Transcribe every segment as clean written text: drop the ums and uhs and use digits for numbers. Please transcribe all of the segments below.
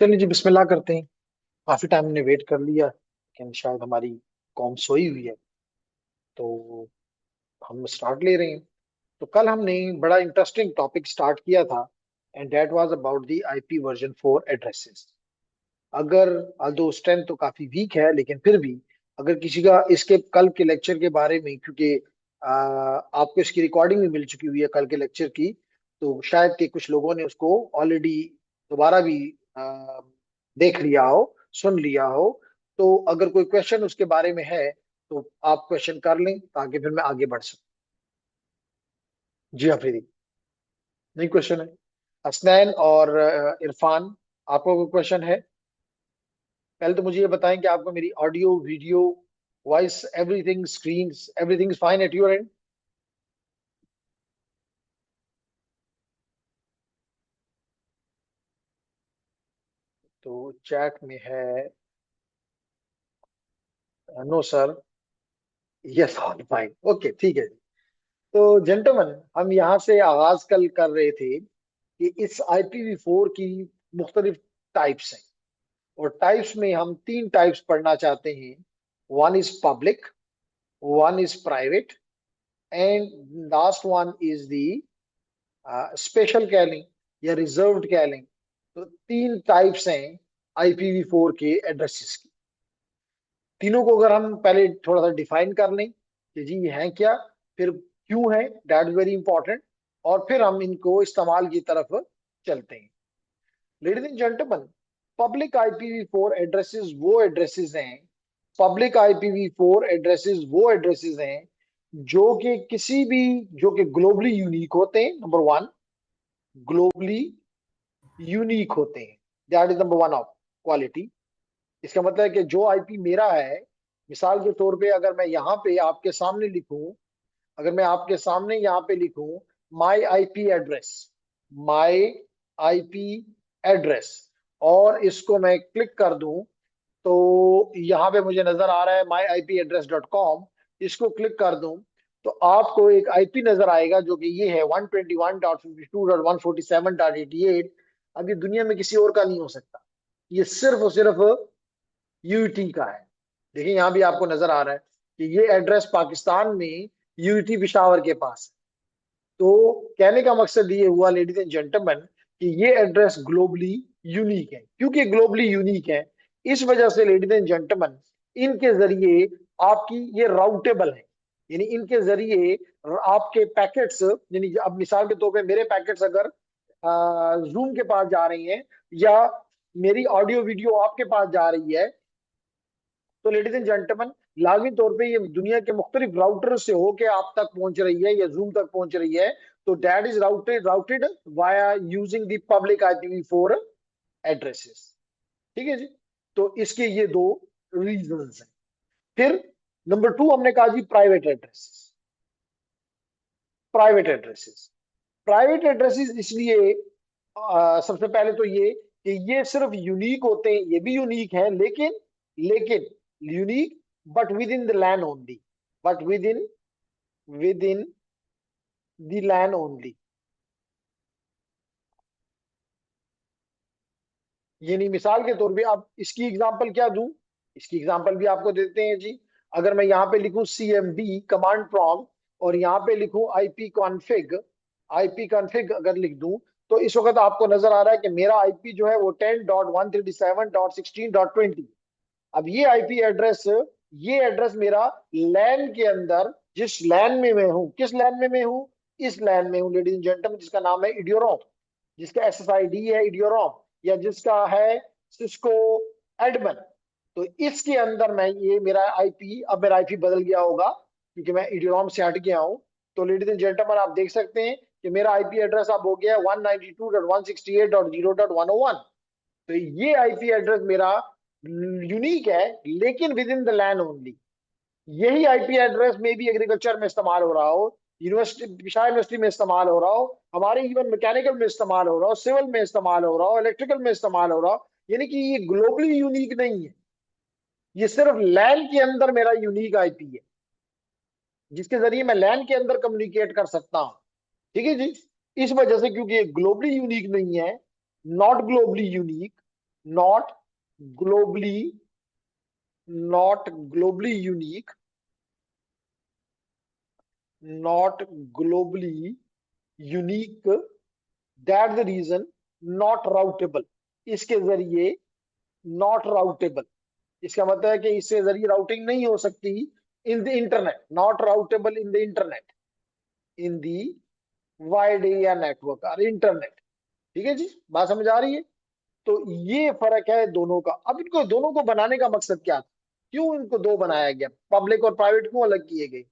चलिए जी बिस्मिल्लाह करते हैं। काफी टाइम ने वेट कर लिया, लेकिन शायद हमारी कॉम सोई हुई है, तो हम स्टार्ट ले रहे हैं। तो कल हमने बड़ा इंटरेस्टिंग टॉपिक स्टार्ट किया था, and that was about the IP version 4 addresses. अगर दो स्ट्रेंथ तो काफी वीक है, लेकिन फिर भी अगर किसी का इसके कल के लेक्चर के बारे में, क्योंकि आपको इसकी रिकॉर्डिंग भी मिल चुकी हुई है कल के लेक्चर की, तो शायद के कुछ लोगों ने उसको ऑलरेडी दोबारा भी देख लिया हो, सुन लिया हो। तो अगर कोई क्वेश्चन उसके बारे में है तो आप क्वेश्चन कर लें, ताकि फिर मैं आगे बढ़ सकूं। जी अफरीदी, नहीं क्वेश्चन है? हसनैन और इरफान, आपको कोई क्वेश्चन है? पहले तो मुझे ये बताएं कि आपको मेरी audio, video, voice, everything, screen, everything is fine at your end? तो चैट में है no sir, yes all fine, okay ठीक है। तो जेंटलमैन, हम यहाँ से आगाज कल कर रहे थे कि इस IPv4 की मुख्तलिफ टाइप्स हैं, और टाइप्स में हम तीन टाइप्स पढ़ना चाहते हैं। One is public, one is private, and last one is the special कह लें या रिजर्व्ड कह लें। तो तीन टाइप्स हैं IPv4 के एड्रेसेस की। तीनों को अगर हम पहले थोड़ा सा डिफाइन कर लें कि जी ये हैं क्या, फिर क्यों है, दैट इज वेरी इंपॉर्टेंट, और फिर हम इनको इस्तेमाल की तरफ चलते हैं। Ladies and gentleman, public IPv4 addresses वो एड्रेसेस हैं, पब्लिक IPv4 एड्रेसेस वो एड्रेसेस हैं जो कि किसी भी, जो कि ग्लोबली यूनिक होते हैं। नंबर वन, ग्लोबली यूनिक होते हैं, that is number one of quality. इसका मतलब है कि जो आईपी मेरा है, मिसाल के तौर पे अगर मैं यहाँ पे आपके सामने लिखूं, अगर मैं आपके सामने यहाँ पे लिखूं माई आईपी एड्रेस, माई आईपी एड्रेस, और इसको मैं क्लिक कर दूं, तो यहाँ पे मुझे नजर आ रहा है myipeaddress.com। इसको क्लिक कर दूं तो आपको एक आईपी नजर आएगा, जो कि ये है 121.52.147.88। अब ये दुनिया में किसी और का नहीं हो सकता, ये सिर्फ और सिर्फ यूईटी का है। देखिए यहाँ भी आपको नजर आ रहा है कि ये एड्रेस पाकिस्तान में यूईटी पिशावर के पास है। तो कहने का मकसद ये हुआ लेडीज एंड जेंटलमैन, कि ये एड्रेस ग्लोबली यूनिक है। क्योंकि ग्लोबली यूनिक है, इस वजह से लेडीज एंड जेंटलमैन, इनके जरिए आपकी ये राउटेबल है। यानी इनके जरिए आपके पैकेट्स, यानी अब मिसाल के तौर पे मेरे पैकेट्स अगर जूम के पास जा रही हैं, या मेरी ऑडियो वीडियो आपके पास जा रही है, तो लेडीज एंड जेंटलमैन, लाजमी तौर पे ये दुनिया के मुख्तलिफ राउटर से होके आप तक पहुंच रही है या जूम तक पहुंच रही है। तो that is routed via using the public IPv4 addresses. ठीक है जी। तो इसके ये दो रीजंस हैं। फिर नंबर टू हमने कहा जी private addresses. Private addresses, private addresses इसलिए सबसे पहले तो ये कि ये सिर्फ यूनिक होते हैं, ये भी यूनिक है, लेकिन unique but within the LAN only, but within the LAN only. यानी मिसाल के तौर पे, अब इसकी एग्जांपल क्या दूं, इसकी एग्जांपल भी आपको देते हैं जी। अगर मैं यहाँ पे लिखूं CMD कमांड प्रॉम्प्ट, और यहाँ पे लिखूं IP कॉन्फ़िग अगर लिख दूं, तो इस वक्त आपको नजर आ रहा है कि मेरा आईपी जो है वो 10.137.16.20। अब ये आईपी एड्रेस, ये एड्रेस मेरा लैन के अंदर, जिस लैन में मैं हूं, किस लैन में मैं हूं, इस लैन में हूं लेडीज एंड जेंटलमैन, जिसका नाम है इडियोरोम, जिसका SSID है इडियोरोम, या जिसका है सिस्को एडमन। तो इसके अंदर मैं, ये मेरा आईपी, अब मेरा आईपी बदल गया होगा क्योंकि मैं इडियोरोम से हट गया हूं। तो लेडीज एंड जेंटलमैन, आप देख सकते हैं कि मेरा आईपी एड्रेस अब हो गया है 192.168.0.101। तो ये आईपी एड्रेस मेरा यूनिक है, लेकिन with in the land only. यही आईपी एड्रेस में भी एग्रीकल्चर में इस्तेमाल हो रहा हो, यूनिवर्सिटी, शाह यूनिवर्सिटी में इस्तेमाल हो रहा हो, हमारे इवन मैकेनिकल में इस्तेमाल हो रहा हो, सिविल में इस्तेमाल हो रहा हो, इलेक्ट्रिकल में इस्तेमाल हो रहा हो, यानी कि ये ग्लोबली यूनिक नहीं है, ये सिर्फ लैन के अंदर मेरा यूनिक आईपी है, जिसके जरिए मैं लैन के अंदर कम्युनिकेट कर सकता हूं। ठीक है जी। इस वजह से, क्योंकि ये ग्लोबली यूनिक नहीं है, not globally unique, not globally not globally unique, not globally unique, that the reason not routable. इसके जरिए नॉट राउटेबल, इसका मतलब है कि इससे जरिए राउटिंग नहीं हो सकती in the internet, not routable in the internet, in the wide area network और इंटरनेट। ठीक है जी, बात समझ आ रही है? तो ये फर्क है दोनों का। अब इनको दोनों को बनाने का मकसद क्या था, क्यों इनको दो बनाया गया, पब्लिक और प्राइवेट क्यों अलग किए गए?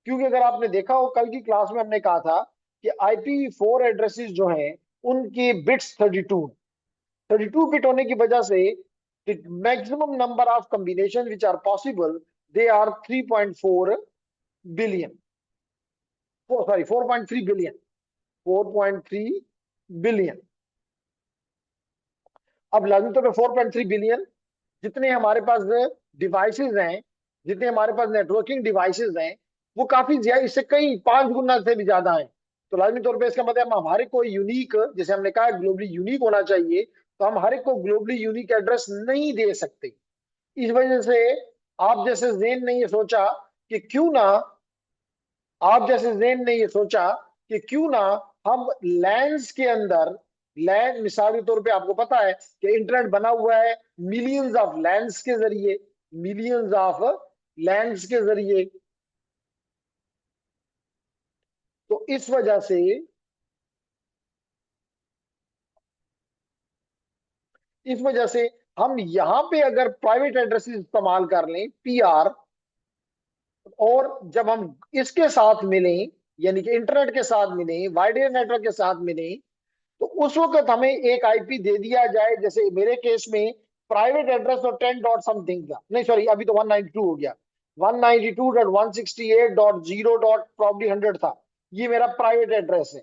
क्योंकि अगर आपने देखा हो कल की क्लास में हमने कहा था कि IPv4 एड्रेसेस जो हैं उनकी बिट्स 32 बिट होने की वजह से maximum number of combination which are possible, they are 3.4 billion, sorry 4.3 billion, 4.3 billion. अब लाजमी तौर पर 4.3 बिलियन जितने हमारे पास डिवाइसेस हैं, जितने हमारे पास नेटवर्किंग डिवाइसेस हैं, वो काफी ज्यादा, इससे कई 5 गुना से भी ज्यादा है। तो लाजमी तौर पे इसका मतलब हम हर एक को यूनिक, जैसे हमने कहा ग्लोबली यूनिक होना चाहिए, तो हम हर एक को ग्लोबली यूनिक एड्रेस नहीं दे सकते। इस वजह से आप जैसे जेन ने ये सोचा कि क्यों ना, आप जैसे जेन ने ये सोचा कि क्यों ना हम लैंड्स के अंदर, लैंड मिसाल के तौर पे आपको पता है कि इंटरनेट बना हुआ है मिलियंस ऑफ लैंड्स के जरिए, मिलियंस ऑफ लैंड्स के जरिए। तो इस वजह से हम यहां पे अगर प्राइवेट एड्रेस इस्तेमाल कर लें, PR, और जब हम इसके साथ मिलें, यानी कि इंटरनेट के साथ मिलें, वाइड एरिया नेटवर्क के साथ मिलें, तो उस वक्त हमें एक IP दे दिया जाए। जैसे मेरे केस में प्राइवेट एड्रेस तो 10 डॉट समथिंग था, नहीं सॉरी अभी तो 192 हो गया, 192.168.0 डॉट प्रॉब्ली 100 था। ये मेरा प्राइवेट एड्रेस है,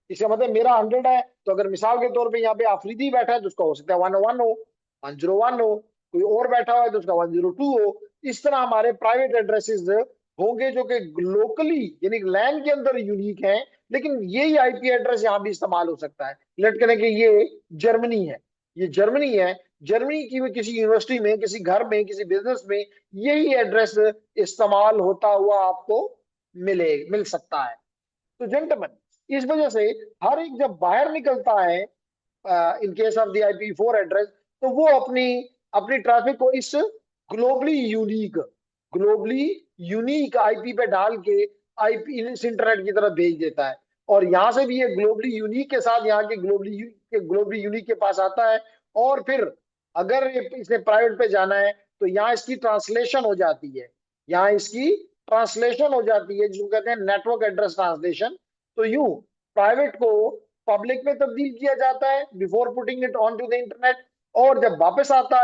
इसका मतलब मेरा 100 है। तो अगर मिसाल के तौर पे यहाँ पे आफरीदी बैठा है तो उसका हो सकता है 101 हो, 101 हो, कोई और बैठा हुआ है तो उसका 102 हो। इस तरह हमारे प्राइवेट एड्रेसेस होंगे जो कि लोकली यानी लैन के अंदर यूनिक हैं, लेकिन यही IP एड्रेस यहाँ भी इस्तेमाल हो सकता है। लेट करें कि ये जर्मनी है, ये जर्मनी है, जर्मनी की में किसी यूनिवर्सिटी में, किसी घर में, किसी बिजनेस में यही एड्रेस इस्तेमाल होता हुआ आपको मिल सकता है। तो जेंटलमैन, इस वजह से हर एक जब बाहर निकलता है in case of the IP4 address, तो वो अपनी अपनी ट्रैफिक को इस ग्लोबली यूनिक IP पे डाल के IP इस इंटरनेट की तरफ भेज देता है। और यहां से भी ये ग्लोबली यूनिक के साथ यहाँ के ग्लोबली यूनिक के पास आता है। और फिर अगर इसने प्राइवेट पे जाना है तो यहाँ इसकी ट्रांसलेशन हो जाती है, यहाँ इसकी ट्रांसलेशन हो जाती है जिसको कहते हैं नेटवर्क एड्रेस ट्रांसलेशन। तो यूं प्राइवेट को पब्लिक में तब्दील किया जाता है before putting it on to the internet. और जब वापस आता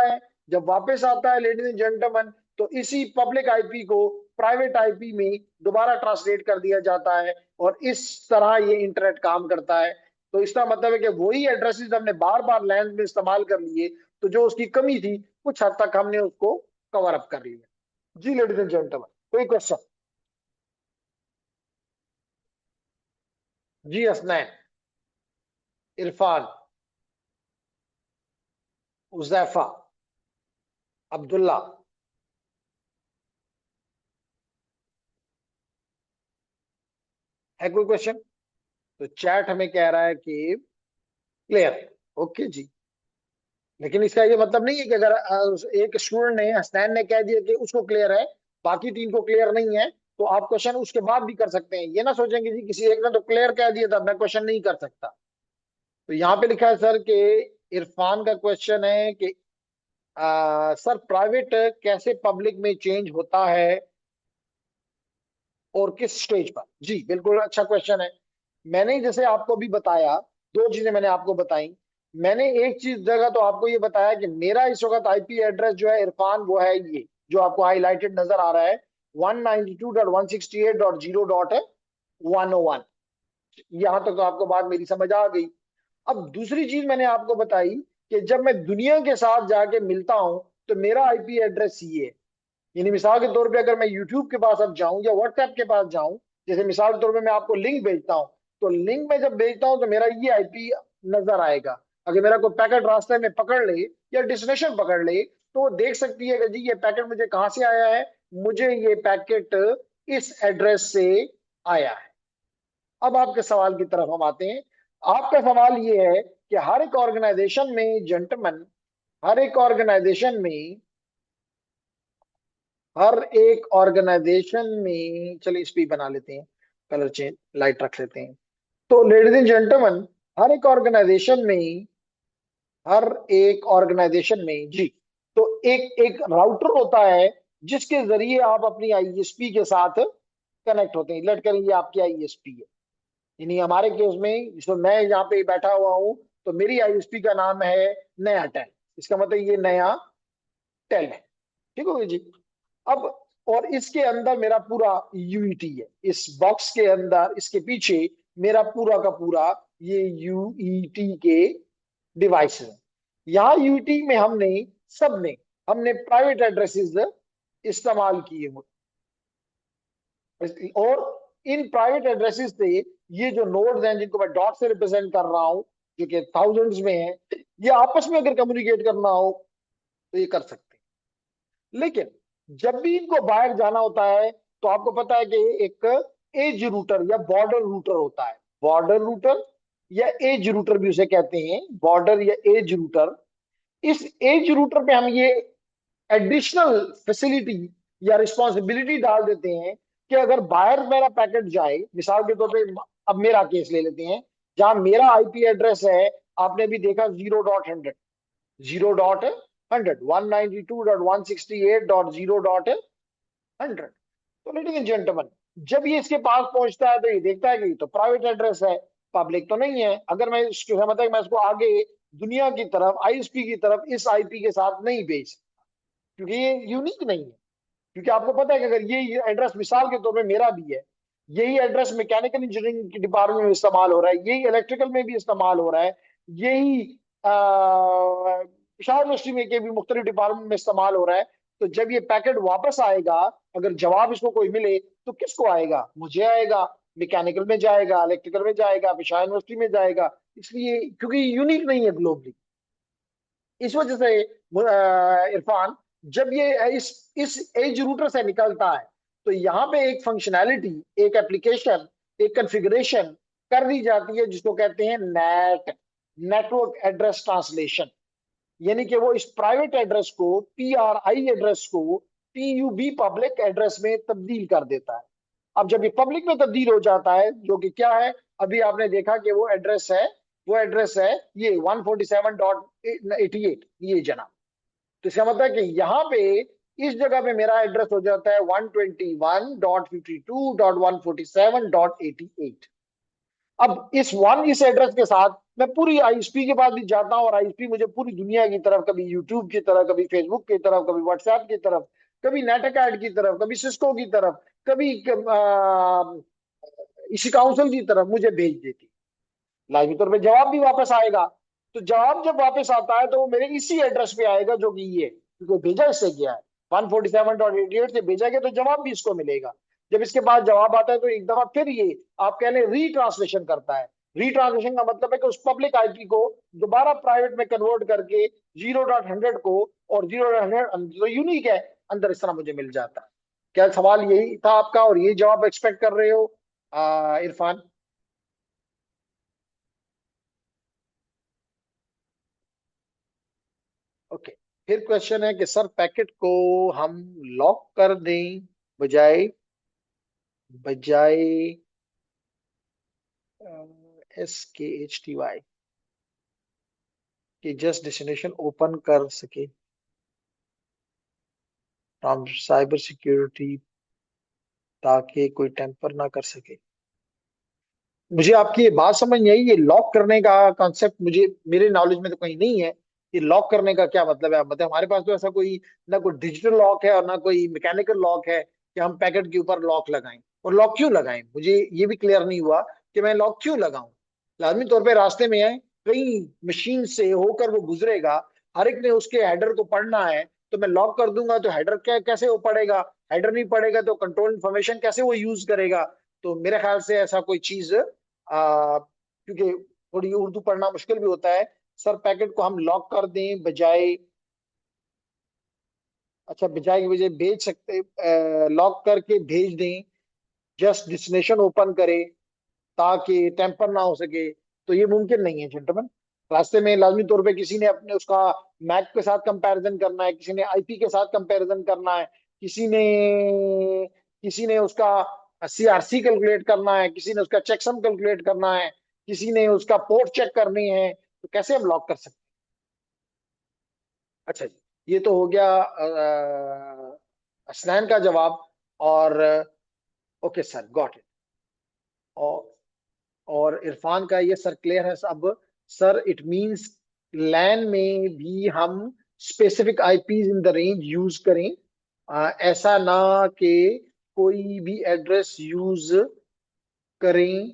है लेडीज एंड जेंटलमैन, तो इसी पब्लिक IP को प्राइवेट IP में दोबारा ट्रांसलेट कर दिया जाता है। और इस तरह ये इंटरनेट काम करता है। तो इसका मतलब है कि वही एड्रेसेस हमने बार बार लैंड में इस्तेमाल कर लिए, तो जो उसकी कमी थी कुछ हद तक हमने उसको कवर अप कर लिया। जी लेडीज एंड जेंटलमैन, कोई क्वेश्चन? जी हसनैन, इरफान, उजैफा, अब्दुल्ला। है कोई क्वेश्चन? तो चैट हमें कह रहा है कि क्लियर। ओके जी। लेकिन इसका ये मतलब नहीं है कि अगर एक स्टूडेंट ने, हसनैन ने कह दिया कि उसको क्लियर है, बाकी 3 को क्लियर नहीं है, तो आप क्वेश्चन उसके बाद भी कर सकते हैं। ये ना सोचेंगे जी किसी एक ने तो क्लियर कह दिया था मैं क्वेश्चन नहीं कर सकता। तो यहाँ पे लिखा है सर कि इरफान का क्वेश्चन है कि सर प्राइवेट कैसे पब्लिक में चेंज होता है और किस स्टेज पर? जी बिल्कुल अच्छा क्वेश्चन है। मैंने जैसे आपको भी बताया, 2 चीजें मैंने आपको बताई। मैंने एक चीज जगह तो आपको ये बताया कि मेरा इस वक्त IP एड्रेस जो है इरफान, वो है ये जो आपको हाईलाइटेड नजर आ रहा है, 192.168.0.101। यहां तक तो आपको बात मेरी समझ आ गई। अब दूसरी चीज मैंने आपको बताई कि जब मैं दुनिया के साथ जाके मिलता हूं तो मेरा IP एड्रेस ये है। यानी मिसाल के तौर पे अगर मैं यूट्यूब के पास अब जाऊं या व्हाट्सएप के पास जाऊं, जैसे मिसाल के तौर पे मैं आपको लिंक भेजता हूं, तो लिंक में जब भेजता हूं तो मेरा ये IP नजर आएगा। अगर मेरा कोई पैकेट रास्ते में पकड़ ले या डेस्टिनेशन पकड़ ले, तो वो देख सकती है कि जी ये पैकेट मुझे कहाँ से आया है, मुझे ये पैकेट इस एड्रेस से आया है। अब आपके सवाल की तरफ हम आते हैं। आपका सवाल ये है कि हर एक ऑर्गेनाइजेशन में जेंटलमैन, हर एक ऑर्गेनाइजेशन में हर एक ऑर्गेनाइजेशन में, चलिए इस पे बना लेते हैं, कलर चेंज, लाइट रख लेते हैं। तो लेडीज एंड जेंटलमैन, हर एक ऑर्गेनाइजेशन में, हर एक ऑर्गेनाइजेशन में जी, तो एक एक राउटर होता है जिसके जरिए आप अपनी आईएसपी के साथ कनेक्ट होते हैं। लेट करें ये आपकी आईएसपी है, यानी हमारे केस में जो मैं यहाँ पे बैठा हुआ हूँ, तो मेरी आईएसपी का नाम है नया टेल। इसका मतलब ये नया टेल है। ठीक हो गया जी। अब और इसके अंदर मेरा पूरा यूईटी है, इस बॉक्स के अंदर, इसके पीछे मेरा पूरा का पूरा ये यूईटी के डिवाइसेस हैं। यहाँ यूईटी में सबने हमने प्राइवेट एड्रेसेस इस्तेमाल किए हुए, और इन प्राइवेट एड्रेसेस से ये जो नोड्स हैं जिनको मैं डॉट से रिप्रेजेंट कर रहा हूं, जो कि थाउजेंड्स में है, ये आपस में अगर कम्युनिकेट करना हो तो ये कर सकते हैं। लेकिन जब भी इनको बाहर जाना होता है, तो आपको पता है कि एक एज रूटर या बॉर्डर रूटर होता है। बॉर्डर रूटर या एज रूटर भी उसे कहते हैं, बॉर्डर या एज रूटर। इस एज रूटर पे हम ये एडिशनल फैसिलिटी या रिस्पॉन्सिबिलिटी डाल देते हैं कि अगर बाहर मेरा पैकेट जाए, मिसाल के तौर पे अब मेरा केस ले लेते हैं, जहां मेरा आईपी एड्रेस है, आपने भी देखा 0.100, 0.100, 192.168.0.100। तो लेडीज एंड जेंटलमैन, जब ये इसके पास पहुंचता है तो ये देखता है कि ये तो प्राइवेट एड्रेस है, पब्लिक तो नहीं है। अगर मैं इसके मतलब है कि मैं इसको आगे दुनिया की तरफ, आईएसपी की तरफ इस आईपी के साथ नहीं भेज, क्योंकि ये यूनिक नहीं है। क्योंकि आपको पता है कि अगर ये एड्रेस मिसाल के तौर पे मेरा भी है, यही एड्रेस मैकेनिकल इंजीनियरिंग के डिपार्टमेंट में इस्तेमाल हो रहा है, यही इलेक्ट्रिकल में भी इस्तेमाल हो रहा है, यही शाह यूनिवर्सिटी में के भी मुख्तलिफ डिपार्टमेंट में इस्तेमाल हो रहा है। तो जब ये पैकेट वापस आएगा, अगर जवाब इसको कोई मिले, तो किसको आएगा? मुझे आएगा। मैकेनिकल में जाएगा, इलेक्ट्रिकल में जाएगा, फिर शाह यूनिवर्सिटी में जाएगा। इसलिए क्योंकि यूनिक नहीं है ग्लोबली। इस वजह से इरफान, जब ये इस एज रूटर से निकलता है, तो यहाँ पे एक फंक्शनैलिटी, एक एप्लीकेशन, एक कॉन्फ़िगरेशन कर दी जाती है जिसको कहते हैं नेट, नेटवर्क एड्रेस ट्रांसलेशन। यानी कि वो इस प्राइवेट एड्रेस को, पीआरआई एड्रेस को, पीयूबी पब्लिक एड्रेस में तब्दील कर देता है। अब जब ये पब्लिक में तब्दील हो जाता है, जो कि क्या है, अभी आपने देखा कि वो एड्रेस है ये 147.88, ये जनाब। तो इसका मतलब है कि यहाँ पे इस जगह पे मेरा एड्रेस हो जाता है 121.52.147.88। अब इस एड्रेस के साथ मैं पूरी आईएसपी के पास भी जाता हूँ, और आईएसपी मुझे पूरी दुनिया की तरफ, कभी यूट्यूब की तरफ, कभी फेसबुक की तरफ, कभी व्हाट्सएप की तरफ, कभी नेटअकैड की तरफ, कभी सिस्को की तरफ, कभी इसी काउंसिल की तरफ मुझे भेज देती। लाजमी तौर पे जवाब भी वापस आएगा। तो जवाब जब वापस आता है, तो वो मेरे इसी एड्रेस पे आएगा जो कि ये, क्योंकि भेजा इससे गया है 147.88 से भेजा गया, तो जवाब भी इसको मिलेगा। जब इसके बाद जवाब आता है, तो एक दफा फिर ये आप कह लें रीट्रांसलेशन करता है। रीट्रांसलेशन का मतलब है कि उस पब्लिक आईपी को दोबारा प्राइवेट में कन्वर्ट करके 0.100 को, और 0.100 तो यूनिक है, अंदर इस तरह मुझे मिल जाता है। क्या सवाल यही था आपका, और यही जवाब एक्सपेक्ट कर रहे हो इरफान? ओके। फिर क्वेश्चन है कि सर पैकेट को हम लॉक कर दें, बजाय बजाय SKHTY कि जस्ट डेस्टिनेशन ओपन कर सके फ्रॉम साइबर सिक्योरिटी, ताकि कोई टेम्पर ना कर सके। मुझे आपकी ये बात समझ नहीं आई, ये लॉक करने का कॉन्सेप्ट मुझे, मेरे नॉलेज में तो कहीं नहीं है। ये लॉक करने का क्या मतलब है? आप बताएं। हमारे पास तो ऐसा कोई, ना कोई डिजिटल लॉक है और ना कोई मैकेनिकल लॉक है कि हम पैकेट के ऊपर लॉक लगाएं। और लॉक क्यों लगाएं, मुझे ये भी क्लियर नहीं हुआ कि मैं लॉक क्यों लगाऊं। लाजमी तौर पे रास्ते में है, कई मशीन से होकर वो गुजरेगा, हर एक ने उसके हेडर को पढ़ना है, तो मैं लॉक कर दूंगा तो हेडर कैसे वो पढ़ेगा? हेडर नहीं पढ़ेगा तो कंट्रोल इन्फॉर्मेशन कैसे वो यूज करेगा? तो मेरे ख्याल से ऐसा कोई चीज, क्योंकि थोड़ी उर्दू पढ़ना मुश्किल भी होता है, सर पैकेट को हम लॉक कर दें बजाय, अच्छा बजाय की बजाय भेज सकते, लॉक करके भेज दें, जस्ट डेस्टिनेशन ओपन करें ताकि टेम्पर ना हो सके, तो ये मुमकिन नहीं है जेंटलमैन। रास्ते में लाजमी तौर पे किसी ने अपने उसका मैक के साथ कंपैरिजन करना है, किसी ने आईपी के साथ कंपैरिजन करना है, किसी ने किसी ने उसका सीआरसी कैलकुलेट करना है, किसी ने उसका चेकसम कैलकुलेट करना है, किसी ने उसका पोर्ट चेक करनी है, तो कैसे हम लॉक कर सकते हैं? अच्छा जी, ये तो हो गया असनैन का जवाब। और ओके सर, गॉट इट। और इरफान का ये सर क्लियर है अब। सर इट मींस लैन में भी हम specific IPs in the range use करें, ऐसा ना कि कोई भी एड्रेस यूज करें।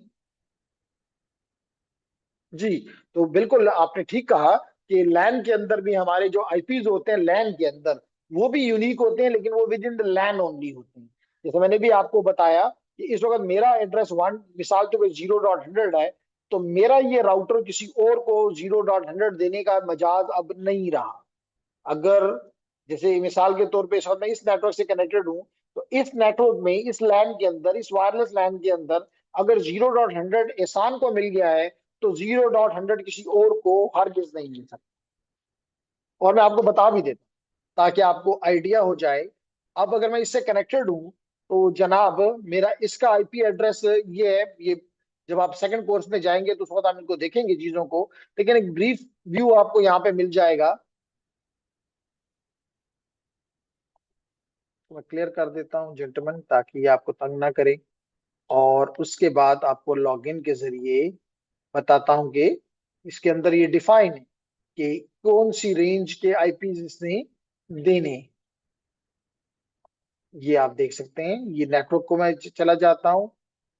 जी, तो बिल्कुल आपने ठीक कहा कि लैन के अंदर भी हमारे जो आईपीज होते हैं लैन के अंदर, वो भी यूनिक होते हैं, लेकिन वो within the LAN only होते हैं। जैसे मैंने भी आपको बताया कि इस वक्त मेरा एड्रेस वन मिसाल तो 0.100 है, तो मेरा ये राउटर किसी और को 0.100 देने का मजाज अब नहीं रहा। अगर जैसे मिसाल के तौर पे इस वक्त मैं इस नेटवर्क से कनेक्टेड हूं, तो इस नेटवर्क में, इस लैन के अंदर, इस वायरलेस लैन के अंदर अगर 0.100 एहसान को मिल गया है, तो 0.100 किसी और को हरगिज नहीं मिल सकता। और मैं आपको बता भी देता हूं ताकि आपको आइडिया हो जाए। अब अगर मैं इससे कनेक्टेड हूं, तो जनाब मेरा इसका आईपी एड्रेस ये है, ये जब आप सेकंड कोर्स में जाएंगे तो उस वक्त आप इनको देखेंगे चीजों को, लेकिन एक ब्रीफ व्यू आपको यहाँ पे मिल जाएगा। तो मैं क्लियर कर देता हूँ जेंटलमैन, ताकि ये आपको तंग ना करे। और उसके बाद आपको लॉगिन के जरिए बताता हूँ कि इसके अंदर ये डिफाइन है कि कौन सी रेंज के आईपीज इसने देने। ये आप देख सकते हैं, ये नेटवर्क को मैं चला जाता हूँ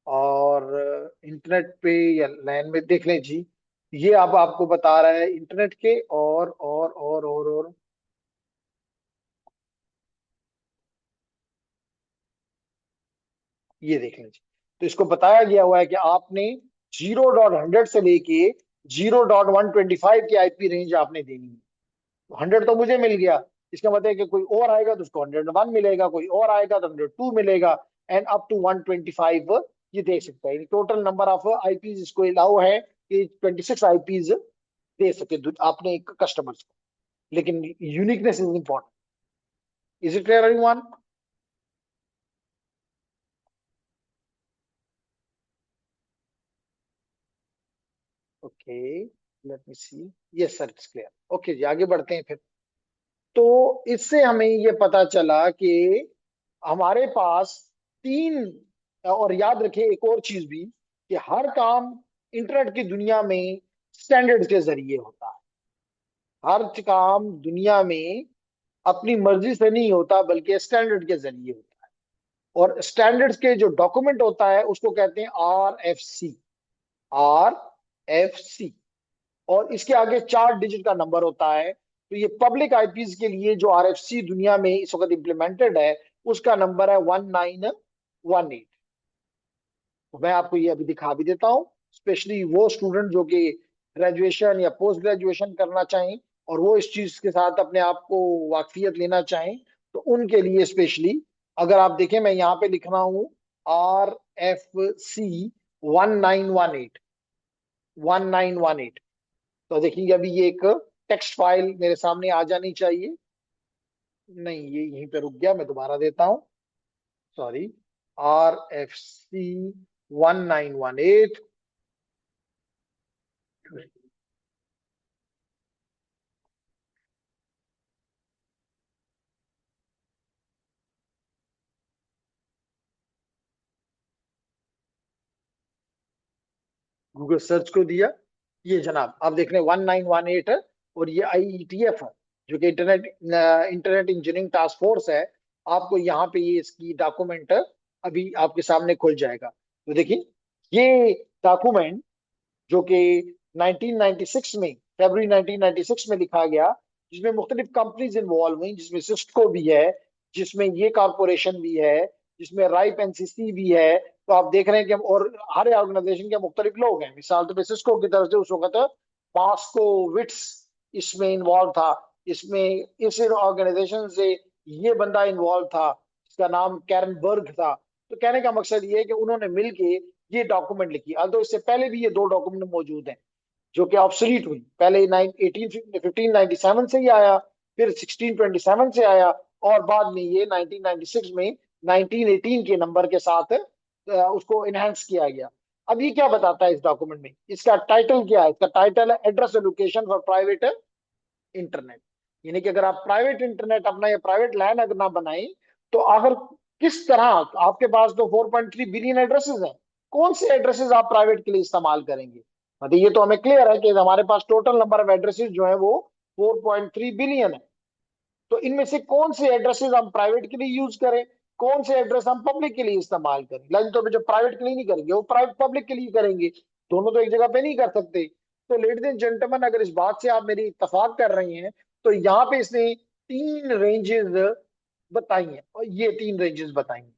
और इंटरनेट पे या लैन में देख लें जी। ये अब आपको बता रहा है इंटरनेट के और ये देख लें जी। तो इसको बताया गया हुआ है कि आपने 0.100 से लेके 0.125 की आईपी रेंज आपने देनी है। 100 तो मुझे मिल गया, इसका मतलब है कि कोई और आएगा तो उसको 101 मिलेगा, कोई और आएगा तो 102 मिलेगा, एंड अप टू 125 ये देख सकता है। टोटल नंबर ऑफ आईपीज इसको अलाउ है कि 26 आईपीज दे सके आपने एक कस्टमर्स को, लेकिन uniqueness is important. Is it clear everyone? Okay, let me see. Yes sir, it's clear. Okay जी, आगे बढ़ते हैं फिर। तो इससे हमें ये पता चला कि हमारे पास तीन, और याद रखें एक और चीज भी, कि हर काम इंटरनेट की दुनिया में स्टैंडर्ड्स के जरिए होता है। हर काम दुनिया में अपनी मर्जी से नहीं होता, बल्कि स्टैंडर्ड के जरिए होता है। और स्टैंडर्ड्स के जो डॉक्यूमेंट होता है उसको कहते हैं RFC। RFC। और इसके आगे 4 डिजिट का नंबर होता है। तो ये पब्लिक आईपीज के लिए जो RFC दुनिया में इस वक्त इम्प्लीमेंटेड है, उसका नंबर है 1918। तो मैं आपको ये अभी दिखा भी देता हूँ, स्पेशली वो स्टूडेंट जो कि ग्रेजुएशन या पोस्ट ग्रेजुएशन करना चाहें और वो इस चीज के साथ अपने आप को वाकफियत लेना चाहें, तो उनके लिए स्पेशली, अगर आप देखें मैं यहाँ पे लिख रहा हूँ RFC 1918। 1918। तो देखिए अभी ये एक टेक्स्ट फाइल मेरे सामने आ जानी चाहिए। नहीं, ये यहीं पे रुक गया, मैं दोबारा देता हूँ। सॉरी। RFC 1918। गूगल सर्च को दिया, ये जनाब आप देख रहे हैं 1918 है। और ये IETF है, जो कि internet internet engineering task force है। आपको यहाँ पे ये इसकी डॉक्यूमेंट अभी आपके सामने खुल जाएगा। तो देखिए ये डॉक्यूमेंट जो कि 1996 में, फरवरी 1996 में लिखा गया, जिसमें मुख्तलिफ कंपनीज इन्वॉल्व हुई, जिसमें सिस्को भी है, जिसमें ये कारपोरेशन भी है, जिसमें राइप एनसीसी भी है। तो आप देख रहे हैं कि और हर ऑर्गेनाइजेशन के मुख्तलिफ लोग हैं। मिसाल तो सिस्को की तरफ से उस वक्त मास्कोविट्स इसमें इन्वॉल्व था, इसमें इस ऑर्गेनाइजेशन से ये बंदा इन्वॉल्व था, इसका नाम कैरनबर्ग था। तो कहने का मकसद ये है कि उन्होंने मिलके ये डॉक्यूमेंट लिखी। तो इससे पहले भी ये दो डॉक्यूमेंट मौजूद हैं जो कि ऑब्सोलीट हुई। पहले 1597 से ही आया, फिर 1627 से आया, और बाद में ये 1996 में 1918 के नंबर के साथ उसको इनहेंस किया गया। अब ये क्या बताता है इस डॉक्यूमेंट में, इसका टाइटल क्या है? इसका टाइटल है address allocation for private internet. यानी कि अगर आप प्राइवेट इंटरनेट अपना या प्राइवेट लैन अगर ना बनाए तो आखिर किस तरह, आपके पास तो 4.3 बिलियन एड्रेसेस हैं, कौन से एड्रेसेस आप प्राइवेट के लिए इस्तेमाल करेंगे? मतलब ये तो हमें क्लियर है कि हमारे पास टोटल नंबर ऑफ एड्रेसेस जो है वो 4.3 बिलियन है। तो इनमें से कौन से एड्रेसेस हम प्राइवेट के लिए यूज करें, कौन से एड्रेस हम पब्लिक के लिए इस्तेमाल करें? लाइन तो जो प्राइवेट के लिए नहीं करेंगे वो प्राइवेट पब्लिक के लिए करेंगे, दोनों तो एक जगह पे नहीं कर सकते। तो लेडीज एंड जेंटलमैन, अगर इस बात से आप मेरी इत्तेफाक कर रहे हैं तो यहाँ पे इसने तीन रेंजेस बताई हैं, और ये तीन रेंजेस बताई हैं।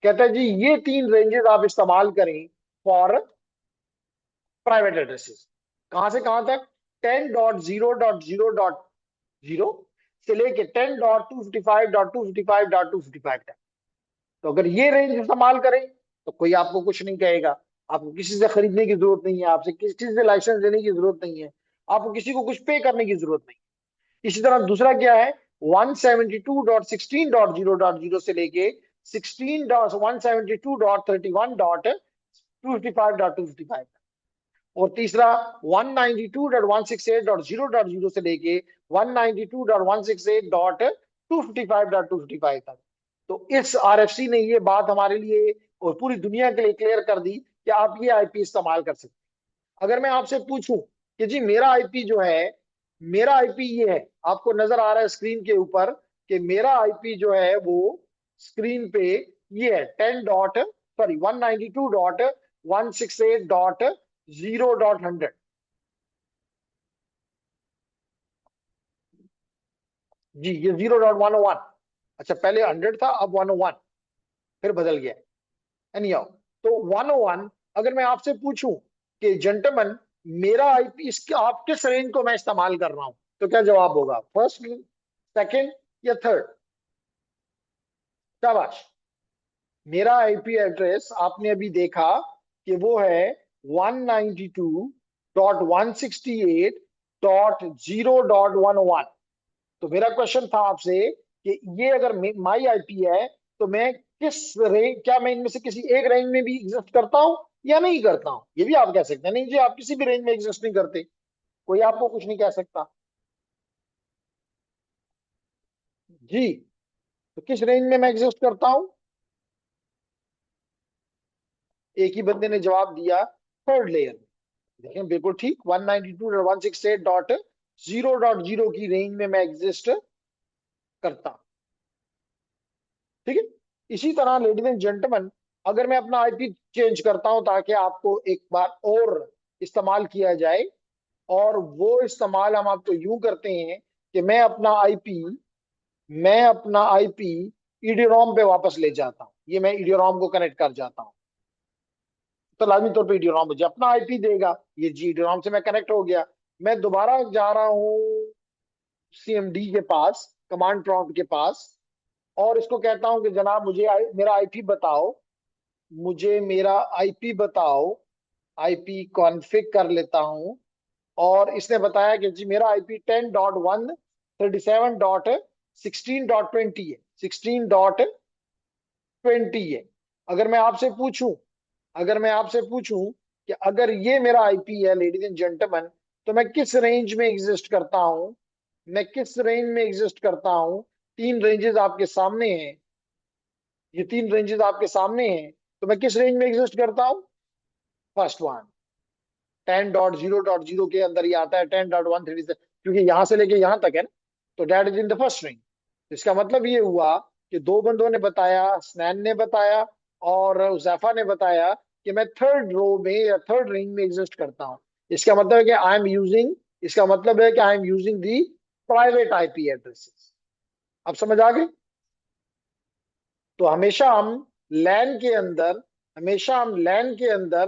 कहता है जी ये तीन रेंजेस आप इस्तेमाल करें फॉर प्राइवेट एड्रेसेस। कहां से कहां तक? 10.0.0.0 से लेके 10.255.255.255 तक। तो अगर ये रेंज इस्तेमाल करें तो कोई आपको कुछ नहीं कहेगा, आपको किसी से खरीदने की जरूरत नहीं है, आपसे किसी से लाइसेंस लेने की जरूरत नहीं है, आपको किसी को कुछ पे करने की जरूरत नहीं। इसी तरह दूसरा क्या है, 172.16.0.0 से लेके 172.31.255.255। और तीसरा 192.168.0.0 से लेके 192.168.255.255 तक। तो इस आरएफसी ने ये बात हमारे लिए और पूरी दुनिया के लिए क्लियर कर दी कि आप ये आईपी इस्तेमाल कर सकते हैं। अगर मैं आपसे पूछूं कि जी मेरा आईपी जो है, मेरा आईपी ये है, आपको नजर आ रहा है स्क्रीन के ऊपर कि मेरा आईपी जो है वो स्क्रीन पे ये है 192.168.0.100। जी ये 0.101। अच्छा पहले 100 था, अब 101, फिर बदल गया। एनी हाउ, तो 101 अगर मैं आपसे पूछूं कि जेंटलमैन मेरा आईपी इसके आप किस रेंज को मैं इस्तेमाल कर रहा हूं, तो क्या जवाब होगा? फर्स्ट, सेकंड या थर्ड? शाबाश। मेरा आईपी एड्रेस आपने अभी देखा कि वो है 192.168.0.11। तो मेरा क्वेश्चन था आपसे कि ये अगर माई आईपी है तो मैं किस रेंज, क्या मैं इनमें से किसी एक रेंज में भी एग्जिस्ट करता हूं या नहीं करता हूं? ये भी आप कह सकते हैं नहीं जी आप किसी भी रेंज में एग्जिस्ट नहीं करते, कोई आपको कुछ नहीं कह सकता। जी, तो किस रेंज में मैं एग्जिस्ट करता हूं? एक ही बंदे ने जवाब दिया, थर्ड लेयर में। देखें बिल्कुल ठीक, 192.168.0.0 की रेंज में मैं एग्जिस्ट करता हूं। ठीक है। इसी तरह लेडीज एंड जेंटलमैन, अगर मैं अपना आईपी चेंज करता हूं ताकि आपको एक बार और इस्तेमाल किया जाए, और वो इस्तेमाल हम आपको यूं करते हैं कि मैं अपना आईपी ईडीरोम पे वापस ले जाता हूं, ये मैं ईडीरोम को कनेक्ट कर जाता हूं। तो लाजमी तौर पे ईडीरोम मुझे अपना आईपी देगा। ये जी ईडीरोम से मैं कनेक्ट हो गया। मैं दोबारा जा रहा हूँ सीएमडी के पास, कमांड प्रॉम्प्ट के पास, और इसको कहता हूं कि जनाब मुझे मेरा आईपी बताओ, मुझे मेरा आईपी बताओ। आईपी कॉन्फ़िग कर लेता हूं, और इसने बताया कि जी मेरा आईपी 10.137.16.20 है, 16.20 है। अगर मैं आपसे पूछूं, अगर मैं आपसे पूछूं कि अगर ये मेरा आईपी है लेडीज एंड जेंटलमैन, तो मैं किस रेंज में एग्जिस्ट करता हूं? मैं किस रेंज में एग्जिस्ट करता हूं? तीन रेंजेस आपके सामने हैं, ये तीन रेंजेस आपके सामने हैं, तो मैं किस रेंज में एग्जिस्ट करता हूं? फर्स्ट वन, 10.0.0 के अंदर ही आता है, 10.136, क्योंकि यहां से लेके यहां तक है ना, तो that is in the first range. इसका मतलब ये हुआ कि दो बंदों ने बताया, स्नैन ने बताया और उजैफा ने बताया कि मैं थर्ड रो में या थर्ड रेंज में एग्जिस्ट करता हूं। इसका मतलब है कि आई एम यूजिंग, इसका मतलब है कि I am using the private IP addresses. अब समझ आ गई? तो हमेशा हम लैन के अंदर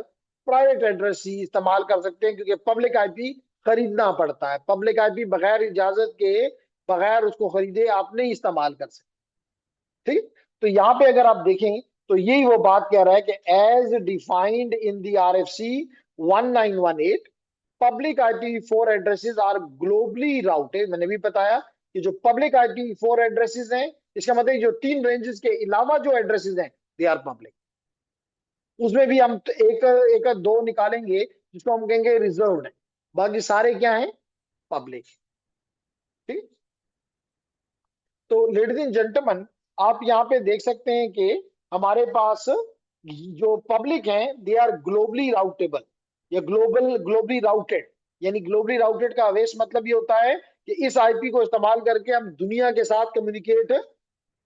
प्राइवेट एड्रेस ही इस्तेमाल कर सकते हैं, क्योंकि पब्लिक आईपी खरीदना पड़ता है। पब्लिक आईपी बगैर इजाजत के, बगैर उसको खरीदे आप नहीं इस्तेमाल कर सकते। ठीक। तो यहाँ पे अगर आप देखें तो यही वो बात कह रहा है कि as defined in the RFC 1918 public IPv4 addresses are globally routed. मैंने भी बताया कि जो पब्लिक IPv4 एड्रेसेस हैं, इसका मतलब जो 3 रेंजेस के अलावा जो एड्रेसेस हैं दे आर पब्लिक। उसमें भी हम एक एक दो निकालेंगे जिसको हम कहेंगे रिजर्व्ड है, बाकी सारे क्या हैं, पब्लिक। ठीक। तो लेडीज एंड जेंटलमैन, आप यहाँ पे देख सकते हैं कि हमारे पास जो पब्लिक हैं दे आर ग्लोबली राउटेबल या ग्लोबली राउटेड। यानी ग्लोबली राउटेड का अवेश मतलब ये होता है कि इस आईपी को इस्तेमाल करके हम दुनिया के साथ कम्युनिकेट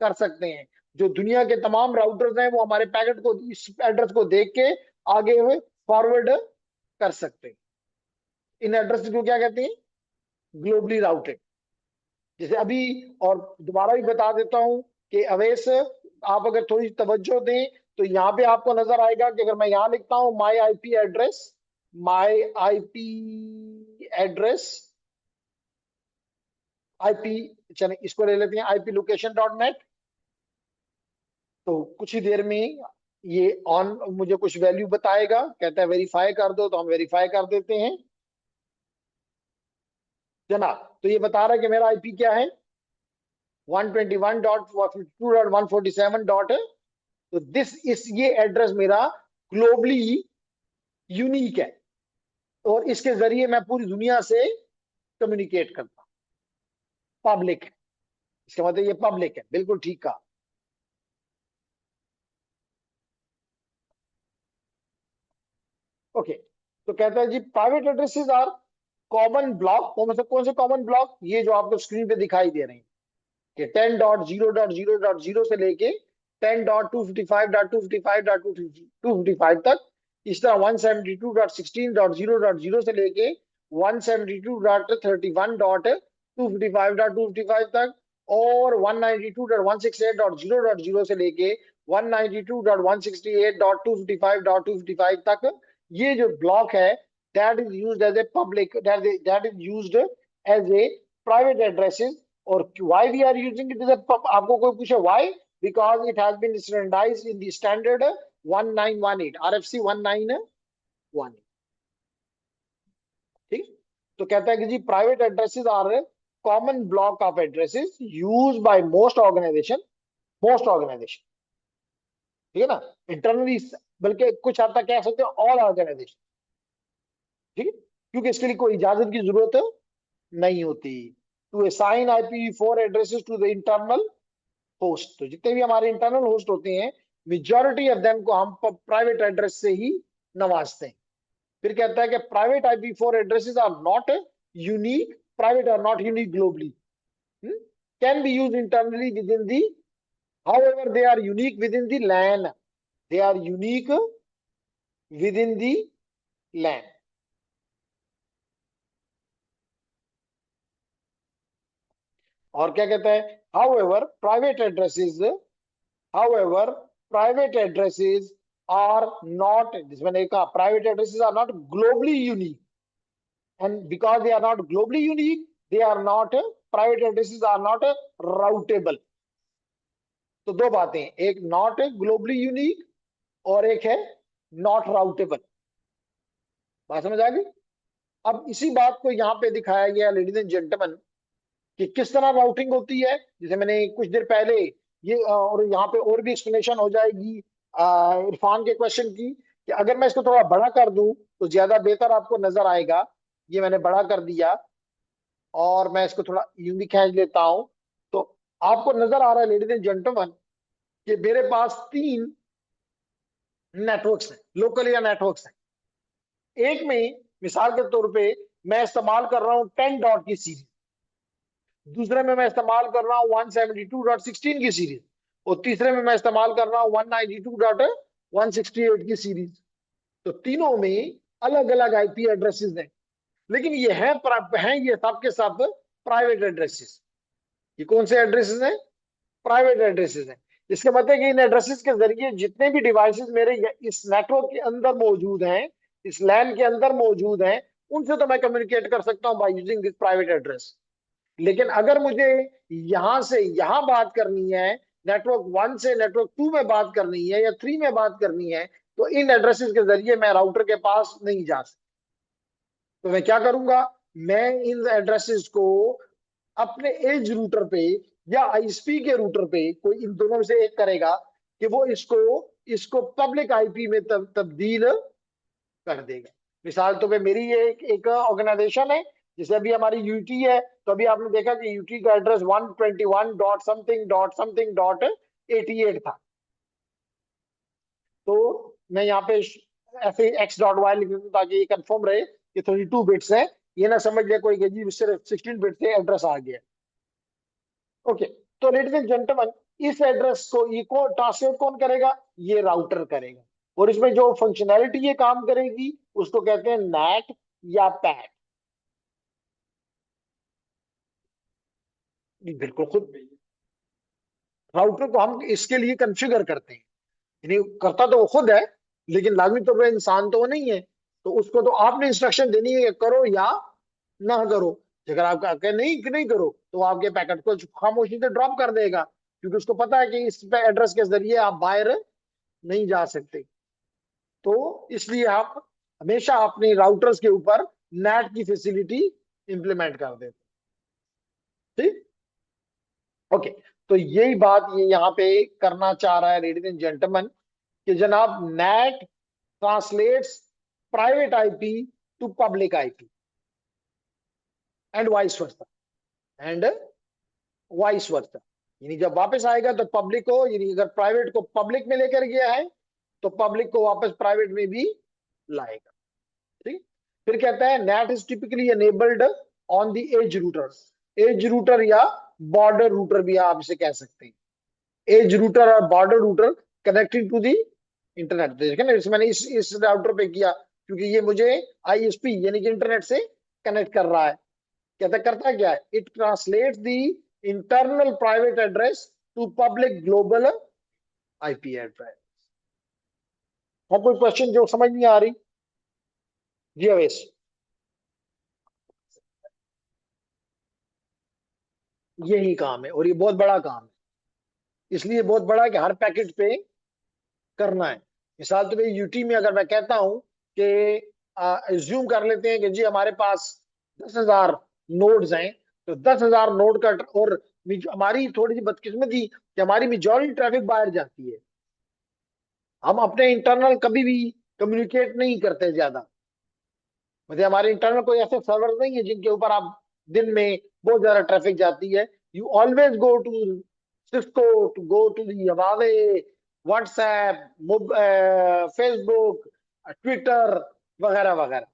कर सकते हैं। जो दुनिया के तमाम राउटर्स हैं वो हमारे पैकेट को, इस एड्रेस को देख के आगे हुए फॉरवर्ड कर सकते हैं। इन एड्रेस को क्या कहते हैं, ग्लोबली राउटेड। जैसे अभी, और दोबारा भी बता देता हूं कि अवेश, आप अगर थोड़ी तवज्जो दें तो यहाँ पे आपको नजर आएगा कि अगर मैं यहाँ लिखता हूं माई आईपी एड्रेस आईपी, चले इसको ले लेते हैं आईपी लोकेशन .net। तो कुछ ही देर में ये ऑन मुझे कुछ वैल्यू बताएगा, कहता है वेरीफाई कर दो, तो हम वेरीफाई कर देते हैं जनाब। तो ये बता रहा है कि मेरा आईपी क्या है, 121.52.147 डॉट। तो दिस इस ये एड्रेस मेरा ग्लोबली यूनिक है और इसके जरिए मैं पूरी दुनिया से कम्युनिकेट करता हूं, पब्लिक है। इसका मतलब ये पब्लिक है, बिल्कुल ठीक कहा। ओके। तो कहता है जी private addresses are common block. कौन से कॉमन ब्लॉक, ये जो आपको स्क्रीन पे दिखाई दे रहे हैं कि 10.0.0.0 से लेके 10.255.255.255 तक। इस तरह 172.16.0.0 से लेके 172.31.255.255 तक, और 192.168.0.0 से लेके 192.168.255.255 तक। ये जो ब्लॉक है that is used as a public, that is used as a private addresses. और why we are using it is आपको कोई पूछे why, because it has been standardized in the standard 1918 RFC 1918। ठीक। तो कहता है कि जी private addresses are common block of addresses use by most organization. ठीक है ना, इंटरनली, बल्कि कुछ हद तक कह सकते हैं ऑल ऑर्गेनाइजेशन। ठीक है, क्योंकि इसके लिए कोई इजाजत की जरूरत नहीं होती। To assign IPv4 addresses to the internal host. तो जितने भी हमारे इंटरनल होस्ट होते हैं मेजॉरिटी ऑफ देम को हम प्राइवेट एड्रेस से ही नवाजते हैं। फिर कहता है कि private IPv4 addresses are not unique, private are not unique globally, can be use internally within the, however they are unique within the LAN, they are unique within the LAN। और क्या कहता है, however private addresses are not, जिसमें ने कहा private addresses are not globally unique, and because they are not globally unique they are not, private addresses are not routable। तो दो बातें, एक नॉट ग्लोबली यूनिक और एक है नॉट राउटेबल। बात समझ आ गई। अब इसी बात को यहाँ पे दिखाया गया लेडीज एंड जेंटलमैन कि किस तरह राउटिंग होती है, जैसे मैंने कुछ देर पहले ये, और यहाँ पे और भी एक्सप्लेनेशन हो जाएगी इरफान के क्वेश्चन की, कि अगर मैं इसको थोड़ा बड़ा कर दूं तो ज्यादा बेहतर आपको नजर आएगा। ये मैंने बड़ा कर दिया और मैं इसको थोड़ा यूं भी खींच लेता हूं, तो आपको नजर आ रहा है लेडीज एंड जेंटलमैन कि मेरे पास 3 नेटवर्क्स हैं, लोकल या नेटवर्क्स हैं। एक में मिसाल के तौर पे मैं इस्तेमाल कर रहा हूं 10 डॉट की सीरीज, दूसरे में मैं इस्तेमाल कर रहा हूं 172.16 की सीरीज, और तीसरे में मैं इस्तेमाल कर रहा हूं 192.168 की सीरीज। तो तीनों में अलग अलग आईपी एड्रेसेस हैं, लेकिन ये हैं ये सब के सब प्राइवेट एड्रेसेस। ये कौन से एड्रेसेस हैं, प्राइवेट एड्रेसेस हैं। इसका मतलब है कि इन एड्रेसेस के जरिए जितने भी डिवाइसेस मेरे इस नेटवर्क के अंदर मौजूद हैं, इस लैन के अंदर मौजूद हैं, उनसे तो मैं कम्युनिकेट कर सकता हूँ by using this private address. लेकिन अगर मुझे यहां से यहां बात करनी है, नेटवर्क 1 से नेटवर्क 2 में बात करनी है या 3 में बात करनी है, तो इन एड्रेसेस के जरिए मैं राउटर के पास नहीं जा सकता। तो मैं क्या करूंगा, मैं इन एड्रेसेस को अपने एज रूटर पे या आईएसपी के रूटर पे, कोई इन दोनों में से एक करेगा कि वो इसको इसको पब्लिक आईपी में तब्दील कर देगा। मिसाल तो पे मेरी ये एक ऑर्गेनाइजेशन है, जैसे अभी हमारी यूटी है, तो अभी आपने देखा कि यूटी का एड्रेस 121.something.something.88 था। तो मैं यहाँ पे ऐसे x.y लिख देता हूँ ताकि ये कंफर्म रहे कि 32 बिट्स है, ये ना समझ ले कोई कि जी सिर्फ 16 बिट से एड्रेस आ गया। ओके, तो लेडीज एंड जेंटलमैन, इस एड्रेस को ये ट्रांसलेट कौन करेगा, ये राउटर करेगा। और इसमें जो फंक्शनैलिटी ये काम करेगी उसको कहते हैं नैट या पैट। बिल्कुल खुद राउटर को हम इसके लिए कॉन्फ़िगर करते हैं, यानी करता तो वो खुद है, लेकिन लाजमी तो वो इंसान तो वो नहीं है। तो उसको तो आपने इंस्ट्रक्शन देनी है कि करो या ना करो। अगर आप कहें नहीं कि नहीं करो, तो आपके पैकेट को खामोशी से ड्रॉप कर देगा, क्योंकि उसको पता है कि इस एड्रेस के जरिए आप बाहर नहीं जा सकते। तो इसलिए आप हमेशा अपने राउटर्स के ऊपर नेट की फैसिलिटी इंप्लीमेंट कर देते। ठीक, ओके। तो यही बात ये यहाँ पे करना चाह रहा है लेडीज एंड जेंटलमैन, कि जनाब NAT translates private IP to public IP and vice versa, and vice versa. यानी जब वापस आएगा तो पब्लिक को, यानी अगर प्राइवेट को पब्लिक में लेकर गया है तो पब्लिक को वापस प्राइवेट में भी लाएगा। ठीक, फिर कहता है NAT is typically enabled on the edge routers. Edge router या बॉर्डर रूटर भी आप इसे कह सकते हैं। एज रूटर और border router connecting to the internet. देखिए ना, मैंने इस राउटर पे किया क्योंकि ये मुझे आईएसपी यानी कि इंटरनेट से कनेक्ट कर रहा है। कहता करता क्या है, it translates the internal private address to public global IP address. है कोई क्वेश्चन जो समझ नहीं आ रही? जी अवेश। यही काम है और ये बहुत बड़ा काम है, इसलिए बहुत बड़ा है कि हर पैकेट पे करना है। मिसाल तो भाई यूटी में अगर मैं कहता हूं कि एज्यूम कर लेते हैं कि जी हमारे पास 10,000 नोड्स हैं, तो 10,000 नोड का और हमारी थोड़ी सी बदकिस्मती कि हमारी मेजॉरिटी ट्रैफिक बाहर जाती है। हम अपने इंटरनल कभी भी कम्युनिकेट नहीं करते ज्यादा, मतलब हमारे इंटरनल कोई ऐसे सर्वर नहीं है जिनके ऊपर आप दिन में बहुत ज्यादा ट्रैफिक जाती है। You always go to Cisco, to go to the Huawei, WhatsApp, Facebook, Twitter वगैरह वगैरह।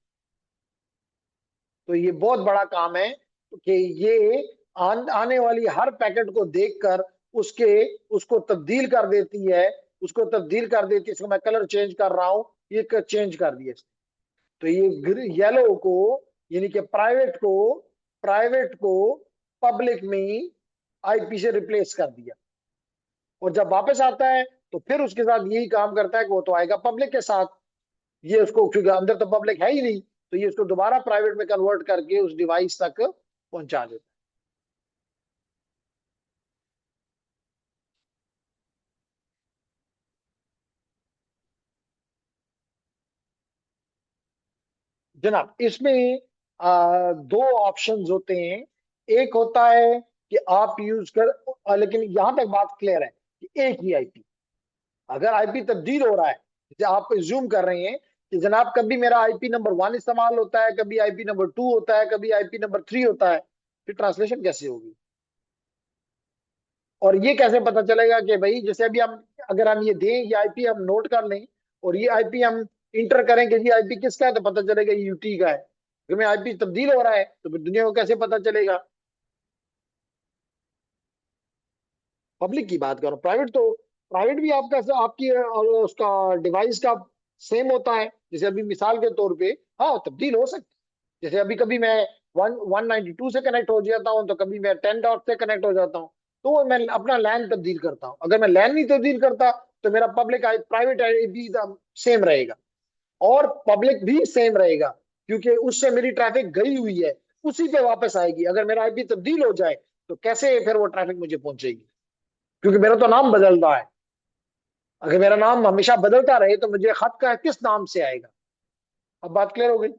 तो ये बहुत बड़ा काम है कि ये आने वाली हर पैकेट को देखकर उसके उसको तब्दील कर देती है, उसको तब्दील कर देती है। इसको मैं कलर चेंज कर रहा हूँ, ये चेंज कर दिया। तो ये येलो को यानी कि प्राइवेट को पब्लिक में आईपी से रिप्लेस कर दिया। और जब वापस आता है तो फिर उसके साथ यही काम करता है कि वो तो आएगा पब्लिक के साथ, ये उसको क्योंकि अंदर तो पब्लिक है ही नहीं, तो ये उसको दोबारा प्राइवेट में कन्वर्ट करके उस डिवाइस तक पहुंचा देता है। जनाब इसमें दो ऑप्शंस होते हैं। एक होता है कि आप यूज कर लेकिन यहां तक बात क्लियर है कि एक ही आईपी, अगर आईपी तब्दील हो रहा है, जैसे आप जूम कर रहे हैं कि जनाब कभी मेरा आईपी नंबर 1 इस्तेमाल होता है, कभी आईपी नंबर 2 होता है, कभी आईपी नंबर 3 होता है, फिर ट्रांसलेशन कैसे होगी? और ये कैसे पता चलेगा कि भाई जैसे अभी हम अगर हम ये दें, ये आईपी हम नोट कर लें और ये आईपी हम इंटर करें कि जी आईपी किसका है, तो पता चलेगा ये यूटी का है। अगर में आईपी तब्दील हो रहा है तो फिर दुनिया को कैसे पता चलेगा? पब्लिक की बात करो, प्राइवेट तो प्राइवेट भी आपका आपकी उसका डिवाइस का सेम होता है। जैसे अभी मिसाल के तौर पे हाँ तब्दील हो सकती है। जैसे अभी कभी मैं 192 से कनेक्ट हो जाता हूँ, तो कभी मैं 10 डॉट से कनेक्ट हो जाता हूँ, तो मैं अपना लैन तब्दील करता हूँ। अगर मैं लैन नहीं तब्दील करता तो मेरा प्राइवेट आईपी सेम रहेगा और पब्लिक भी सेम रहेगा। क्योंकि उससे मेरी ट्रैफिक गई हुई है, उसी पे वापस आएगी। अगर मेरा आईपी तब्दील हो जाए तो कैसे फिर वो ट्रैफिक मुझे पहुंचेगी, क्योंकि मेरा तो नाम बदल रहा है। अगर मेरा नाम हमेशा बदलता रहे तो मुझे खत का किस नाम से आएगा। अब बात क्लियर हो गई।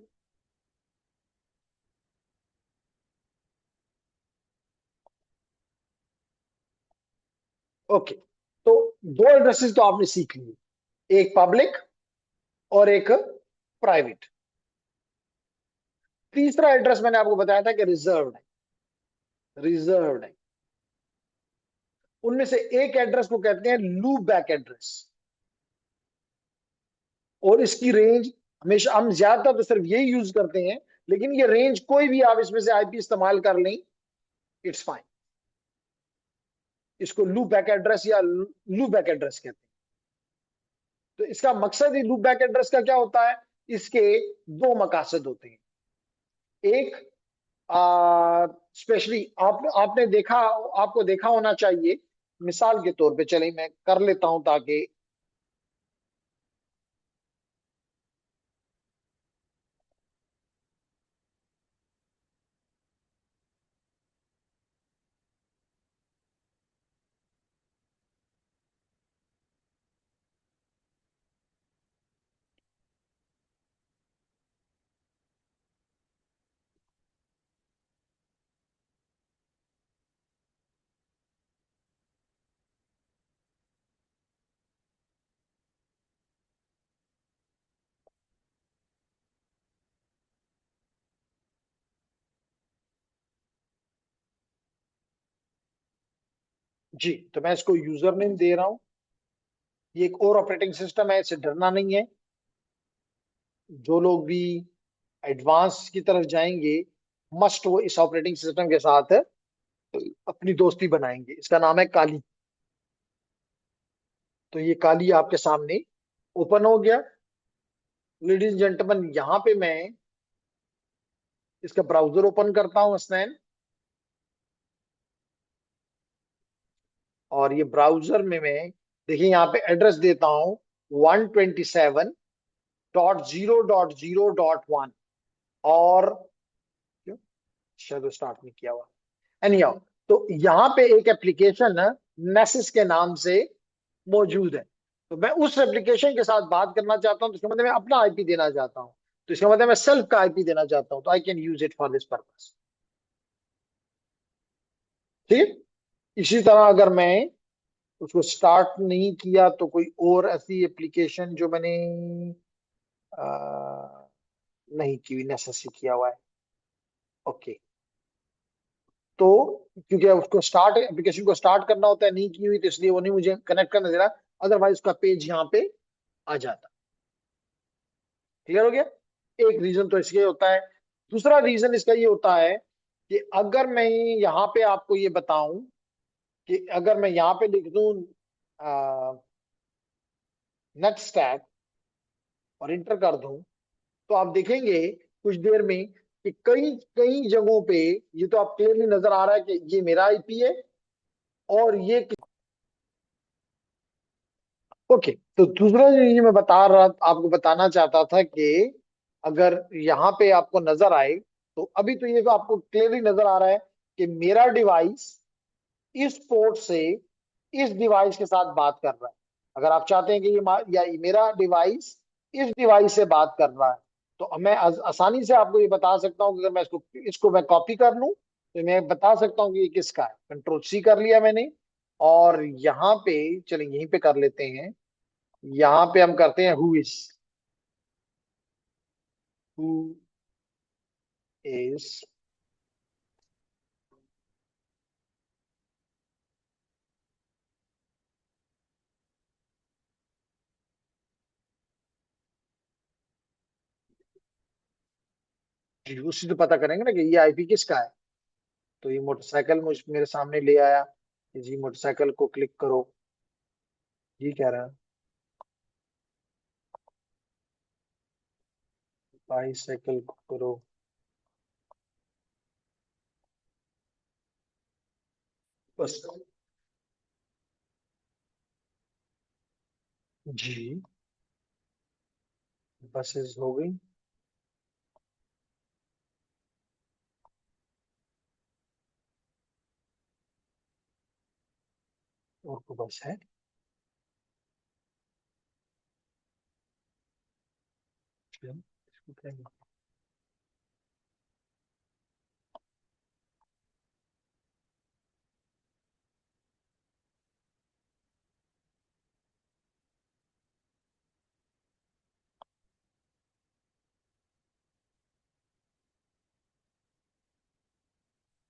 ओके, तो दो एड्रेसेस तो आपने सीख लिए, एक पब्लिक और एक प्राइवेट। तीसरा एड्रेस मैंने आपको बताया था कि रिजर्व्ड है, रिजर्व्ड है। उनमें से एक एड्रेस को कहते हैं लूप बैक एड्रेस, और इसकी रेंज हमेशा, हम ज्यादातर तो सिर्फ यही यूज करते हैं, लेकिन ये रेंज कोई भी आप इसमें से आईपी इस्तेमाल कर लें, इट्स फाइन। इसको लूप बैक एड्रेस या लूप बैक एड्रेस कहते हैं। तो इसका मकसद ही लूप बैक एड्रेस का क्या होता है, इसके दो मकासद होते हैं। एक, स्पेशली आपने देखा, आपको देखा होना चाहिए, मिसाल के तौर पे चले मैं कर लेता हूं ताकि, जी, तो मैं इसको यूजर नेम दे रहा हूं। ये एक और ऑपरेटिंग सिस्टम है, इससे डरना नहीं है। जो लोग भी एडवांस की तरफ जाएंगे, मस्ट वो इस ऑपरेटिंग सिस्टम के साथ अपनी दोस्ती बनाएंगे। इसका नाम है काली। तो ये काली आपके सामने ओपन हो गया। लेडीज जेंटलमैन, यहाँ पे मैं इसका ब्राउजर ओपन करता हूँ, स्नैन। और ये ब्राउजर में मैं, देखिए यहाँ पे एड्रेस देता हूँ 127.0.0.1। और क्यों, शायद स्टार्ट नहीं किया हुआ। एनी हाउ, तो यहाँ पे एक एप्लीकेशन नेसिस के नाम से मौजूद है। तो मैं उस एप्लीकेशन के साथ बात करना चाहता हूँ, तो इसका मतलब मैं अपना आईपी देना चाहता हूँ। तो इसका मतलब मैं सेल्फ का आईपी देना चाहता हूँ, तो I can use it for this purpose. ठीक। इसी तरह अगर मैं उसको स्टार्ट नहीं किया तो कोई और ऐसी एप्लीकेशन जो मैंने नहीं की हुई, नेसेसरी किया हुआ है। ओके, तो क्योंकि उसको स्टार्ट, एप्लीकेशन को स्टार्ट करना होता है, नहीं की हुई, तो इसलिए वो नहीं मुझे कनेक्ट करना दे रहा। अदरवाइज उसका पेज यहाँ पे आ जाता। क्लियर हो गया। एक रीजन तो इसके होता है। दूसरा रीजन इसका ये होता है कि अगर मैं यहाँ पे आपको ये बताऊं कि अगर मैं यहाँ पे लिख दूं नेट स्टैक और इंटर कर दूं, तो आप देखेंगे कुछ देर में कि कई कई जगहों पे ये तो आप क्लियरली नजर आ रहा है कि ये मेरा आईपी है और ये। ओके, तो दूसरा जो ये मैं बता रहा, आपको बताना चाहता था कि अगर यहाँ पे आपको नजर आए, तो अभी तो ये तो आपको क्लियरली नजर आ रहा है कि मेरा डिवाइस इस पोर्ट से इस डिवाइस के साथ बात कर रहा है। अगर आप चाहते हैं कि या ये मेरा डिवाइस इस डिवाइस से बात कर रहा है, तो मैं आसानी से आपको ये बता सकता हूँ कि अगर मैं इसको इसको मैं कॉपी कर लूं, तो मैं बता सकता हूँ कि ये किसका है। कंट्रोल सी कर लिया मैंने। और यहाँ पे चलिए यहीं पे कर लेते हैं। यहाँ पे हम करते हैं हु इज। उसी तो पता करेंगे ना कि ये आईपी किसका है। तो ये मोटरसाइकिल मुझ मेरे सामने ले आया कि जी मोटरसाइकिल को क्लिक करो, ये कह रहा है बाईसाइकिल को करो। बस, जी, बसेस हो गई। और तो बस है। इसको क्या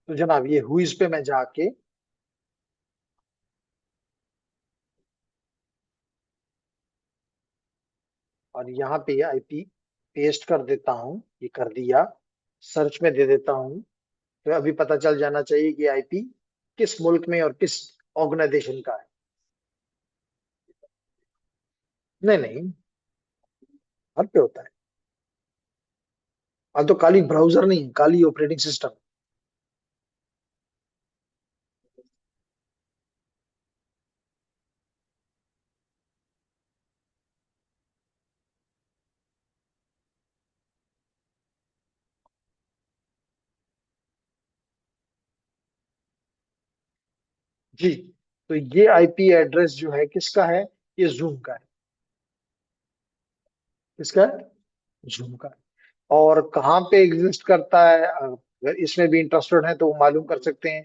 तो जनाब ये हुईज पे मैं जाके और यहाँ पे आईपी पेस्ट कर देता हूँ, ये कर दिया। सर्च में दे देता हूँ, तो अभी पता चल जाना चाहिए कि आईपी किस मुल्क में और किस ऑर्गेनाइजेशन का है। नहीं नहीं, हर पे होता है। अब तो खाली ब्राउजर नहीं, खाली ऑपरेटिंग सिस्टम। जी, तो ये आईपी एड्रेस जो है किसका है? ये जूम का है। किसका है? जूम का है। और कहाँ पे एग्जिस्ट करता है, अगर इसमें भी इंटरेस्टेड है तो वो मालूम कर सकते हैं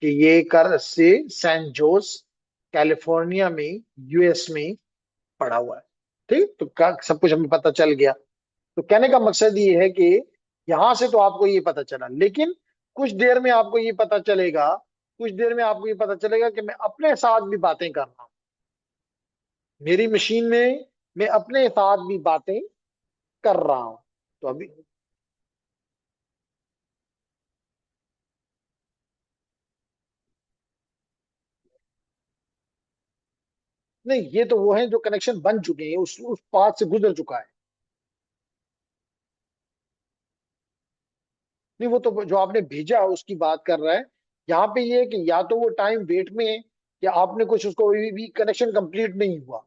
कि ये कर से सैन जोस कैलिफोर्निया में, यूएस में पड़ा हुआ है। ठीक, तो सब कुछ हमें पता चल गया। तो कहने का मकसद ये है कि यहां से तो आपको ये पता चला, लेकिन कुछ देर में आपको ये पता चलेगा, कुछ देर में आपको ये पता चलेगा कि मैं अपने साथ भी बातें कर रहा हूँ। मेरी मशीन में मैं अपने साथ भी बातें कर रहा हूँ। तो अभी नहीं, ये तो वो है जो कनेक्शन बन चुके हैं, उस पाथ से गुजर चुका है। नहीं, वो तो जो आपने भेजा उसकी बात कर रहा है। यहाँ पे ये है कि या तो वो टाइम वेट में है, या आपने कुछ उसको भी कनेक्शन कंप्लीट नहीं हुआ।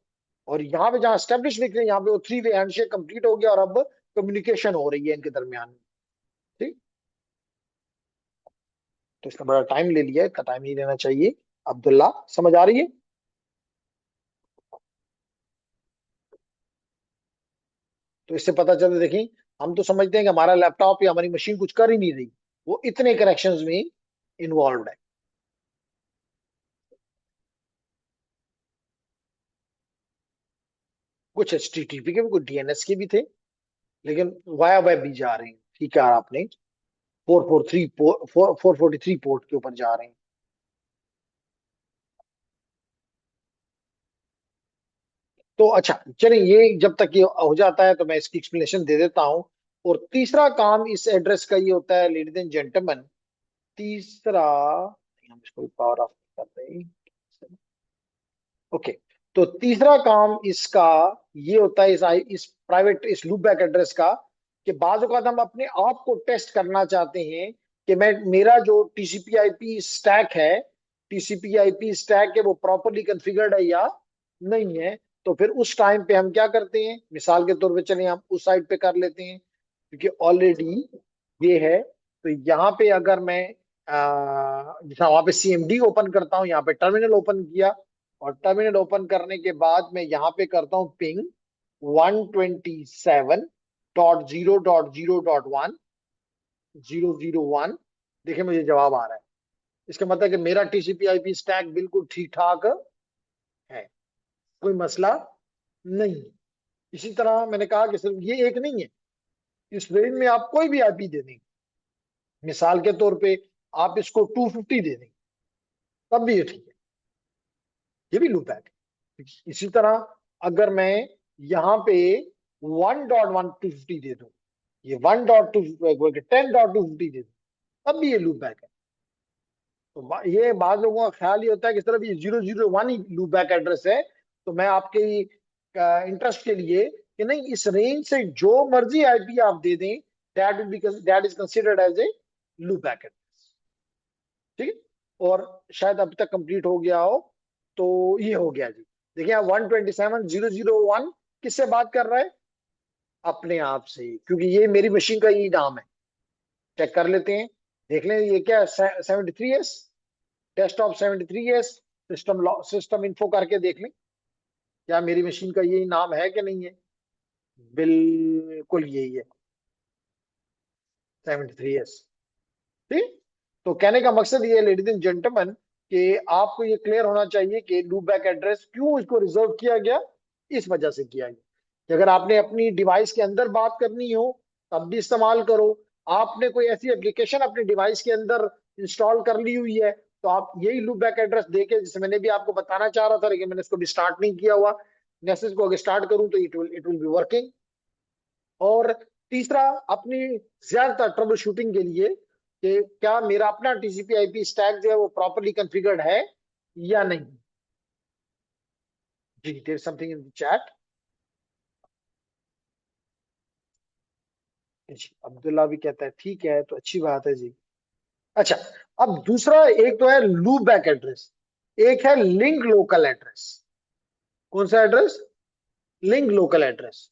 और यहाँ पे जहाँ स्टेब्लिश लिख रहे हैं, यहाँ पे वो थ्री वे हैंडशेक कंप्लीट हो गया और अब कम्युनिकेशन हो रही है इनके दरमियान में। ठीक, तो इसका बड़ा टाइम ले लिया, इतना टाइम नहीं लेना चाहिए। अब्दुल्ला, समझ आ रही है? तो इससे पता चलता, देखिए, हम तो समझते हैं कि हमारा लैपटॉप या हमारी मशीन कुछ कर ही नहीं रही, वो इतने कनेक्शंस में इन्वॉल्व है। कुछ HTTP के भी, कुछ DNS के भी थे, लेकिन वाया वेब भी जा रहे हैं। ठीक है, आपने 443 पोर्ट के ऊपर जा रहे हैं। तो अच्छा, चलिए, ये जब तक ये हो जाता है तो मैं इसकी एक्सप्लेनेशन दे देता हूँ। और तीसरा काम इस एड्रेस का ये होता है, लेडीज एंड जेंटलमैन। तीसरा, हम इसको पावर ऑफ करते हैं। ओके, तो तीसरा काम इसका ये होता है, इस प्राइवेट, इस लूपबैक एड्रेस का, कि बाज़ औक़ात हम अपने आप को टेस्ट करना चाहते हैं कि मैं, मेरा जो टीसीपी आईपी स्टैक है, टीसीपी आईपी स्टैक है, वो प्रॉपरली कॉन्फ़िगर्ड है या नहीं है। तो फिर उस टाइम पे हम क्या करते हैं, मिसाल के तौर पे चलिए हम उस साइड पे कर लेते हैं, क्योंकि ऑलरेडी ये है। तो यहाँ पे अगर मैं जैसा वहां पे CMD ओपन करता हूँ, यहाँ पे टर्मिनल ओपन किया, और टर्मिनल ओपन करने के बाद मैं यहाँ पे करता हूँ पिंग 127.0.0.1 देखिए मुझे जवाब आ रहा है। इसका मतलब है कि मेरा TCP IP स्टैक बिल्कुल ठीक ठाक है, कोई मसला नहीं है। इसी तरह मैंने कहा कि सिर्फ ये एक नहीं है, इस रेंज में आप कोई भी आईपी दे दें, मिसाल के तौर पे आप इसको 250 दे दें, तब भी ये ठीक है, ये भी लूप है। इसी तरह अगर मैं यहाँ पे 1.1 250 दे दूं, ये 10.250 दे दूं, तब भी ये लूप बैक है। तो ये बाद लोगों का ख्याल ये होता है कि सिर्फ ये 001 ही लूप बैक एड्रेस है। तो मैं आपके इंटरेस्ट के लिए, कि नहीं, इस रेंज से जो मर्जी आईपी आप दे दें, that is considered as a loop back address. ठीक है, और शायद अभी तक कंप्लीट हो गया हो। तो ये हो गया जी। देखिए, 127.0.0.1 किससे बात कर रहा है? अपने आप से, क्योंकि ये मेरी मशीन का ही नाम है। चेक कर लेते हैं, देख लें ये क्या, 73S, desktop 73S। System info करके देख लें क्या मेरी मशीन का यही नाम है कि नहीं है। बिल्कुल यही है, 73S। ठीक। तो कहने का मकसद ये है लेडीज एंड जेंटलमैन कि आपको ये क्लियर होना चाहिए कि लूप बैक एड्रेस क्यों इसको रिजर्व किया गया। इस वजह से किया गया कि अगर आपने अपनी डिवाइस के अंदर बात करनी हो तब भी इस्तेमाल करो। आपने कोई ऐसी एप्लीकेशन अपने डिवाइस के अंदर इंस्टॉल कर ली हुई है तो आप यही लूप बैक एड्रेस देके, जैसे मैंने भी आपको बताना चाह रहा था लेकिन मैंने इसको भी स्टार्ट नहीं किया हुआ, मैसेज को अगर स्टार्ट करूं तो इट विल बी वर्किंग। और तीसरा, अपनी ज्यादातर ट्रबल शूटिंग के लिए कि क्या मेरा अपना टीसीपी आईपी स्टैक जो है वो प्रॉपरली कॉन्फ़िगर्ड है या नहीं। जी, there something in the chat. जी, अब्दुल्ला भी कहता है ठीक है तो अच्छी बात है जी। अच्छा, अब दूसरा, एक तो है लूप बैक एड्रेस, एक है लिंक लोकल एड्रेस। कौन सा address? Link local address.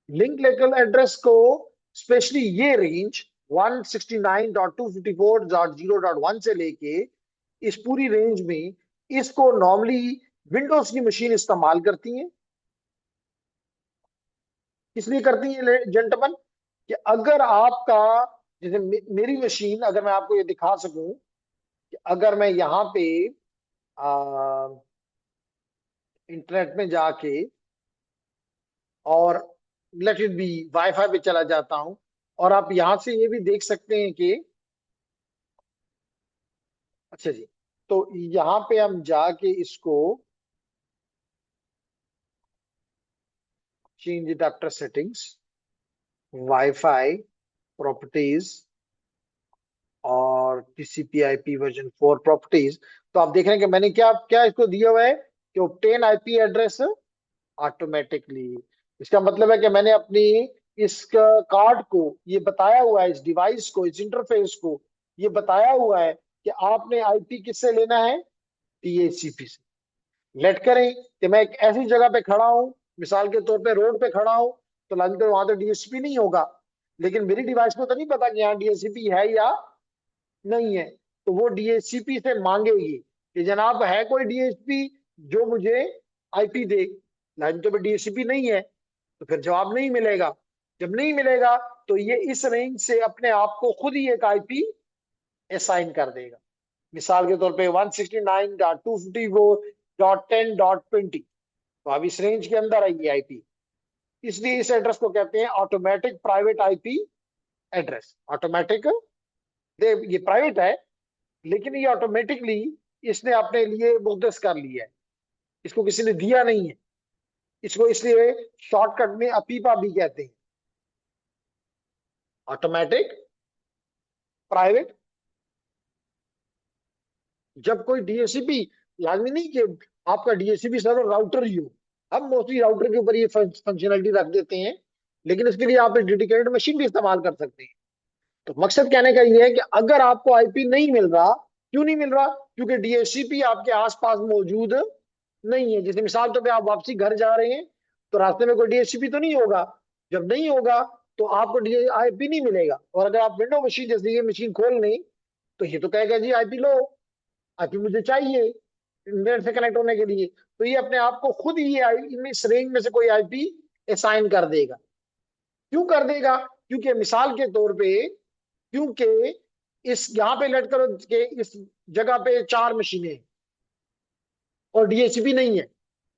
Link local address को स्पेशली ये रेंज 169.254.0.1 से लेके इस पूरी रेंज में इसको नॉर्मली विंडोज की मशीन इस्तेमाल करती हैं। इसलिए करती हैं जेंटलमैन कि अगर आपका, जैसे मेरी मशीन, अगर मैं आपको ये दिखा सकूं कि अगर मैं यहाँ पे इंटरनेट में जाके और लेट इट बी वाईफाई पे चला जाता हूं और आप यहां से ये भी देख सकते हैं कि, अच्छा जी, तो यहाँ पे हम जाके इसको change adapter settings, wifi properties और टीसीपी आईपी वर्जन 4 प्रॉपर्टीज। तो आप देख रहे हैं कि मैंने क्या क्या इसको दिया हुआ है कि ऑब्टेन आईपी एड्रेस ऑटोमेटिकली। इसका मतलब है कि मैंने अपनी इस कार्ड को ये बताया हुआ है, इस डिवाइस को, इस इंटरफेस को ये बताया हुआ है कि आपने आईपी किससे लेना है, डीएचसीपी से। लेट करें कि मैं एक ऐसी जगह पे खड़ा हूं, मिसाल के तौर पे रोड पे खड़ा हूं, तो लाइन पे वहां तो डीएचसीपी नहीं होगा, लेकिन मेरी डिवाइस को तो नहीं पता कि यहाँ डीएचसीपी है या नहीं है। तो वो डीएचसीपी से मांगेगी कि जनाब है कोई डीएचपी जो मुझे आईपी दे। लाइन पे डीएचसीपी नहीं है तो फिर जवाब नहीं मिलेगा। जब नहीं मिलेगा तो ये इस रेंज से अपने आप को खुद ही एक आईपी असाइन कर देगा। मिसाल के तौर पे 169.254.10.20, तो अब इस रेंज के अंदर है ये आईपी। इसलिए इस एड्रेस को कहते हैं automatic private IP address. Automatic, ये प्राइवेट है लेकिन ये ऑटोमेटिकली इसने अपने लिए मुख्तस कर लिया है, इसको किसी ने दिया नहीं है। इसको इसलिए शॉर्टकट में अपीपा भी कहते हैं, ऑटोमेटिक प्राइवेट। जब कोई डीएचसीपी, लाजमी नहीं कि आपका डीएचसीपी सर्वर राउटर ही हो, हम मोस्टली राउटर के ऊपर ये फंक्शनलिटी रख देते हैं, लेकिन इसके लिए आप एक डेडिकेटेड मशीन भी इस्तेमाल कर सकते हैं। तो मकसद कहने का ये है कि अगर आपको आईपी नहीं मिल रहा, क्यों नहीं मिल रहा? क्योंकि डीएचसीपी आपके आसपास मौजूद नहीं है। जैसे मिसाल तो पे आप वापसी घर जा रहे हैं तो रास्ते में कोई डीएचसीपी तो नहीं होगा। जब नहीं होगा तो आपको आईपी नहीं मिलेगा। और अगर आप विंडो मशीन जैसे ये मशीन खोल लें तो ये तो कहेगा जी आईपी लो, आईपी मुझे चाहिए इंटरनेट से कनेक्ट होने के लिए। तो ये अपने आप को खुद ही इस रेंज में से कोई आईपी असाइन कर देगा। क्यों कर देगा? क्योंकि मिसाल के तौर पे, क्योंकि इस यहाँ पे लट करो के इस जगह पे 4 मशीनें हैं और डीएचसीपी नहीं है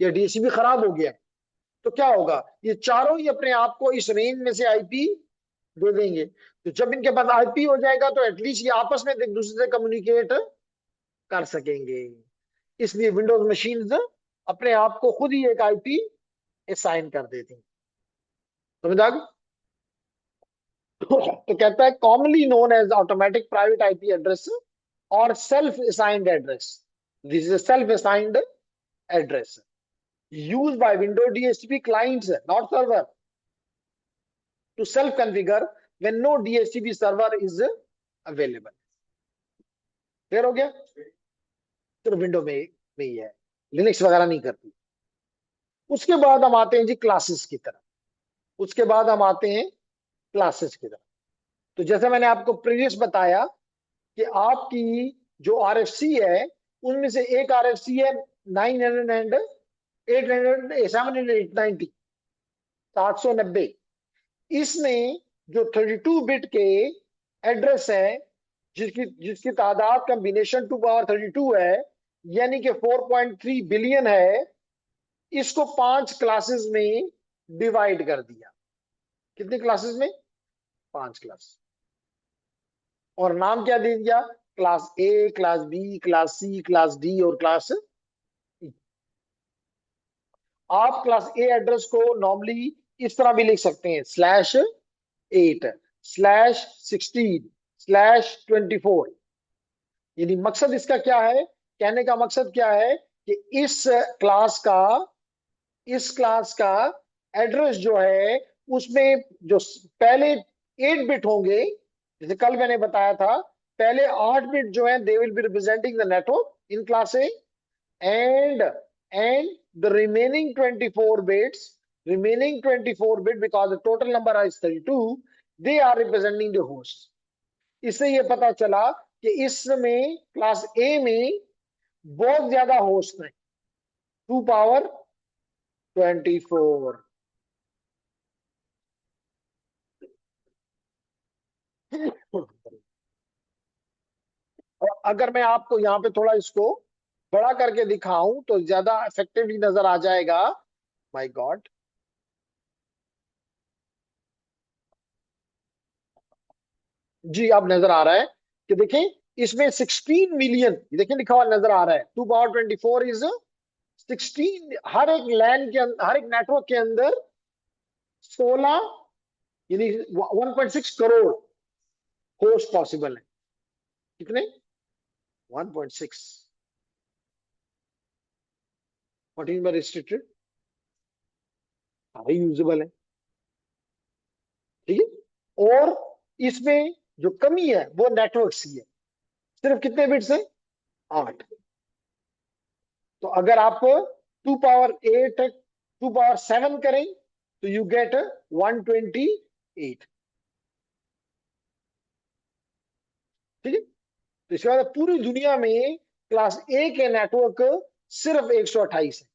या डीएचसीपी खराब हो गया है, तो क्या होगा? ये चारों ही अपने आप को इस रेंज में से आईपी दे देंगे। तो जब इनके पास आईपी हो जाएगा तो एटलीस्ट ये आपस में एक दूसरे से कम्युनिकेट कर सकेंगे। इसलिए विंडोज मशीन्स अपने आप को खुद ही एक आईपी असाइन कर देती हैं। समझ आ गई? तो कहता है commonly known as automatic private IP address और self assigned address. This is self assigned address used by Windows DHCP clients, not server, to self-configure when no DHCP server is available. Clear हो गया? तो window में ही है, Linux वगैरह नहीं करती। उसके बाद हम आते हैं जी क्लासेस की तरफ। उसके बाद हम आते हैं क्लासेस की तरफ। तो जैसे मैंने आपको प्रीवियस बताया कि आपकी जो आरएफसी है उनमें से एक RFC है 900 एंड 800 790, 790। इसमें जो 32 बिट के एड्रेस है, जिसकी जिसकी तादाद कॉम्बिनेशन 2 पावर 32 है, यानी कि 4.3 बिलियन है, इसको 5 क्लासेस में डिवाइड कर दिया। कितनी क्लासेस में? 5 क्लास। और नाम क्या दे दिया? Class A, class B, class C, class D और क्लास ई। आप क्लास ए एड्रेस को नॉर्मली इस तरह भी लिख सकते हैं, /8/16/24। यानी मकसद इसका क्या है? कहने का मकसद क्या है कि क्लास का इस क्लास का एड्रेस जो है, उसमें जो पहले 8 बिट होंगे, जैसे कल मैंने बताया था, पहले 8 बिट जो है, they will be representing the network in class A, and and the remaining 24 bit, because the total number is 32, they are representing the host. इससे ये पता चला कि इसमें क्लास ए में बहुत ज्यादा होस्ट हैं, 2 पावर 24। और अगर मैं आपको यहाँ पे थोड़ा इसको बड़ा करके दिखाऊं तो ज्यादा इफेक्टिवली नजर आ जाएगा। My God. जी, अब नजर आ रहा है कि देखें, इसमें 16 मिलियन, देखिए लिखा हुआ नजर आ रहा है, 2 पावर 24 इज 16। हर एक लैन के अंदर, हर एक नेटवर्क के अंदर 16, यानी 1.6 करोड़ होस्ट पॉसिबल है। कितने? 1.6। What is restricted? सारे यूजेबल है। ठीक है। और इसमें जो कमी है वो नेटवर्क की है। सिर्फ कितने बिट्स है? 8। तो अगर आप 2 पावर 8 2 पावर 7 करें तो यू गेट 128। ठीक है। तो इसके बाद पूरी दुनिया में क्लास ए के नेटवर्क सिर्फ 128 है।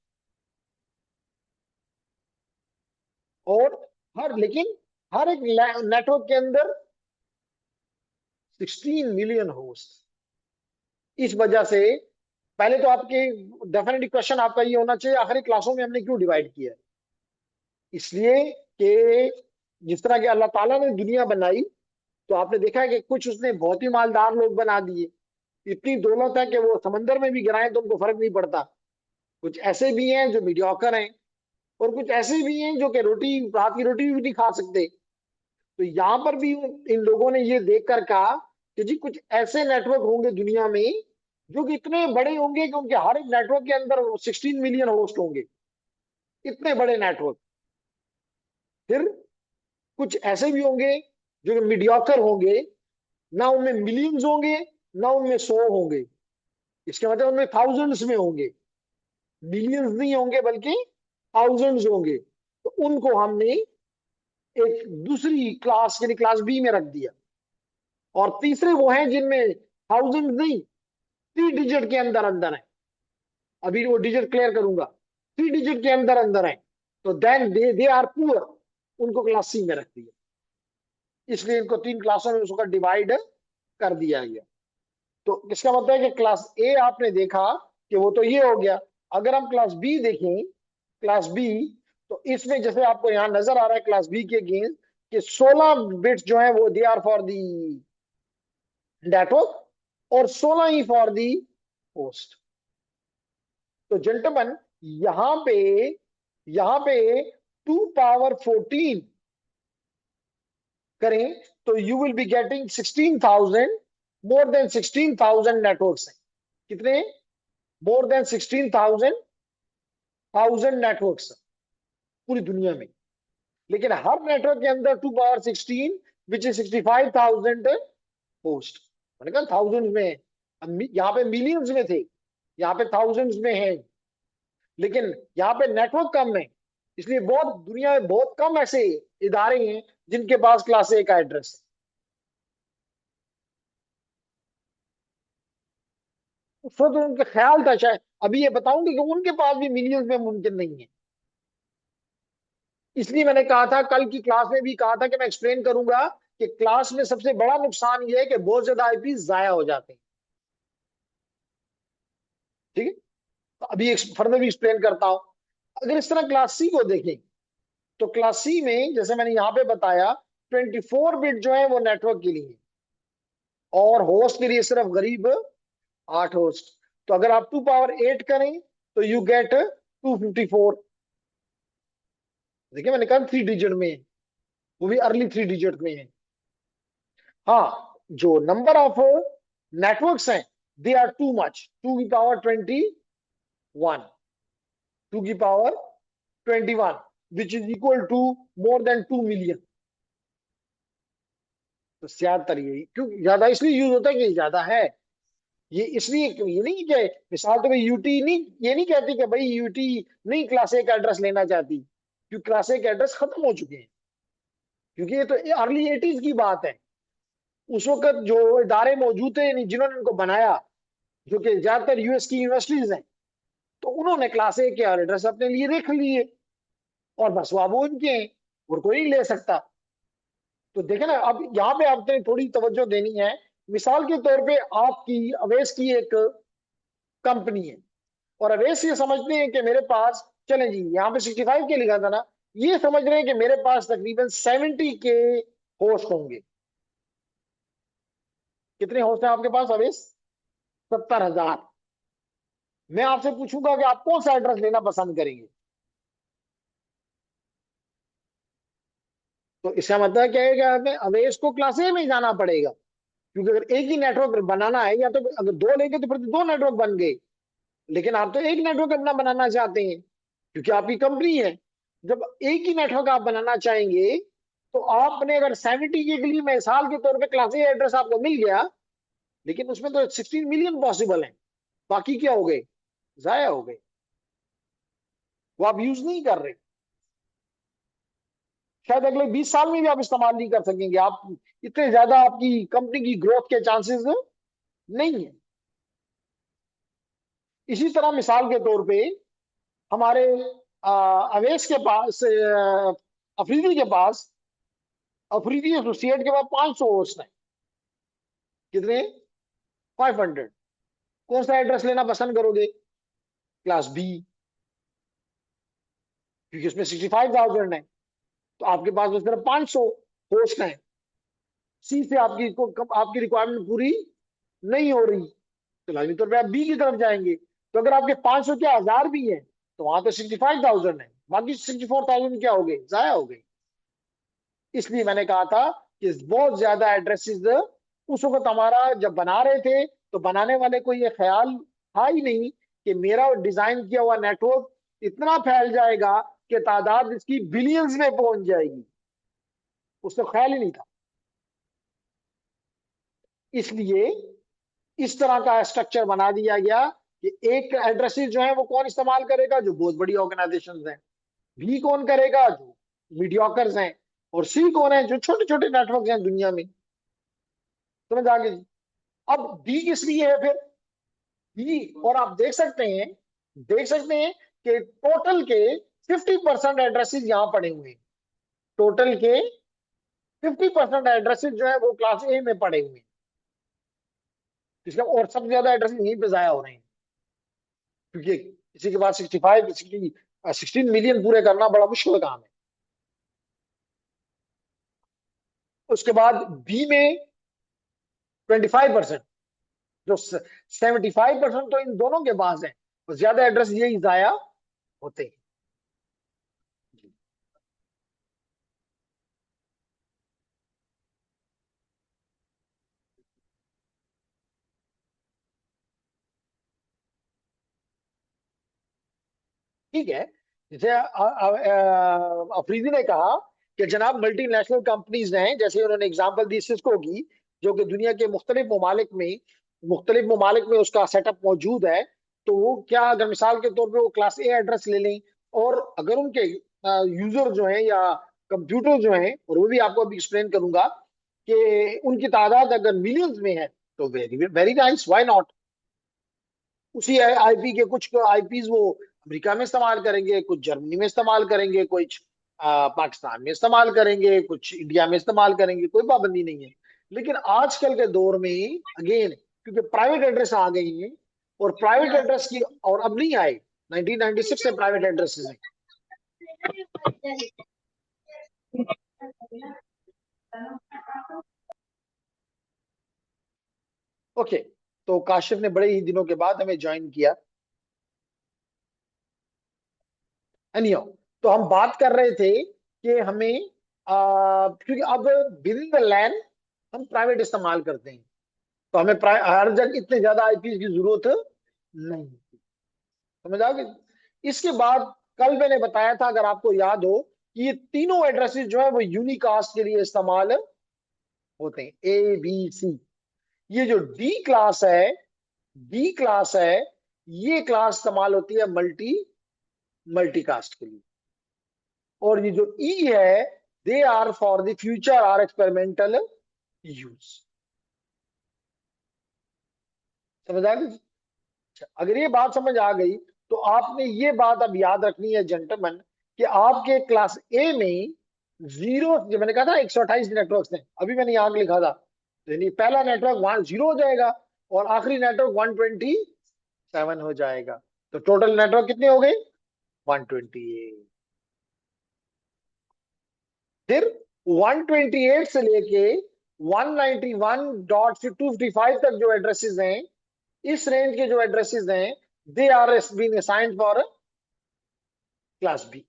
और लेकिन हर एक नेटवर्क के अंदर 16 मिलियन होस्ट। इस वजह से पहले तो आपके डेफिनेटली क्वेश्चन आपका ये होना चाहिए, आखिरी क्लासों में हमने क्यों डिवाइड किया है? इसलिए कि जिस तरह के अल्लाह ताला ने दुनिया बनाई, तो आपने देखा है कि कुछ उसने बहुत ही मालदार लोग बना दिए, इतनी दौलत है कि वो समंदर में भी गिराएं तो उनको फर्क नहीं पड़ता। कुछ ऐसे भी हैं जो मीडियोकर हैं, और कुछ ऐसे भी हैं जो कि रात की रोटी भी नहीं खा सकते। तो यहाँ पर भी इन लोगों ने ये देखकर कहा कि जी कुछ ऐसे नेटवर्क होंगे दुनिया में जो कि इतने बड़े होंगे कि उनके हर एक नेटवर्क के अंदर 16 मिलियन होस्ट होंगे, इतने बड़े नेटवर्क। फिर कुछ ऐसे भी होंगे जो मीडियोकर होंगे, ना उनमें मिलियंस होंगे, ना उनमें 100 होंगे। इसके मतलब उनमें थाउजेंड्स में होंगे, मिलियंस नहीं होंगे बल्कि थाउजेंड्स होंगे। तो उनको हमने एक दूसरी क्लास यानी क्लास बी में रख दिया। और तीसरे वो हैं जिनमें थाउजेंड नहीं, 3 डिजिट के अंदर अंदर है। अभी वो डिजिट क्लियर करूंगा। 3 डिजिट के अंदर अंदर है, तो देन दे आर पुअर। उनको क्लास सी में रख दिया। इसलिए इनको 3 क्लासों में उसका डिवाइड कर दिया गया। तो इसका मतलब है कि क्लास ए आपने देखा कि वो तो ये हो गया। अगर हम क्लास बी देखें, क्लास बी, तो इसमें जैसे आपको यहां नजर आ रहा है क्लास बी के अगेंस्ट कि 16 बिट्स जो है वो they are for the network, और 16 ही फॉर दी होस्ट। तो जेंटलमैन, यहां पे यहां पे 2 पावर 14 करें तो you will be getting 16,000, more than 16,000 networks हैं। कितने? मोर देन 16,000 नेटवर्क्स पूरी दुनिया में। लेकिन हर नेटवर्क के अंदर 2 पावर 16, विच इज 65,000 होस्ट। मैंने कहा थाउजेंड में है। यहाँ पे मिलियंस में थे, यहाँ पे थाउजेंड्स में है। लेकिन यहाँ पे नेटवर्क कम है, इसलिए बहुत दुनिया में बहुत कम ऐसे इदारे हैं जिनके पास क्लास ए का एड्रेस है। तो उनका ख्याल था शायद, अभी ये बताऊंगी कि उनके पास भी मिलियंस में मुमकिन नहीं है। इसलिए मैंने कहा था, कल की क्लास में भी कहा था कि मैं एक्सप्लेन करूंगा कि क्लास में सबसे बड़ा नुकसान ये है कि बहुत ज्यादा आईपी जाया हो जाते हैं। ठीक है, तो अभी फर्दर भी एक्सप्लेन करता हूं। अगर इस तरह क्लास सी को देखें, तो क्लास सी में जैसे मैंने यहां पे बताया, 24 बिट जो है वो नेटवर्क के लिए, और होस्ट के लिए सिर्फ गरीब 8 होस्ट। तो अगर आप 2 पावर 8 करें तो यू गेट 254। देखिए मैंने कहा 3 डिजिट में है, वो भी अर्ली 3 डिजिट में है। हाँ, जो नंबर ऑफ नेटवर्क्स हैं, दे आर टू मच, 2 की पावर 21, 2 की power 21, which is equal to more than 2 million. तो ज्यादातर ये क्यों ज्यादा इसलिए यूज होता है कि ज्यादा है। ये इसलिए, ये नहीं कि मिसाल तो भाई यूटी नहीं, ये नहीं कहती कि भाई यूटी नहीं क्लास ए का एड्रेस लेना चाहती, क्योंकि क्लास ए के एड्रेस खत्म हो चुके हैं। क्योंकि ये तो अर्ली 80s की बात है। उस वक्त जो इदारे मौजूद थे जिन्होंने इनको बनाया, जो कि ज्यादातर यूएस की यूनिवर्सिटीज हैं, तो उन्होंने क्लास ए के एड्रेस अपने लिए रख लिए, और बस वो अब उनके हैं, और कोई नहीं ले सकता। तो देखे ना, अब यहाँ पे आपने थोड़ी तवज्जो देनी है। मिसाल के तौर पे आपकी अवेश की एक कंपनी है, और अवेश ये समझते हैं कि मेरे पास, चलें जी यहाँ पे 65 के लिखा था ना, ये समझ रहे हैं कि मेरे पास तकरीबन 70 के होस्ट होंगे। कितने होस्ट हैं आपके पास अवेश? 70,000। मैं आपसे पूछूंगा कि आप कौन सा एड्रेस लेना पसंद करेंगे? तो इसका मतलब क्या है कि हमें अवेश को क्लास ए में जाना पड़ेगा, क्योंकि अगर एक ही नेटवर्क बनाना है, या तो अगर दो लेंगे तो फिर तो दो नेटवर्क बन गए। लेकिन आप तो एक नेटवर्क अपना बनाना चाहते हैं, क्योंकि आपकी कंपनी है। जब एक ही नेटवर्क आप बनाना चाहेंगे, तो आपने अगर 70 के लिए मिसाल के तौर पे क्लास ए एड्रेस आपको मिल गया, लेकिन उसमें तो 16 मिलियन पॉसिबल है, बाकी क्या हो गए? जाया हो गए, वो आप यूज नहीं कर रहे। शायद अगले 20 साल में भी आप इस्तेमाल नहीं कर सकेंगे। आप इतने ज्यादा आपकी कंपनी की ग्रोथ के चांसेस नहीं है। इसी तरह मिसाल के तौर पे हमारे अवेश के पास, अफरीदी के पास, अफरीदी एसोसिएट के पास 500 होस्ट हैं। कितने? 500। कौन सा एड्रेस लेना पसंद करोगे? क्लास बी, क्योंकि उसमें 65,000 है, तो आपके पास तो सिर्फ 500 होस्ट हैं। सी से आपकी रिक्वायरमेंट पूरी नहीं हो रही, तो लाजमी तौर पे आप बी की तरफ जाएंगे। तो अगर आपके 500 क्या 1000 भी है, तो वहां तो 65,000 है, बाकी 64,000 क्या हो गए? जाया हो गए। इसलिए मैंने कहा था कि बहुत ज्यादा एड्रेसेस उस वक्त हमारा जब बना रहे थे, तो बनाने वाले को ये ख्याल था ही नहीं कि मेरा डिजाइन किया हुआ नेटवर्क इतना फैल जाएगा कि तादाद इसकी बिलियंस में पहुंच जाएगी। उसको ख्याल ही नहीं था। इसलिए इस तरह का स्ट्रक्चर बना दिया गया कि एक एड्रेसेस जो है वो कौन इस्तेमाल करेगा? जो बहुत बड़ी ऑर्गेनाइजेशन हैं। बी कौन करेगा? जो मीडियोकर्स हैं। और सी कौन है? जो छोटे छोटे नेटवर्क हैं दुनिया में। समझ आ गई? अब डी किस लिए है फिर? डी, और आप देख सकते हैं कि टोटल के 50% एड्रेसेस यहां पड़े हुए हैं। टोटल के 50% एड्रेसेस जो है वो क्लास ए में पड़े हुए हैं। इसका और सबसे ज्यादा एड्रेसेस यहीं पे जाया हो रहे हैं, क्योंकि किसी के पास 16 मिलियन पूरे करना बड़ा मुश्किल काम है। उसके बाद बी में 25%, जो 75% तो इन दोनों के पास है, और ज्यादा एड्रेस यही जाया होते हैं। ठीक है, जैसे अफरीदी ने कहा कि जनाब मल्टीनेशनल कंपनीज हैं, जैसे उन्होंने एग्जांपल दी सिस्को की, जो कि दुनिया के मुख्तलिफ ममालिक में उसका सेटअप मौजूद है। तो वो क्या, अगर मिसाल के तौर पे वो क्लास ए एड्रेस ले लें, और अगर उनके यूजर जो हैं या कंप्यूटर जो हैं, और वो भी आपको अभी एक्सप्लेन करूंगा कि उनकी तादाद अगर मिलियंस में है, तो very very nice, why not. उसी आईपी के कुछ आईपीज वो अमेरिका में इस्तेमाल करेंगे, कुछ जर्मनी में इस्तेमाल करेंगे, कुछ पाकिस्तान में इस्तेमाल करेंगे, कुछ इंडिया में इस्तेमाल करेंगे, कोई पाबंदी नहीं है। लेकिन आजकल के दौर में अगेन, क्योंकि प्राइवेट एड्रेस आ गई हैं, और प्राइवेट एड्रेस की, और अब नहीं आए, 1996 से प्राइवेट एड्रेसेस हैं। ओके, तो काशिफ ने बड़े ही दिनों के बाद हमें ज्वाइन किया। एनीहाउ, तो हम बात कर रहे थे कि हमें क्योंकि अब विद इन द लैन हम प्राइवेट इस्तेमाल करते हैं, तो हमें हर जगह इतने ज्यादा आईपी की जरूरत नहीं। समझ आ गई। इसके बाद कल मैंने बताया था, अगर आपको याद हो, कि ये तीनों एड्रेसेस जो है वो यूनिकास्ट के लिए इस्तेमाल होते हैं, ए बी सी। ये जो डी क्लास है, ये क्लास इस्तेमाल होती है मल्टीकास्ट के लिए। और ये जो ई है, they are for the future or experimental use. समझ आ गई। अच्छा, अगर ये बात समझ आ गई, तो आपने ये बात अब याद रखनी है जेंटलमैन, कि आपके क्लास ए में जीरो, जो मैंने कहा था 128 नेटवर्क्स हैं, अभी मैंने यहाँ लिखा था, यानी पहला नेटवर्क 10 हो जाएगा, और आखिरी नेटवर्क 127 हो जाएगा। तो टोटल नेटवर्क कितने हो गए? 128। फिर 128 से लेके 191.255 तक जो एड्रेसेस हैं, इस रेंज के जो एड्रेसेस हैं, they are been assigned for class B.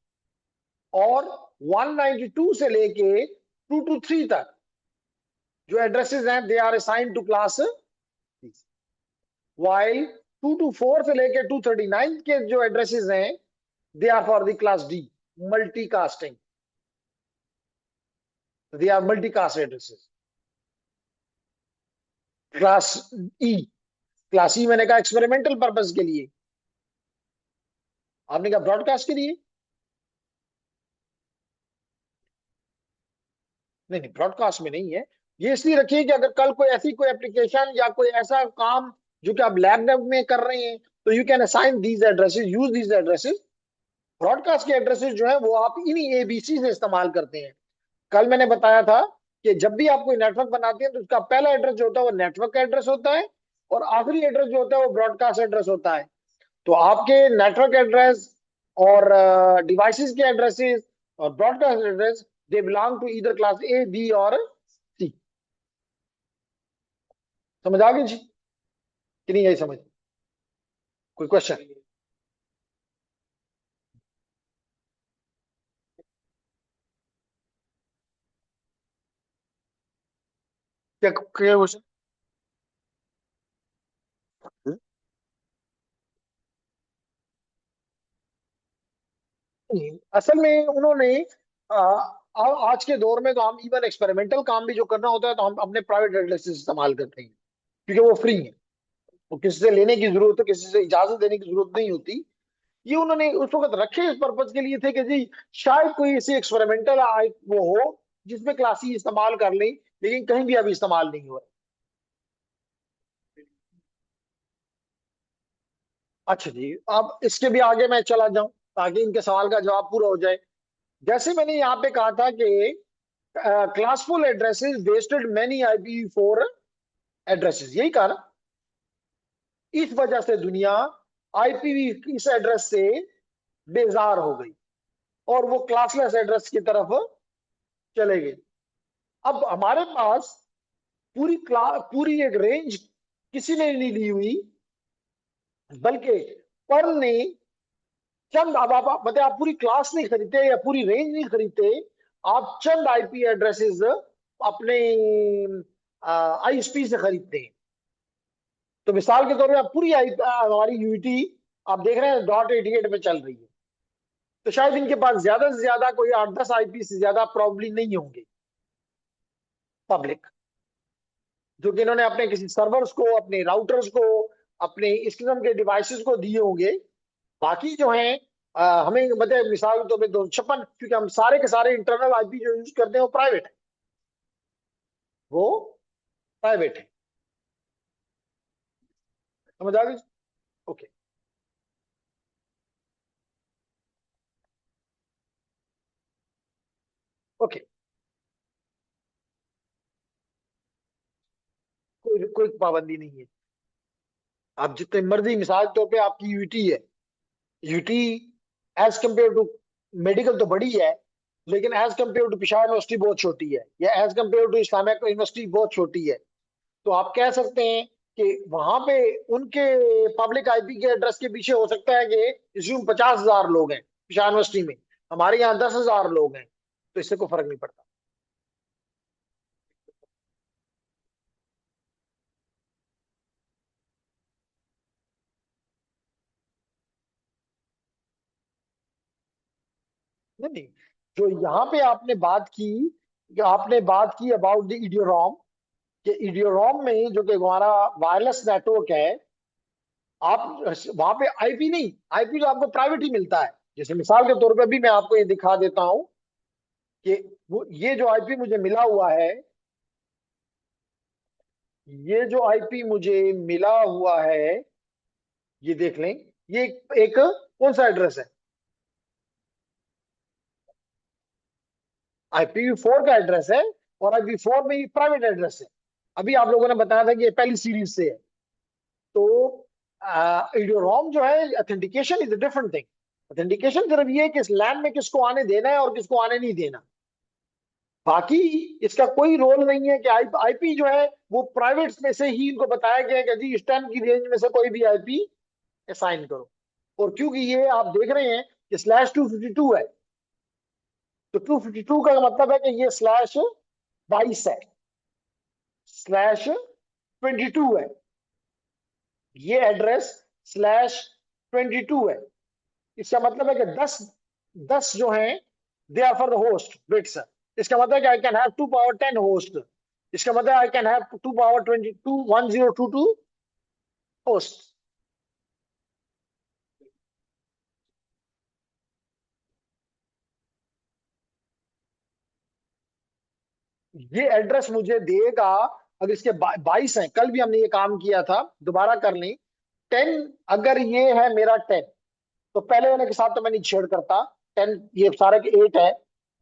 और 192 से लेके 223 तक जो एड्रेसेस हैं, they are assigned to class C. While 224 से लेके 239 के जो एड्रेसेस हैं, they are for the class D, multicasting. They are multicast addresses. Class E, class E मैंने कहा एक्सपेरिमेंटल पर्पस के लिए, आपने कहा ब्रॉडकास्ट के लिए। नहीं नहीं, ब्रॉडकास्ट में नहीं है। ये इसलिए रखिए कि अगर कल कोई ऐसी कोई एप्लीकेशन या कोई ऐसा काम जो कि आप लैब में कर रहे हैं, तो you can assign these addresses, use these addresses. Broadcast के एड्रेसेस जो है वो आप इन्हीं एबीसी से इस्तेमाल करते हैं। कल मैंने बताया था कि जब भी आप कोई नेटवर्क बनाते हैं, तो उसका पहला एड्रेस जो होता है वो नेटवर्क का एड्रेस होता है, और आखिरी एड्रेस जो होता है वो ब्रॉडकास्ट एड्रेस होता है। तो आपके नेटवर्क एड्रेस और डिवाइसेस के एड्रेसेस और broadcast address, they belong to either class A, B और सी। समझ आ गई जी कि नहीं? यही समझ, कोई क्वेश्चन? क्या क्या क्वेश्चन? असल में उन्होंने आज के दौर में तो हम इवन एक्सपेरिमेंटल काम भी जो करना होता है, तो हम अपने प्राइवेट एड्रेस इस्तेमाल करते हैं, क्योंकि वो फ्री है। वो किसी से लेने की जरूरत है, किसी से इजाजत देने की जरूरत नहीं होती। ये उन्होंने उस वक्त रखे इस पर्पज के लिए थे कि जी शायद कोई ऐसी एक्सपेरिमेंटल वो हो जिसमें क्लासी इस्तेमाल कर लें, लेकिन कहीं भी अभी इस्तेमाल नहीं हो रहा। अच्छा जी, अब इसके भी आगे मैं चला जाऊं, ताकि इनके सवाल का जवाब पूरा हो जाए। जैसे मैंने यहाँ पे कहा था कि classful addresses wasted many IPv4 addresses, यही कहा ना। इस वजह से दुनिया IPv इस एड्रेस से बेजार हो गई, और वो क्लासलेस एड्रेस की तरफ चले गए। अब हमारे पास पूरी एक रेंज किसी ने नहीं ली हुई, बल्कि पर ने चंद, अब आप मतलब आप पूरी क्लास नहीं खरीदते या पूरी रेंज नहीं खरीदते, आप चंद IP एड्रेसेस अपने ISP से खरीदते हैं। तो मिसाल के तौर पे आप पूरी हमारी यूटी आप देख रहे हैं .88 पे चल रही है, तो शायद इनके पास ज्यादा से ज्यादा कोई 8-10 IP से ज्यादा प्रॉब्ली नहीं होंगे पब्लिक, जो कि इन्होंने अपने किसी सर्वर्स को, अपने राउटर्स को, अपने इस किस्म के डिवाइसेस को दिए होंगे। बाकी जो है हमें मतलब मिसाल के तौर पे 256, क्योंकि हम सारे के सारे इंटरनल IP जो यूज करते हैं वो प्राइवेट है, वो प्राइवेट है। समझ आ गई? ओके। ओके, कोई कोई पाबंदी नहीं है। आप जितने मर्जी, मिसाल के तौर पे आपकी यूटी है, UT as compare to medical तो बड़ी है, लेकिन as compare to Peshawar university बहुत छोटी है, या as compare to Islamic university बहुत छोटी है। तो आप कह सकते हैं कि वहां पे उनके पब्लिक आईपी के एड्रेस के पीछे हो सकता है कि इसमें 50,000 लोग हैं पिशावर यूनिवर्सिटी में, हमारे यहाँ 10,000 लोग हैं, तो इससे कोई फर्क नहीं पड़ता। नहीं नहीं, जो यहाँ पे आपने बात की, आपने बात की अबाउट द इडियोरॉम, कि इडियोरॉम में जो कि हमारा वायरलेस नेटवर्क है, आप वहां पे आईपी नहीं, आईपी तो आपको प्राइवेट ही मिलता है। जैसे मिसाल के तौर पे भी मैं आपको ये दिखा देता हूं कि वो ये जो आईपी मुझे मिला हुआ है, ये जो आईपी मुझे मिला हुआ है, ये देख लें, ये एक कौन सा एड्रेस है? IPv4 का एड्रेस है, और IPv4 में ये प्राइवेट एड्रेस है। अभी आप लोगों ने बताया था कि ये पहली सीरीज से है। तो इडियोरॉम जो है, authentication is a different thing. Authentication सिर्फ ये है कि इस लैन में किसको आने देना है और किसको आने नहीं देना। बाकी इसका कोई रोल नहीं है कि आईपी जो है वो प्राइवेट में से ही इनको बताया गया है कि जी इस टाइम की रेंज में से कोई भी आईपी असाइन करो। और क्योंकि ये आप देख रहे हैं कि /252 है, तो 252 का मतलब है कि ये /22 है, /22 है, ये एड्रेस /22 है। इसका मतलब है कि 10 10 जो है, they are for the host bits. इसका मतलब है कि I can have 2 power 10 host. इसका मतलब I can have 2 power 22 1022 host. ये एड्रेस मुझे देगा, अगर इसके 22 हैं, कल भी हमने ये काम किया था, दोबारा कर लें। 10, अगर ये है मेरा 10, तो पहले वाले के साथ तो मैं नहीं छेड़ करता। 10, ये सारे के 8 है।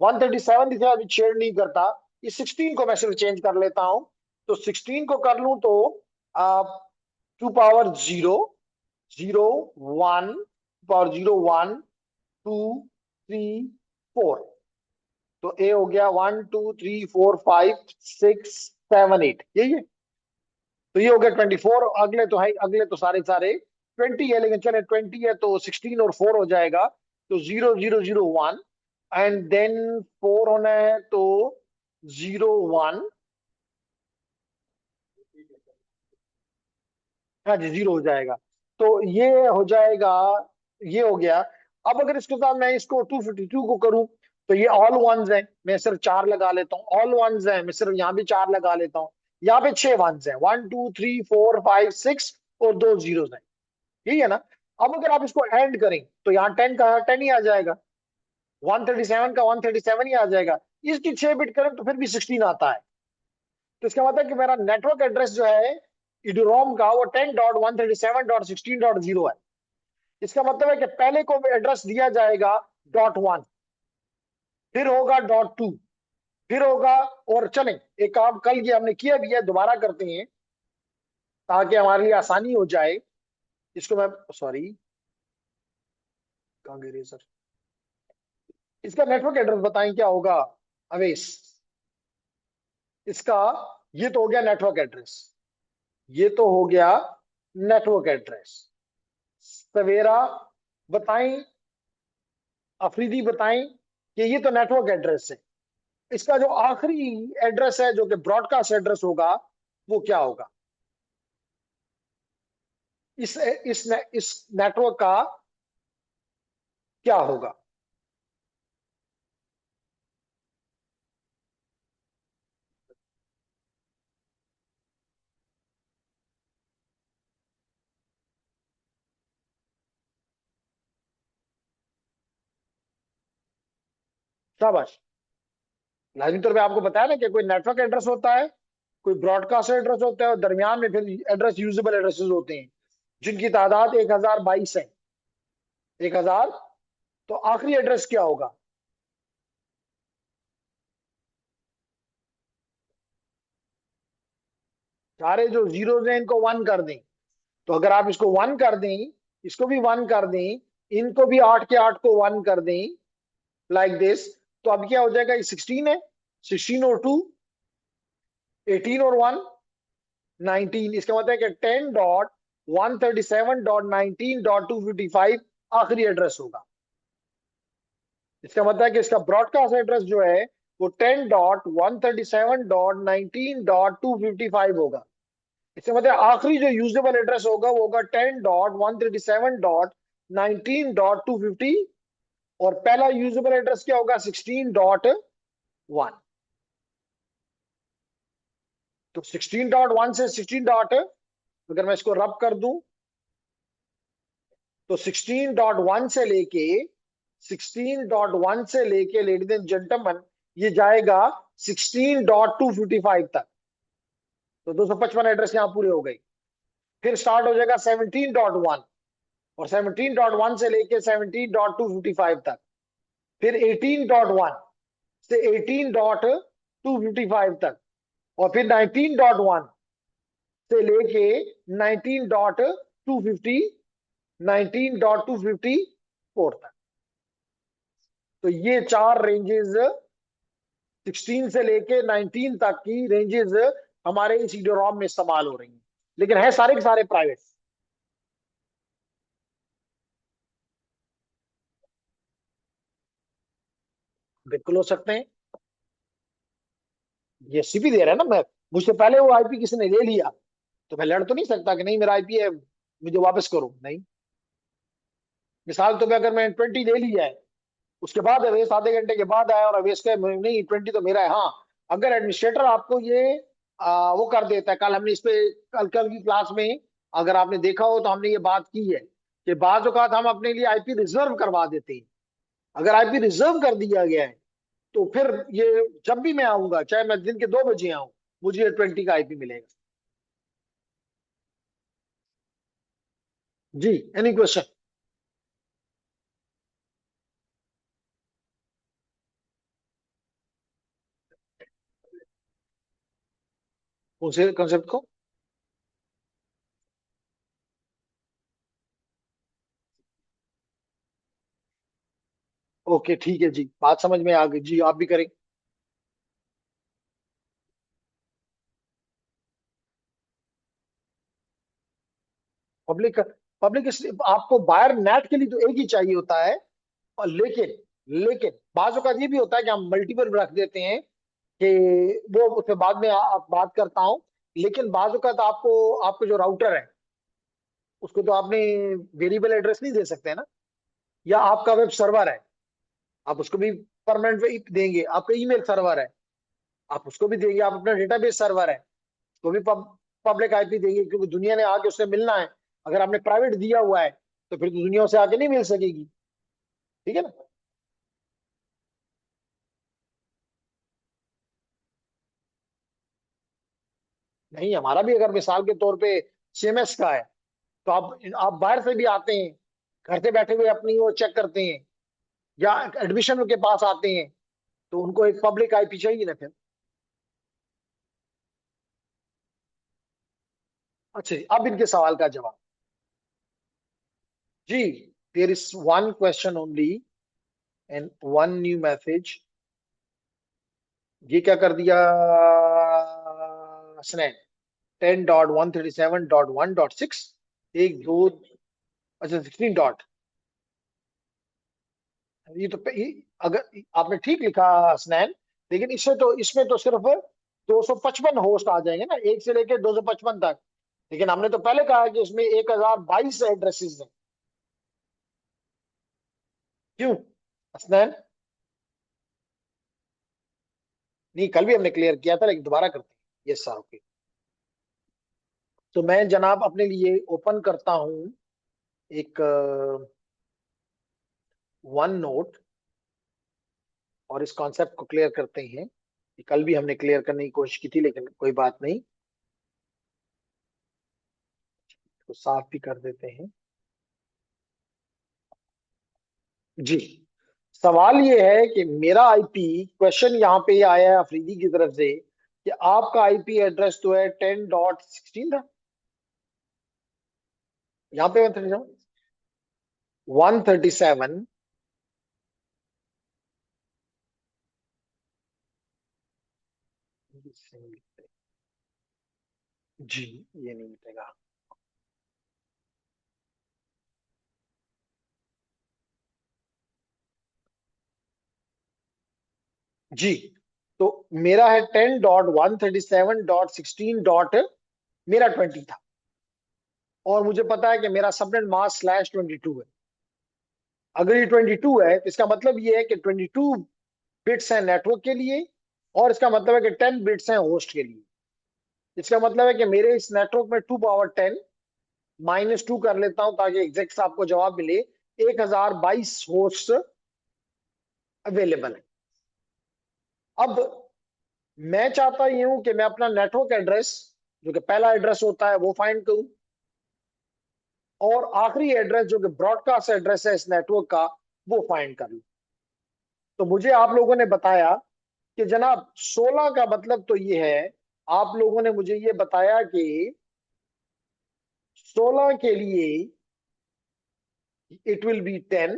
137 के साथ भी छेड़ नहीं करता। ये 16 को मैं सिर्फ चेंज कर लेता हूं। तो 16 को कर लूं तो 2 पावर 0, 0 1, 2 पावर 0 1 2 3 4। तो ए हो गया 1 2 3 4 5 6 7 8, यही है। तो ये हो गया 24। अगले तो है, अगले तो सारे सारे 20 है, लेकिन चले 20 है तो 16 और 4 हो जाएगा। तो 0 0 0 1, एंड देन 4 होना है तो 0 1। हाँ जी, 0 हो जाएगा। तो ये हो जाएगा, ये हो गया। अब अगर इसके साथ मैं इसको 252 को करूं, तो ये ऑल वंस है, मैं सिर्फ 4 लगा लेता हूँ। ऑल वंस है, मैं सिर्फ यहाँ भी 4 लगा लेता हूँ। यहाँ पे 6 वंस है, 1 2 3 4 5 6, और 2 जीरोस है। यही है ना? अब अगर आप इसको एंड करें, तो यहाँ 10 का 10 ही आ जाएगा, 137 का 137 ही आ जाएगा। इसकी 6 बिट करें तो फिर भी 16 आता है। तो इसका मतलब है कि मेरा नेटवर्क एड्रेस जो है इडरोम का, वो 10.137.16.0 है। इसका मतलब है कि पहले को एड्रेस दिया जाएगा .1, फिर होगा .2, फिर होगा। और चलें, एक काम कल की हमने किया भी है, दोबारा करते हैं ताकि हमारे लिए आसानी हो जाए। इसको मैं, सॉरी, कहाँ गए सर, इसका नेटवर्क एड्रेस बताएं क्या होगा अवेश इसका। ये तो हो गया नेटवर्क एड्रेस, ये तो हो गया नेटवर्क एड्रेस। सवेरा बताएं, अफरीदी बताएं कि ये तो नेटवर्क एड्रेस है। इसका जो आखिरी एड्रेस है, जो कि ब्रॉडकास्ट एड्रेस होगा, वो क्या होगा? इस नेटवर्क का क्या होगा? शाबाश। लाजमी तौर पे आपको बताया ना कि कोई नेटवर्क एड्रेस होता है, कोई ब्रॉडकास्ट एड्रेस होता है, और दरमियान में फिर एड्रेस यूजेबल एड्रेसेस होते हैं। जिनकी तादाद 1022 है, 1000, तो आखिरी एड्रेस क्या होगा? सारे जो जीरोज हैं इनको वन कर दें। तो अगर आप इसको वन कर दें, इसको भी वन कर दें, इनको भी 8 के 8 को वन कर दें, लाइक दिस, तो अब क्या हो जाएगा? ये 16 है, 16 और 2, 18 और 1, 19। इसका मतलब है कि 10.137.19.255 आखिरी एड्रेस होगा। इसका मतलब है कि इसका ब्रॉडकास्ट एड्रेस जो है वो 10.137.19.255 होगा। इसका मतलब आखिरी जो यूजेबल एड्रेस होगा वो होगा 10.137.19.250, और पहला यूजेबल एड्रेस क्या होगा? 16.1। तो 16.1 से 16 डॉट, अगर मैं इसको रब कर दूं, तो 16.1 से लेके 16.1 से लेके लेडीज एंड जेंटलमैन ये जाएगा 16.255 तक। तो 255 एड्रेस यहां पूरे हो गए। फिर स्टार्ट हो जाएगा 17.1, और 17.1 से लेके 17.255 तक। फिर 18.1 से 18.255 तक, और फिर 19.1 से लेके 19.250 19.254 तक। तो ये चार रेंजेस, 16 से लेके 19 तक की रेंजेस हमारे इस ईडीओ में इस्तेमाल हो रही हैं, लेकिन है सारे के सारे प्राइवेट। बिल्कुल हो सकते हैं। ये सीपी दे रहा है ना, मैं, मुझसे पहले वो आईपी किसी ने ले लिया, तो मैं लड़ तो नहीं सकता कि नहीं मेरा आईपी है, मुझे वापस करो, नहीं। मिसाल तो अगर मैं 20 ले लिया है, उसके बाद अवेश आधे घंटे के बाद आया और अवेश का नहीं 20 तो मेरा है। हाँ, अगर एडमिनिस्ट्रेटर आपको ये वो कर देता है, कल हमने इस पे, कल कल की क्लास में अगर आपने देखा हो तो हमने ये बात की है कि बाज औकात हम अपने लिए आईपी रिजर्व करवा देते हैं। अगर आईपी रिजर्व कर दिया गया है तो फिर ये जब भी मैं आऊंगा, चाहे मैं दिन के 2 बजे आऊं, मुझे 20 का आईपी मिलेगा। जी, एनी क्वेश्चन? कौन से कंसेप्ट को? ओके ठीक है जी, बात समझ में आ गई जी, आप भी करें। पब्लिक, पब्लिक आपको बायर नेट के लिए तो एक ही चाहिए होता है, और लेकिन लेकिन बाजू का ये भी होता है कि हम मल्टीपल रख देते हैं कि वो उसके बाद में आप बात करता हूं। लेकिन बाजू का तो आपको, आपको जो राउटर है उसको तो आपने वेरिएबल एड्रेस नहीं दे सकते ना, या आपका वेब सर्वर है, आप उसको भी परमानेंट देंगे। आपका ईमेल सर्वर है, आप उसको भी देंगे। आप अपना डेटाबेस सर्वर है, तो भी पब्लिक आईपी देंगे, क्योंकि दुनिया ने आके उससे मिलना है। अगर आपने प्राइवेट दिया हुआ है तो फिर तो दुनिया से आके नहीं मिल सकेगी। ठीक है ना? नहीं, हमारा भी अगर मिसाल के तौर पे सीएमएस का है, तो आप बाहर से भी आते हैं, घर से बैठे हुए अपनी वो चेक करते हैं, या एडमिशन के पास आते हैं, तो उनको एक पब्लिक आईपी चाहिए ना फिर। अच्छा जी, अब इनके सवाल का जवाब। जी, there is one question only and one new message. ये क्या कर दिया इसने? 10.137.1.6, एक दो, अच्छा 16 डॉट, ये तो अगर आपने ठीक लिखा स्नैन, लेकिन इससे तो, इसमें तो सिर्फ 255 होस्ट आ जाएंगे ना, एक से लेके 255 तक। लेकिन हमने तो पहले कहा कि इसमें 1022 एड्रेसेस हैं। क्यों स्नैन? नहीं, कल भी हमने क्लियर किया था, लेकिन दोबारा करते हैं। Yes sir, okay. तो मैं जनाब अपने लिए ओपन करता हूं एक वन नोट, और इस कॉन्सेप्ट को क्लियर करते हैं। ये कल भी हमने क्लियर करने की कोशिश की थी, लेकिन कोई बात नहीं। तो साफ भी कर देते हैं। जी, सवाल ये है कि मेरा आईपी, क्वेश्चन यहाँ पे ये आया है अफरीदी की तरफ से कि आपका आईपी एड्रेस तो है 10.16 था, यहाँ पे 137। जी, ये नहीं मिलेगा। जी, तो मेरा है 10.137.16 मेरा 20 था, और मुझे पता है कि मेरा सबनेट मास्क /22 है। अगर ये 22 है तो इसका मतलब ये है कि 22 बिट्स हैं नेटवर्क के लिए, और इसका मतलब है कि 10 बिट्स हैं होस्ट के लिए। इसका मतलब है कि मेरे इस नेटवर्क में 2 पावर 10 -2 कर लेता हूं ताकि एग्जैक्ट आपको जवाब मिले। 1022 होस्ट अवेलेबल है। अब मैं चाहता ये हूं कि मैं अपना नेटवर्क एड्रेस, जो कि पहला एड्रेस होता है, वो फाइंड करूं, और आखिरी एड्रेस जो कि ब्रॉडकास्ट एड्रेस है इस नेटवर्क का, वो फाइंड कर लूं। तो मुझे आप लोगों ने बताया कि जनाब 16 का मतलब तो ये है, आप लोगों ने मुझे ये बताया कि 16 के लिए इट विल बी 10।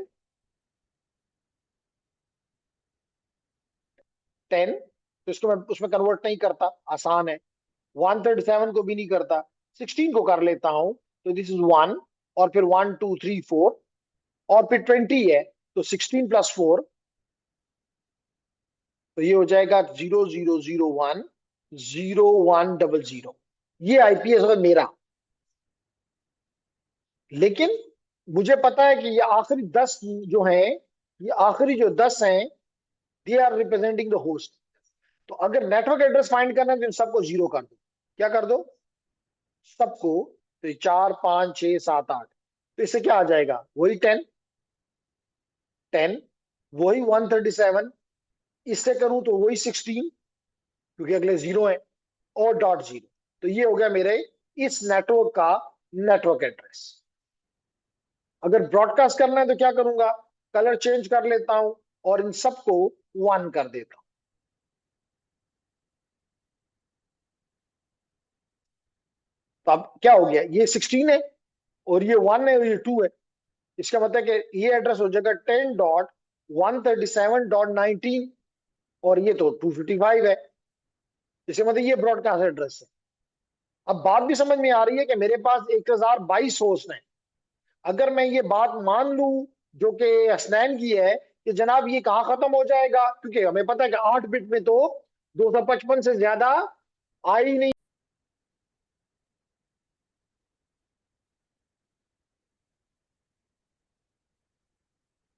तो इसको मैं उसमें कन्वर्ट नहीं करता, आसान है। 137 को भी नहीं करता, 16 को कर लेता हूं। तो दिस इज 1, और फिर 1 2 3 4, और फिर 20 है, तो 16 + 4, तो ये हो जाएगा 0001 0100। ये आईपीएस है मेरा। लेकिन मुझे पता है कि ये आखिरी 10 जो हैं, ये आखिरी जो 10 हैं, they are representing the host. तो अगर नेटवर्क एड्रेस फाइंड करना है तो इन सबको जीरो कर दो। क्या कर दो? सबको। तो 4 5 6 7 8, तो इससे क्या आ जाएगा? वही 10 10, वही 137, इससे करूं तो वही 16, क्योंकि अगले जीरो है, और .0। तो ये हो गया मेरे इस नेटवर्क का नेटवर्क एड्रेस। अगर ब्रॉडकास्ट करना है तो क्या करूंगा? कलर चेंज कर लेता हूं, और इन सबको 1 कर देता हूं। तो अब क्या हो गया? ये 16 है, और ये 1 है, और ये 2 है। इसका मतलब है कि ये एड्रेस हो जाएगा 10.137.19, और ये तो 255 है। इसका मतलब ये ब्रॉडकास्ट एड्रेस है। अब बात भी समझ में आ रही है कि मेरे पास 1022 होस्ट हैं। अगर मैं ये बात मान लूं जो कि हसनैन की है, कि जनाब ये कहाँ खत्म हो जाएगा, क्योंकि हमें पता है कि 8 बिट में तो 255 से ज्यादा आ ही नहीं।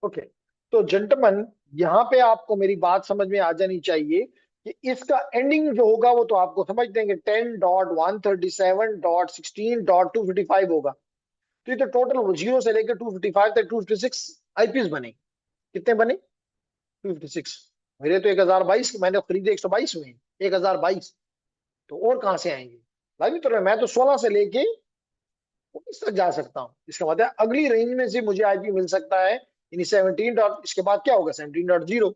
ओके, तो जेंटलमैन, यहाँ पे आपको मेरी बात समझ में आ जानी चाहिए कि इसका एंडिंग जो होगा वो तो आपको समझ देंगे, 10.137.16.255 होगा। तो ये तो टोटल जीरो से लेकर 255 तक 256 आईपीएस बने। कितने बने? 256। मेरे तो 1022, मैंने खरीदे 122 में, 1022। तो और कहाँ से आएंगे? भाई तो मैं तो 16 से लेके 19 तक जा सकता हूँ। इसका मतलब है अगली रेंज में से मुझे आईपी मिल सकता है, यानी 17 डॉट, इसके बाद क्या होगा? 17.0,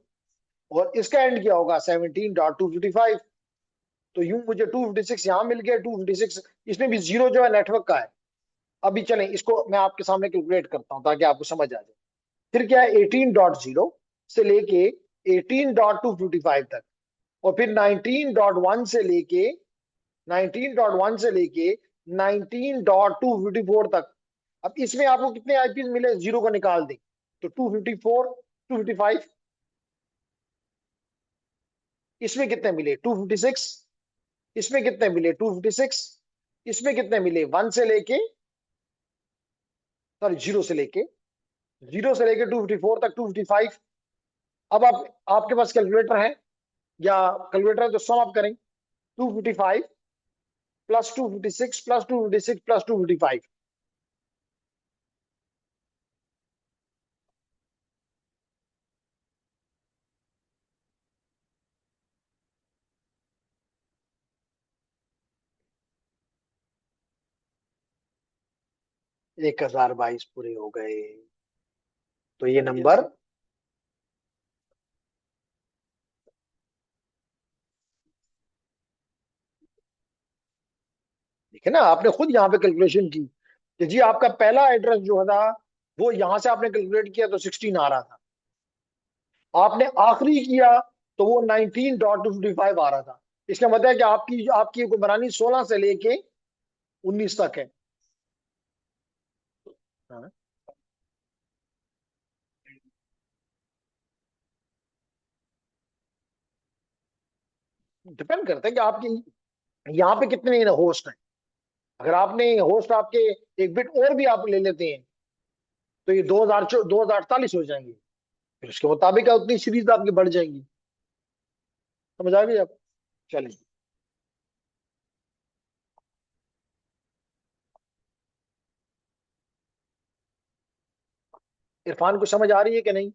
और इसका एंड क्या होगा? 17.255। तो यूं मुझे 256 यहाँ मिल गया, 256, इसमें भी जीरो जो है नेटवर्क का है। अभी चलें इसको मैं आपके सामने कैलकुलेट करता हूँ ताकि आपको समझ आ जाए। फिर क्या है? 18.0 से लेके 18.255 तक, और फिर 19.1 से लेके 19.1 से लेके 19.254 तक। अब इसमें आपको कितने आईपी मिले? जीरो को निकाल दें तो 254, 255। इसमें कितने मिले? 256। इसमें कितने मिले? 256। इसमें कितने मिले? 1 से लेके, सॉरी, जीरो से लेके 254 तक 255। अब आप, आपके पास कैलकुलेटर है, या कैलकुलेटर है तो सम अप करें। 255 +256 +256 +255। 1022 पूरे हो गए। तो ये नंबर, देखे ना, आपने खुद यहाँ पे कैलकुलेशन की कि जी आपका पहला एड्रेस जो था वो यहां से आपने कैलकुलेट किया तो 16 आ रहा था, आपने आखिरी किया तो वो 19.255 आ रहा था। इसका मतलब है कि आपकी आपकी को बनानी 16 से लेके 19 तक है। हाँ, डिपेंड करता है कि आपकी यहाँ पे कितने होस्ट हैं। अगर आपने होस्ट आपके एक बिट और भी आप ले लेते हैं तो ये 2048 हो जाएंगे। फिर उसके मुताबिक उतनी सीरीज आपकी बढ़ जाएंगी। समझ आ गई आप? चलिए, इरफान को समझ आ रही है कि नहीं?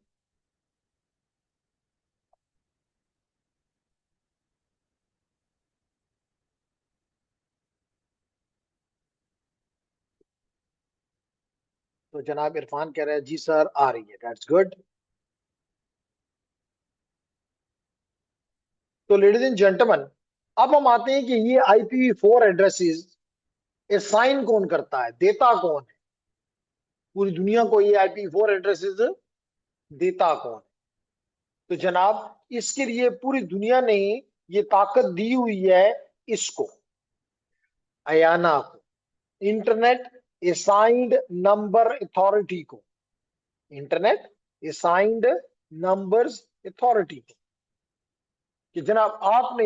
तो जनाब इरफान कह रहे हैं जी सर आ रही है, दैट्स गुड। तो लेडीज एंड जेंटलमैन, अब हम आते हैं कि ये IPv4 एड्रेसेस साइन कौन करता है, देता कौन है? पूरी दुनिया को ये IPv4 एड्रेसेस देता कौन है? तो जनाब इसके लिए पूरी दुनिया ने ये ताकत दी हुई है इसको, अयाना को, इंटरनेट असाइंड नंबर अथॉरिटी को, इंटरनेट असाइंड नंबर्स अथॉरिटी को, कि जनाब आपने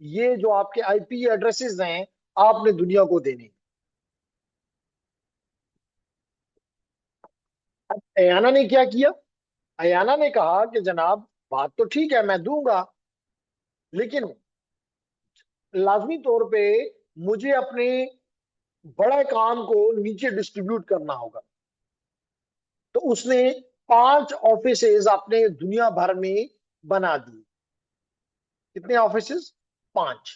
ये जो आपके IP एड्रेसेस हैं आपने दुनिया को देने। अब अयाना ने क्या किया? अयाना ने कहा कि जनाब बात तो ठीक है मैं दूंगा, लेकिन लाजमी तौर पे मुझे अपने बड़े काम को नीचे डिस्ट्रीब्यूट करना होगा। तो उसने 5 ऑफिसेज अपने दुनिया भर में बना दिए। कितने ऑफिसेज? 5।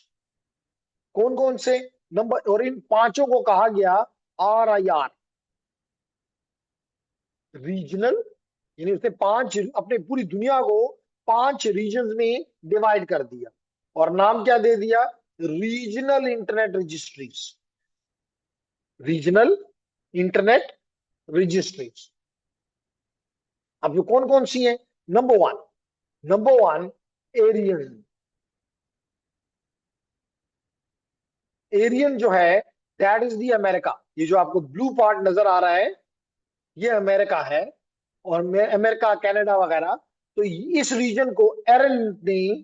कौन कौन से? नंबर, और इन पांचों को कहा गया RIR, रीजनल। यानी उसने 5 अपने पूरी दुनिया को 5 रीजन में डिवाइड कर दिया और नाम क्या दे दिया? Regional internet registries. Regional internet registries. अब ये कौन कौन सी है? Number 1, number 1, Ariane. एरियन जो है दैट इज दी अमेरिका। ये जो आपको ब्लू पार्ट नजर आ रहा है ये अमेरिका है, और अमेरिका कनाडा वगैरह। तो इस रीजन को एरन ने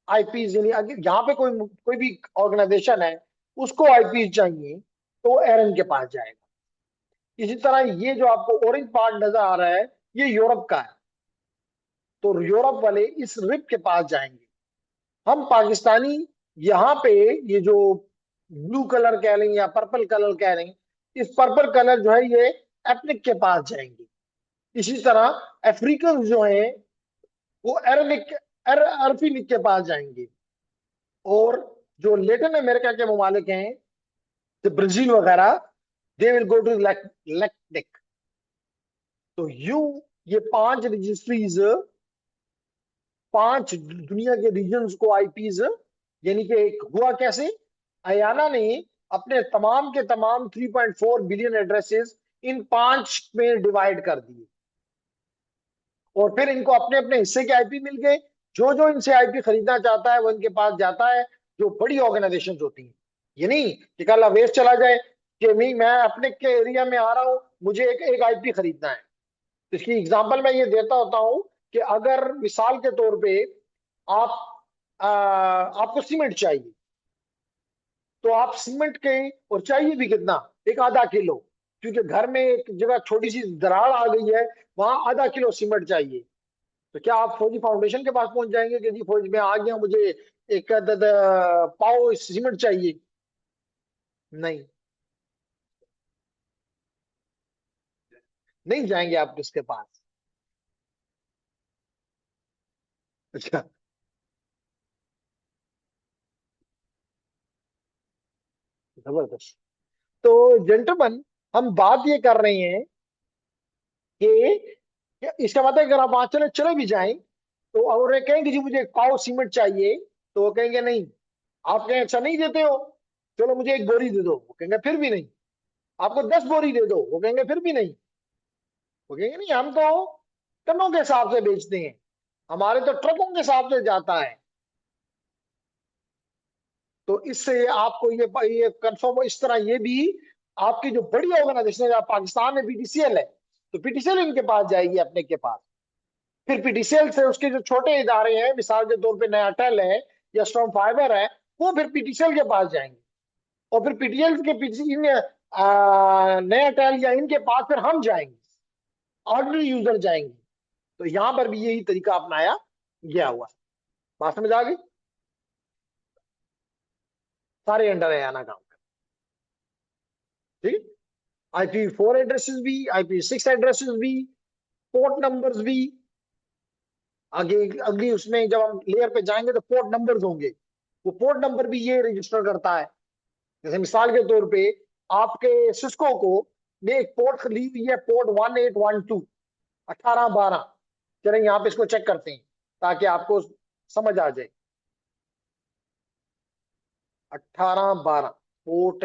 आईपी, यानी यहाँ पे कोई कोई भी ऑर्गेनाइजेशन है उसको आईपी चाहिए तो एरन के पास जाएगा। इसी तरह ये जो आपको ऑरेंज पार्ट नजर आ रहा है ये यूरोप का है, तो यूरोप वाले इस रिप के पास जाएंगे। हम पाकिस्तानी यहाँ पे ये जो ब्लू कलर कह लें या पर्पल कलर कह लें, इस पर्पल कलर जो है ये एथनिक के पास जाएंगे। इसी तरह अफ्रीकन जो है वो अरबिक, अरफिनिक के पास जाएंगे। और जो लेटिन अमेरिका के ममालिक हैं, जो ब्राजील वगैरह, दे विल गो टू लैक्टिक। तो यू ये 5 रजिस्ट्रीज, 5 दुनिया के रीजन्स को आईपीज, यानी कि एक हुआ कैसे? अयाना ने अपने तमाम के तमाम 3.4 बिलियन एड्रेसेस इन 5 में डिवाइड कर दिए, और फिर इनको अपने अपने हिस्से के आईपी मिल गए। जो जो इनसे आईपी खरीदना चाहता है वो इनके पास जाता है, जो बड़ी ऑर्गेनाइजेशन होती हैं। ये नहीं कि कल अवेश चला जाए कि नहीं मैं अपने के एरिया में आ रहा हूं मुझे एक एक आईपी खरीदना है। तो इसकी एग्जांपल मैं ये देता होता हूं कि अगर मिसाल के तौर पे आप आपको सीमेंट चाहिए, तो आप सीमेंट के, और चाहिए भी कितना, एक आधा किलो, क्योंकि घर में एक जगह छोटी सी दरार आ गई है, वहां आधा किलो सीमेंट चाहिए। तो क्या आप फौजी फाउंडेशन के पास पहुंच जाएंगे कि जी फौज में आ गया मुझे एक पाव सीमेंट चाहिए? नहीं, नहीं जाएंगे आप उसके पास। अच्छा, जबरदस्त। तो जेंटलमैन, हम बात ये कर रहे हैं कि इसका मतलब अगर आप वहां चले चले भी जाएं तो और ये कहेंगे जी मुझे 1 पाव सीमेंट चाहिए, तो वो कहेंगे नहीं। आप कहें अच्छा नहीं देते हो, चलो मुझे 1 बोरी दे दो, वो कहेंगे फिर भी नहीं। आपको 10 बोरी दे दो, वो कहेंगे फिर भी नहीं। वो कहेंगे नहीं, हम तो टनों के हिसाब से बेचते हैं, हमारे तो ट्रकों के हिसाब से जाता है। तो इससे आपको ये कंफर्म, इस तरह ये भी आपकी जो बड़ी ऑर्गेनाइजेशन है, पाकिस्तान में पीटीसीएल है, तो पीटीसीएल इनके पास जाएगी अपने के पास। फिर पीटीसीएल से उसके जो छोटे इदारे हैं, मिसाल के तौर पे नयाटेल है या स्टॉर्म फाइबर है, वो फिर पीटीसीएल के पास जाएंगे। और फिर पीटीएल के पीछे इन नयाटेल या इनके पास फिर हम जाएंगे, ऑर्डिनरी यूजर जाएंगे। तो यहां पर भी यही तरीका अपनाया गया हुआ है। बात समझ आ गई? सारे अंडर है आना काम। ठीक। IP4 एड्रेसेस भी, IP6 एड्रेसेस भी, पोर्ट नंबर्स भी। आगे अगली उसमें जब हम लेयर पे जाएंगे तो पोर्ट नंबर्स होंगे, वो पोर्ट नंबर भी ये रजिस्टर करता है। जैसे मिसाल के तौर पे आपके सिस्को को ने एक पोर्ट ली हुई है, पोर्ट 1812, 1812। चलें यहाँ पे इसको चेक करते हैं ताकि आपको समझ आ जाए। 1812 पोर्ट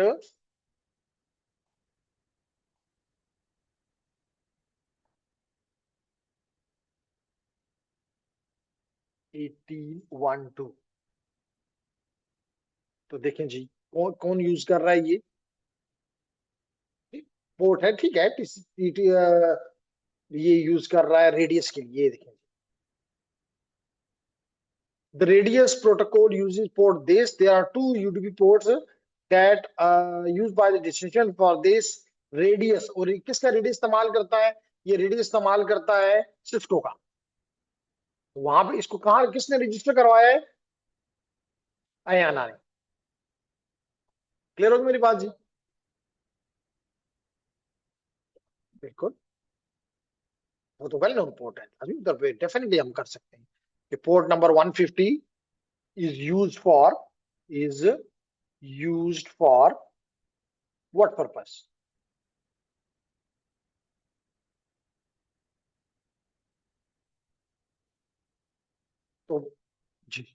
1812। तो देखें जी, कौन कौन यूज कर रहा है ये पोर्ट है, ठीक है। ये यूज कर रहा है रेडियस के लिए, ये देखें। The radius protocol uses port this. There are two UDP ports that used by the destination for this radius. और ये किसका रेडियस इस्तेमाल करता है? ये रेडियस इस्तेमाल करता है सिस्को का। वहां पे इसको कहा किसने रजिस्टर करवाया है? अयाना ने। क्लियर होगी मेरी बात जी? बिल्कुल। वो तो वेल नोन पोर्ट है अभी, उधर पे डेफिनेटली हम कर सकते हैं कि port number 150 is used for, is used for what purpose? तो जी,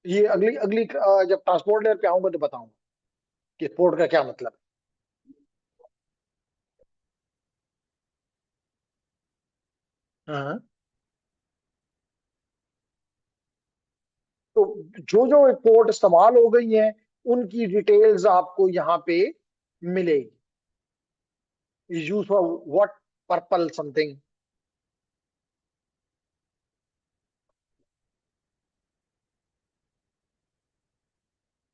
ये अगली अगली जब ट्रांसपोर्ट लेयर पे आऊंगा तो बताऊंगा कि पोर्ट का क्या मतलब है। हाँ। तो जो जो पोर्ट इस्तेमाल हो गई हैं उनकी डिटेल्स आपको यहाँ पे मिलेगी। Use for what purple something.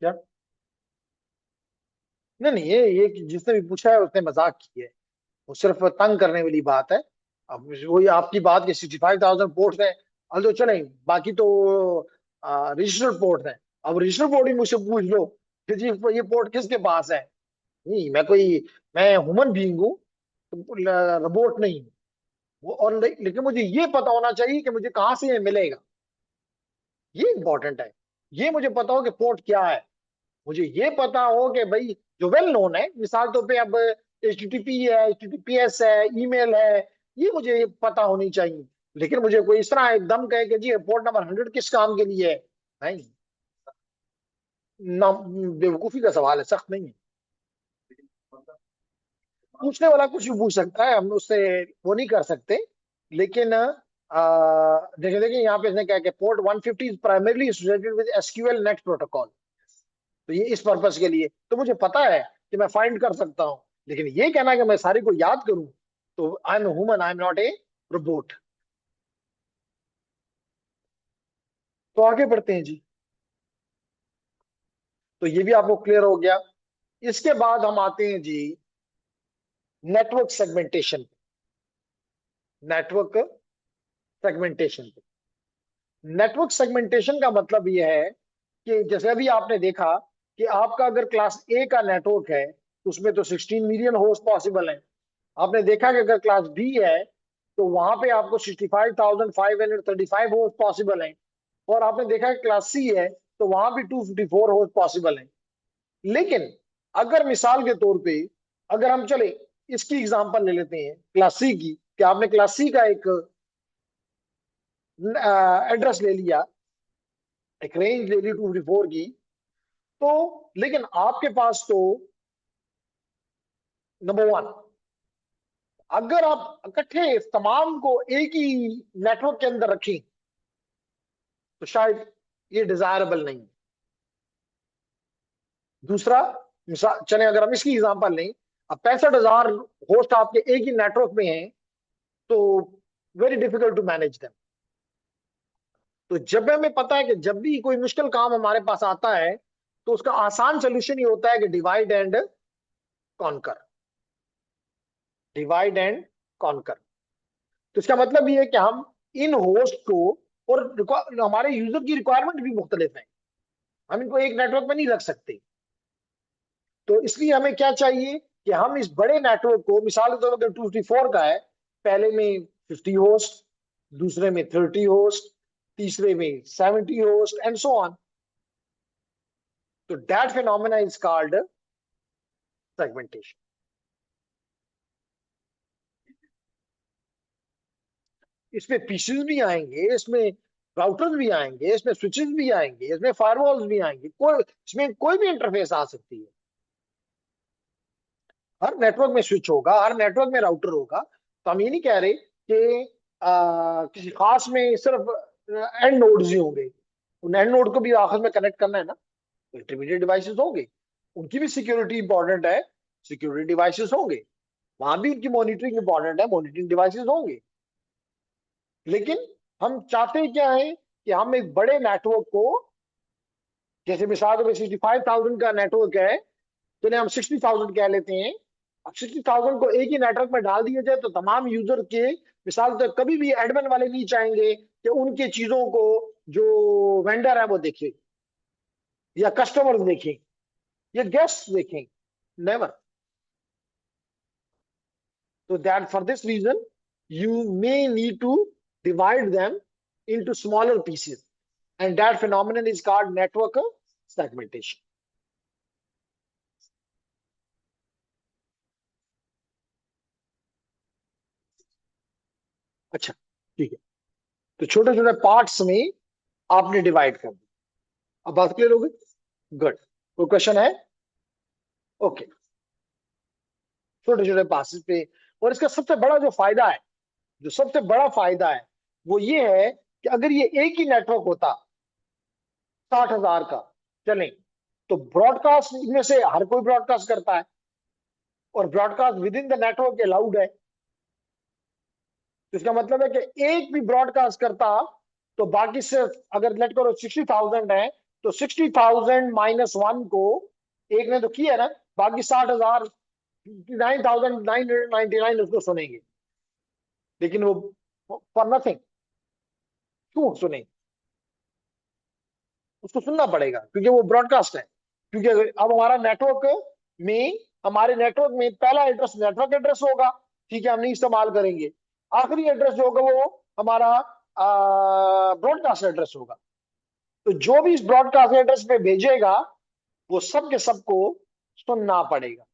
क्या? नहीं नहीं, ये जिसने भी पूछा है उसने मजाक की है, वो सिर्फ तंग करने वाली बात है। अब वही आपकी बात कि 65,000 पोर्ट्स हैं, अब तो चले, बाकी तो रजिस्टर्ड पोर्ट हैं। अब रजिस्टर्ड पोर्ट ही मुझसे पूछ लो कि जी ये पोर्ट किसके पास है। नहीं, मैं ह्यूमन बीइंग हूँ, रोबोट नहीं हूँ। वो और लेकिन मुझे ये पता होना चाहिए कि मुझे कहाँ से ये मिलेगा, ये इंपॉर्टेंट है। ये मुझे पता हो कि पोर्ट क्या है, मुझे ये पता हो कि भाई जो वेल नोन है, मिसाल तौर पे अब HTTP है, HTTPS है, ईमेल है, ये मुझे पता होनी चाहिए। लेकिन मुझे कोई इस तरह एकदम कहे कि जी पोर्ट नंबर 100 किस काम के लिए है, नहीं। ना, बेवकूफी का सवाल है, सख्त नहीं है। पूछने वाला कुछ भी पूछ सकता है, हम उससे वो नहीं कर सकते। लेकिन देखिए देखिए यहाँ पे इसने कहा कि port 150 is primarily associated with SQL net protocol. तो ये इस पर्पस के लिए तो मुझे पता है कि मैं फाइंड कर सकता हूँ। लेकिन ये कहना कि मैं सारी को याद करूं, तो I am human, I am not a robot. तो आगे बढ़ते हैं जी। तो ये भी आपको क्लियर हो गया। इसके बाद हम आते हैं G network segmentation. Network segmentation. Network segmentation का मतलब यह है कि जैसे अभी आपने देखा कि आपका अगर क्लास ए का नेटवर्क है तो उसमें तो 16 मिलियन होस्ट पॉसिबल है। आपने देखा कि अगर क्लास बी है तो वहां पे आपको 65,535 होस्ट पॉसिबल है। और आपने देखा कि क्लास सी है तो वहां भी 254 होस्ट पॉसिबल है। लेकिन अगर मिसाल के तौर पे, अगर हम चले इसकी एग्जांपल ले लेते हैं क्लास सी की, कि आपने क्लास सी का एक एड्रेस ले लिया, एक रेंज ले ली 254 की, तो लेकिन आपके पास तो नंबर वन, अगर आप इकट्ठे तमाम को एक ही नेटवर्क के अंदर रखें तो शायद ये डिजायरेबल नहीं है। दूसरा, चले अगर हम इसकी एग्जांपल लें, अब 65,000 होस्ट आपके एक ही नेटवर्क में हैं, तो very difficult to manage them. तो जब हमें पता है कि जब भी कोई मुश्किल काम हमारे पास आता है, तो उसका आसान सोल्यूशन ये होता है कि divide and conquer, divide and conquer. तो इसका मतलब ये है कि हम इन होस्ट को, और हमारे यूजर की रिक्वायरमेंट भी मुख्तलिफ है, हम इनको एक नेटवर्क में नहीं रख सकते। तो इसलिए हमें क्या चाहिए कि हम इस बड़े नेटवर्क को, मिसाल के तौर पर 254 का है, पहले में 50 होस्ट, दूसरे में 30 होस्ट, तीसरे में 70 होस्ट एंड सो ऑन। तो that phenomena is called segmentation. इसमें पीसेस भी आएंगे, इसमें राउटर्स भी आएंगे, इसमें स्विचेस भी आएंगे, इसमें फायरवॉल्स भी आएंगे, कोई इसमें कोई भी इंटरफेस आ सकती है। हर नेटवर्क में स्विच होगा, हर नेटवर्क में राउटर होगा। तो हम ये नहीं कह रहे कि किसी खास में सिर्फ एंड नोड्स ही होंगे। उन एंड नोड को भी आखिर में कनेक्ट करना है ना, तो इंटरमीडिएट डिवाइसेस होंगे, उनकी भी सिक्योरिटी इंपॉर्टेंट है, सिक्योरिटी डिवाइसेस होंगे, वहां भी उनकी मॉनिटरिंग इंपॉर्टेंट है, मॉनिटरिंग डिवाइसेस होंगे। लेकिन हम चाहते क्या है कि हम एक बड़े नेटवर्क को, जैसे मिसाल में 65,000 का नेटवर्क है, तो इन्हें हम 60,000 कह लेते हैं। अब 60,000 को एक ही नेटवर्क में डाल दिया जाए तो तमाम यूजर के, मिसाल तो कभी भी एडमिन वाले नहीं चाहेंगे कि उनके चीजों को जो वेंडर है वो देखे, या कस्टमर्स देखें, या गेस्ट देखें, नेवर। तो that for this reason you may need to divide them into smaller pieces, and that phenomenon is called network segmentation. अच्छा, ठीक है। तो छोटे छोटे पार्ट्स में आपने डिवाइड कर दिया। अब बात क्लियर हो गई? गुड। कोई क्वेश्चन है? ओके। छोटे छोटे पार्ट्स पे, और इसका सबसे बड़ा जो फायदा है, जो सबसे बड़ा फायदा है वो ये है कि अगर ये एक ही नेटवर्क होता 60,000 का, चलें, तो ब्रॉडकास्ट इनमें से हर कोई ब्रॉडकास्ट करता है, और broadcast with in the network allowed है। तो इसका मतलब है कि एक भी ब्रॉडकास्ट करता, तो बाकी से अगर लेट करो 60,000 है, तो 60,000 -1 को एक ने तो किया ना, बाकी 60,000, 9,999 उसको सुनेंगे, लेकिन वो फॉर नथिंग। क्यों सुनेंगे? उसको सुनना पड़ेगा क्योंकि वो ब्रॉडकास्ट है। क्योंकि अब हमारा नेटवर्क में, हमारे नेटवर्क में पहला एड्रेस नेटवर्क एड्रेस होगा, ठीक है, हम नहीं इस्तेमाल करेंगे। आखिरी एड्रेस जो होगा वो हमारा ब्रॉडकास्ट एड्रेस होगा। तो जो भी इस ब्रॉडकास्ट एड्रेस पे भेजेगा, वो सब के सबको सुनना पड़ेगा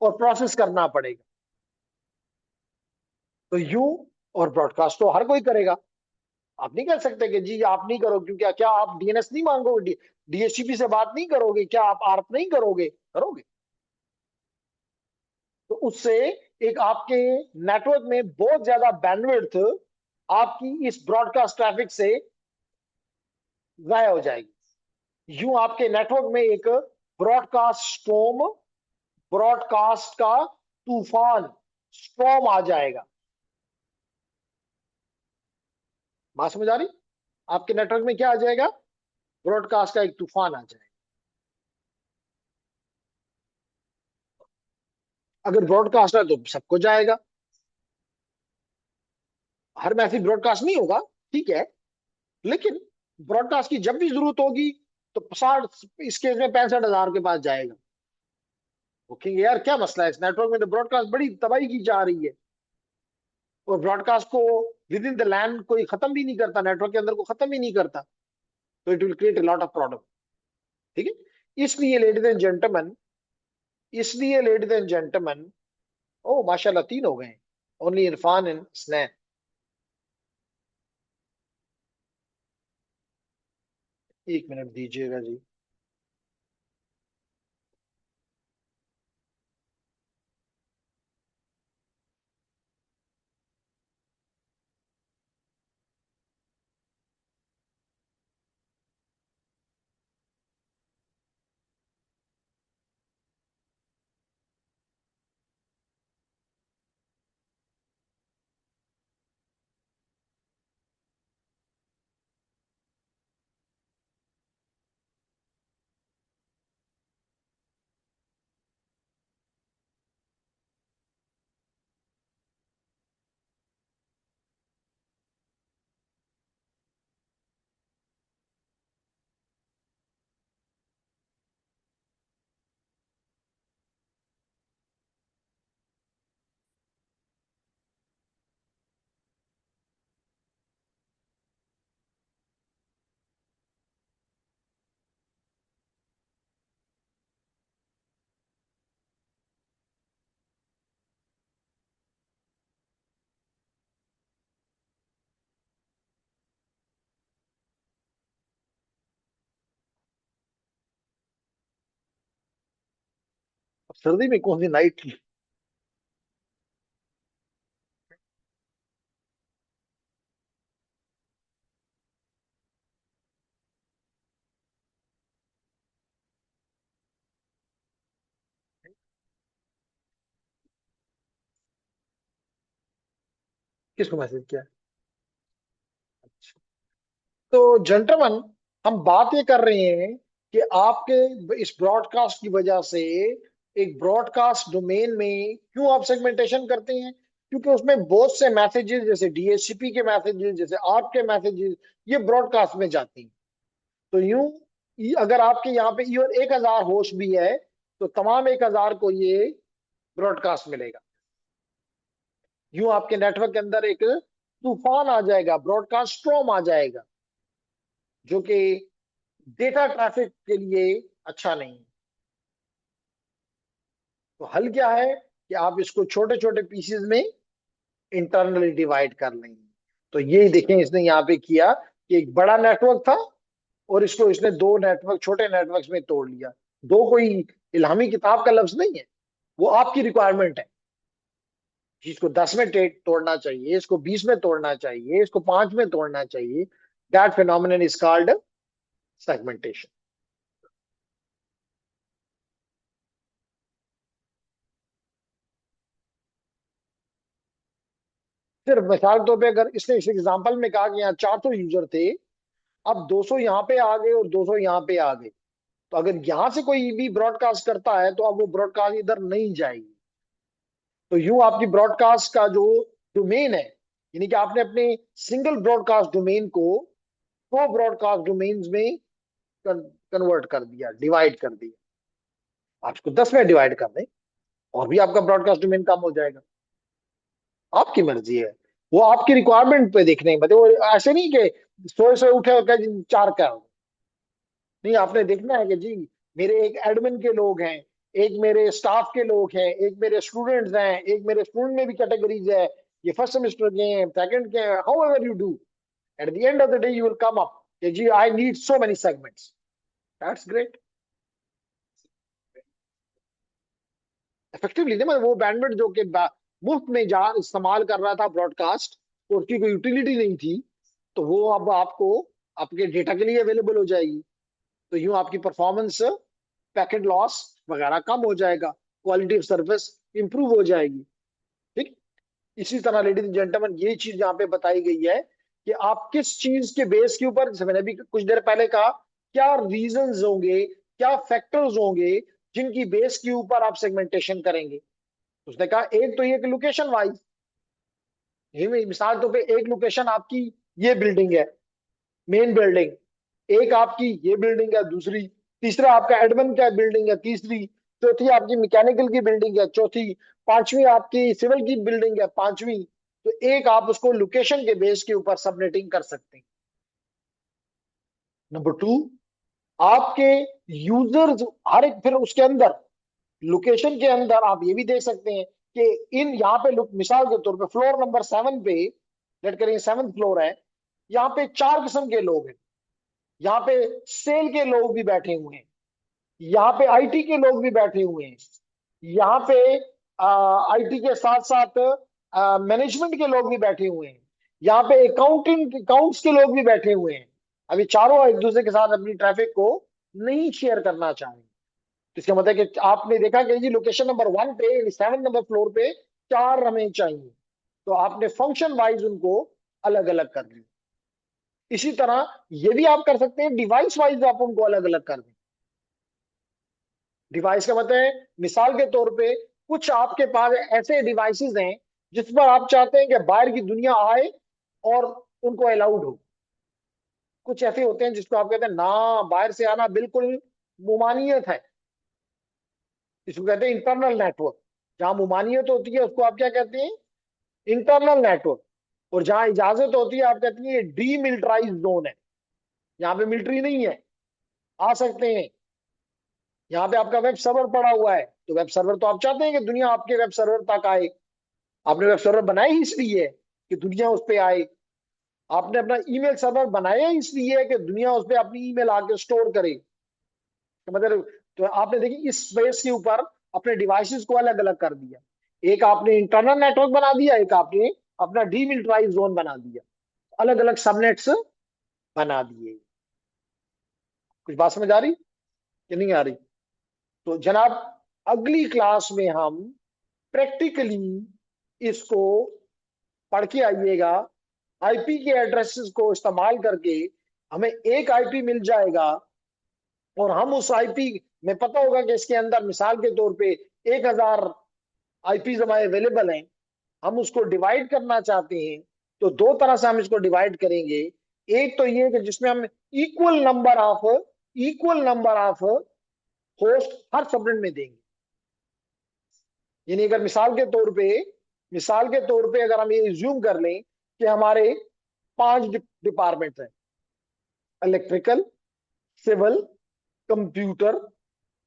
और प्रोसेस करना पड़ेगा। तो यू, और ब्रॉडकास्ट तो हर कोई करेगा। आप नहीं कह सकते कि जी आप नहीं करो, क्योंकि क्या आप डीएनएस नहीं मांगोगे, डीएचसीपी से बात नहीं करोगे, क्या आप आर्प नहीं करोगे? करोगे। तो उससे एक आपके नेटवर्क में बहुत ज्यादा बैंडविड्थ आपकी इस ब्रॉडकास्ट ट्रैफिक से जाया हो जाएगी। यूं आपके नेटवर्क में एक ब्रॉडकास्ट स्टॉर्म, ब्रॉडकास्ट का तूफान, स्टॉर्म आ जाएगा। बात समझ आ रही? आपके नेटवर्क में क्या आ जाएगा? ब्रॉडकास्ट का एक तूफान आ जाएगा। अगर ब्रॉडकास्ट है तो सबको जाएगा। हर मैसेज ब्रॉडकास्ट नहीं होगा, ठीक है, लेकिन ब्रॉडकास्ट की जब भी जरूरत होगी तो 60, इस केस में 65,000 के पास जाएगा। ओके यार, क्या मसला है? इस नेटवर्क में तो ब्रॉडकास्ट बड़ी तबाही की जा रही है, और ब्रॉडकास्ट को विद इन द लैंड कोई खत्म भी नहीं करता, नेटवर्क के अंदर को खत्म ही नहीं करता। तो it will create a lot of problem. ठीक है, इसलिए लेडीज एंड जेंटलमैन, इसलिए लेडीज एंड जेंटलमैन, ओ माशाल्लाह 3 हो गए, ओनली इरफान एंड स्नेह। 1 मिनट दीजिएगा जी। अब सर्दी में कौन सी नाइट? किसको मैसेज किया? तो जेंटलमैन, हम बात ये कर रहे हैं कि आपके इस ब्रॉडकास्ट की वजह से एक ब्रॉडकास्ट डोमेन में क्यों आप सेगमेंटेशन करते हैं? क्योंकि उसमें बहुत से मैसेजेस, जैसे डीएचसीपी के मैसेजेस, जैसे आपके मैसेजेस, ये ब्रॉडकास्ट में जाती हैं। तो यूं अगर आपके यहाँ पे इवन 1,000 होस्ट भी है, तो तमाम 1,000 को ये ब्रॉडकास्ट मिलेगा। यूं आपके नेटवर्क के अंदर एक तूफान आ जाएगा, ब्रॉडकास्ट स्ट्रॉम आ जाएगा, जो कि डेटा ट्रैफिक के लिए अच्छा नहीं है। तो हल क्या है कि आप इसको छोटे छोटे पीसेस में इंटरनली डिवाइड कर लेंगे। तो ये देखें, इसने यहाँ पे किया कि एक बड़ा नेटवर्क था और इसको इसने दो नेटवर्क, छोटे नेटवर्क्स में तोड़ लिया। दो कोई इल्हामी किताब का लफ्ज नहीं है, वो आपकी रिक्वायरमेंट है। जिसको 10 में तोड़ना चाहिए, इसको 20 में तोड़ना चाहिए, इसको 5 में तोड़ना चाहिए। That phenomenon is called segmentation. सिर्फ मिसाल के तौर पे, अगर इसने इस एग्जांपल में कहा कि यहाँ 400 यूजर थे, अब 200 यहाँ पे आ गए और 200 यहाँ पे आ गए, तो अगर यहाँ से कोई भी ब्रॉडकास्ट करता है तो अब वो ब्रॉडकास्ट इधर नहीं जाएगी। तो यूं आपकी ब्रॉडकास्ट का जो डोमेन है, यानी कि आपने अपने सिंगल ब्रॉडकास्ट डोमेन को दो ब्रॉडकास्ट डोमेन्स में कन्वर्ट कर दिया, डिवाइड कर दिया। आप इसको 10 में डिवाइड कर दें और भी आपका ब्रॉडकास्ट डोमेन कम हो जाएगा। आपकी मर्जी है, वो आपकी रिक्वायरमेंट पे देखने की बात है। वो ऐसे नहीं कि सोए सोए उठे और कहे जी 4 का हो। नहीं, आपने देखना है कि जी मेरे एक एडमिन के लोग हैं, एक मेरे स्टाफ के लोग हैं, एक मेरे स्टूडेंट्स हैं, एक मेरे स्टूडेंट में भी कैटेगरीज है, ये फर्स्ट सेमेस्टर के हैं, सेकंड के हैं, however you do, at the end of the day you will come up कि जी I need so many segments. That's great. Effectively नहीं, मतलब वो बैंडविड्थ जो कि मुफ्त में जा इस्तेमाल कर रहा था ब्रॉडकास्ट, और उसकी कोई यूटिलिटी नहीं थी, तो वो अब आपको आपके डेटा के लिए अवेलेबल हो जाएगी। तो यूं आपकी परफॉर्मेंस, पैकेट लॉस वगैरह कम हो जाएगा, क्वालिटी ऑफ सर्विस इंप्रूव हो जाएगी। ठीक। इसी तरह लेडीज एंड जेंटलमैन, ये चीज यहाँ पे बताई गई है कि आप किस चीज के बेस के ऊपर, जैसे मैंने अभी कुछ देर पहले कहा, क्या रीजंस होंगे, क्या फैक्टर्स होंगे जिनकी बेस के ऊपर आप सेगमेंटेशन करेंगे। उसने कहा एक तो ये कि लोकेशन वाइज, ये मिसाल तो पे एक लोकेशन आपकी ये बिल्डिंग है, मेन बिल्डिंग, एक आपकी ये बिल्डिंग है, दूसरी, तीसरा आपका एडमिन का बिल्डिंग है, तीसरी, चौथी आपकी मैकेनिकल की बिल्डिंग है, चौथी, पांचवी आपकी सिविल की बिल्डिंग है, पांचवी। तो एक आप उसको लोकेशन के बेस के ऊपर सबनेटिंग कर सकते हैं। नंबर टू, आपके यूजर्स, हर एक, फिर उसके अंदर लोकेशन के अंदर आप ये भी देख सकते हैं कि इन यहाँ पे मिसाल के तौर पे फ्लोर नंबर 7 पे, लेट करेंगे 7th फ्लोर है, यहाँ पे 4 किस्म के लोग हैं। यहाँ पे सेल के लोग भी बैठे हुए हैं, यहाँ पे आईटी के लोग भी बैठे हुए हैं, यहाँ पे आईटी के साथ साथ मैनेजमेंट के लोग भी बैठे हुए हैं, यहाँ पे अकाउंट्स के लोग भी बैठे हुए हैं। अभी चारों एक दूसरे के साथ अपनी ट्रैफिक को नहीं शेयर करना चाहेंगे। तो इसका मतलब है कि आपने देखा कि जी लोकेशन नंबर 1 पे 7 नंबर फ्लोर पे 4 हमें चाहिए, तो आपने फंक्शन वाइज उनको अलग अलग कर दिया। इसी तरह ये भी आप कर सकते हैं डिवाइस वाइज, आप उनको अलग अलग कर दें। डिवाइस का मतलब है मिसाल के तौर पे कुछ आपके पास ऐसे डिवाइसेस हैं जिस पर आप चाहते हैं कि बाहर की दुनिया आए और उनको अलाउड हो। कुछ ऐसे होते हैं जिसको आप कहते हैं ना, बाहर से आना बिल्कुल मुमानियत है, इसको कहते हैं इंटरनल नेटवर्क। जहां मुमानियत होती है उसको आप क्या कहते हैं, इंटरनल नेटवर्क। और जहां इजाजत होती है आप कहती हैं डीमिलिटराइज जोन है, यहाँ पे मिलिट्री नहीं है, आ सकते हैं। यहाँ पे आपका वेब सर्वर पड़ा हुआ है, तो वेब सर्वर तो आप चाहते हैं कि दुनिया आपके वेब सर्वर तक आए। आपने वेब सर्वर बनाए ही इसलिए है कि दुनिया उस पर आए। आपने अपना ईमेल सर्वर बनाया ही इसलिए है कि दुनिया उस पर अपनी ईमेल आके स्टोर करे। तो मतलब तो आपने देखिए इस बेस के ऊपर अपने डिवाइसेस को अलग अलग कर दिया। एक आपने इंटरनल नेटवर्क बना दिया, एक आपने अपना डीमिलिटराइज जोन बना दिया, अलग अलग सबनेट्स बना दिए। कुछ बात समझ आ रही कि नहीं आ रही? तो जनाब अगली क्लास में हम प्रैक्टिकली इसको पढ़ के आइएगा। आईपी के एड्रेसेस को इस्तेमाल करके हमें एक आईपी मिल जाएगा, और हम उस आईपी में पता होगा कि इसके अंदर मिसाल के तौर पे 1000 आईपी हमारे अवेलेबल हैं। हम उसको डिवाइड करना चाहते हैं, तो दो तरह से हम इसको डिवाइड करेंगे। एक तो ये कि जिसमें हम equal number of host her subnet में देंगे। यानी अगर मिसाल के तौर पे अगर हम ये ज्यूम कर लें कि हमारे 5 डिपार्टमेंट हैं, electrical, civil, computer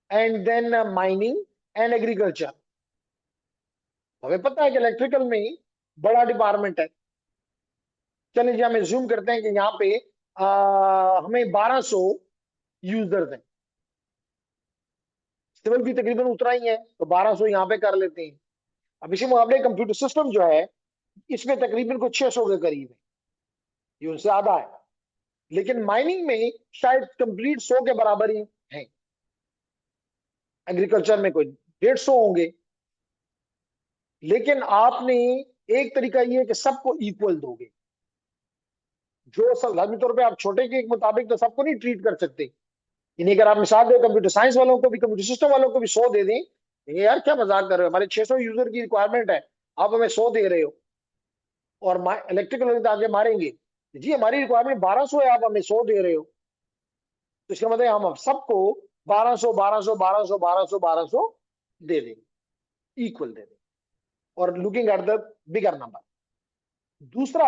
and then mining and agriculture. हमें पता है कि इलेक्ट्रिकल में ही बड़ा डिपार्टमेंट है। चलिए जी हम ज्यूम करते हैं कि यहाँ पे हमें 1200 यूजर्स हैं। सिविल भी तकरीबन उतना ही है, तो 1200 यहाँ पे कर लेते हैं। अब इसी मुकाबले कंप्यूटर सिस्टम जो है इसमें तकरीबन कुछ 600 के करीब है, ये उनसे आधा है। लेकिन माइनिंग में शायद कंप्लीट 100 के बराबर ही है। एग्रीकल्चर में कोई 150 होंगे। लेकिन आपने एक तरीका ये है कि सबको इक्वल दोगे। जो सब लाजमी तौर पे आप छोटे के मुताबिक तो सबको नहीं ट्रीट कर सकते। इन्हीं अगर आप मिसाल दे कंप्यूटर साइंस वालों को भी, कंप्यूटर सिस्टम वालों को भी 100 दे दें, ये यार क्या मजाक कर रहे हो, हमारे 600 यूजर की रिक्वायरमेंट है, आप हमें 100 दे रहे हो। और इलेक्ट्रिकल वाले तो आगे मारेंगे, जी हमारी रिक्वायरमेंट 1200 है, आप हमें 100 दे रहे हो। तो इसका मतलब हम अब सबको 1200 1200 1200 1200 1200 दे देंगे, इक्वल दे देंगे, और looking at the bigger number. दूसरा,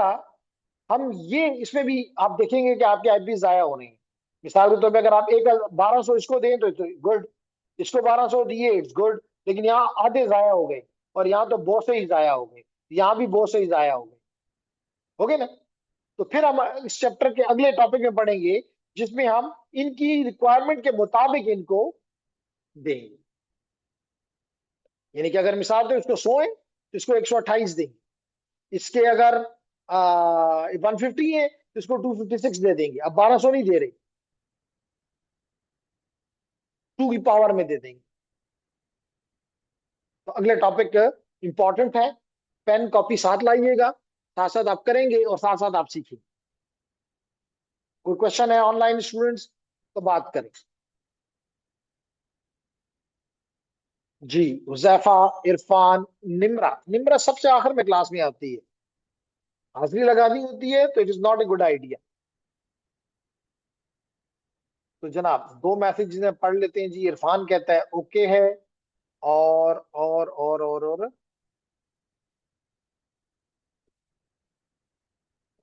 हम ये इसमें भी आप देखेंगे कि आपके आईपी जाया हो रहे हैं। मिसाल के तौर पे अगर आप एक 1200 इसको दें तो गुड, इसको 1200 दिए इट्स गुड, लेकिन यहाँ आधे जाया हो गए, और यहाँ तो बहुत से ही जाया हो गए, यहाँ भी बहुत से ही जाया हो गए ना। तो फिर हम इस चैप्टर के अगले टॉपिक में पढ़ेंगे जिसमें हम इनकी रिक्वायरमेंट के मुताबिक इनको देंगे। यानी कि अगर मिसाल तो इसको 100 है तो इसको 128 देंगे, इसके अगर 150 है तो इसको 256 दे देंगे। अब 1200 नहीं दे रहे, 2 की पावर में दे देंगे। तो अगले टॉपिक इंपॉर्टेंट है, पेन कॉपी साथ लाइएगा, साथ साथ आप करेंगे और साथ साथ आप सीखेंगे। कोई क्वेश्चन है ऑनलाइन स्टूडेंट्स तो बात करें। जी, हुजैफा, इरफान, निम्रा। निम्रा सबसे आखिर में क्लास में आती है, हाजिरी लगानी होती है, तो it is not a good idea. तो जनाब दो मैसेज जिन्हें पढ़ लेते हैं जी। इरफान कहता है ओके है, और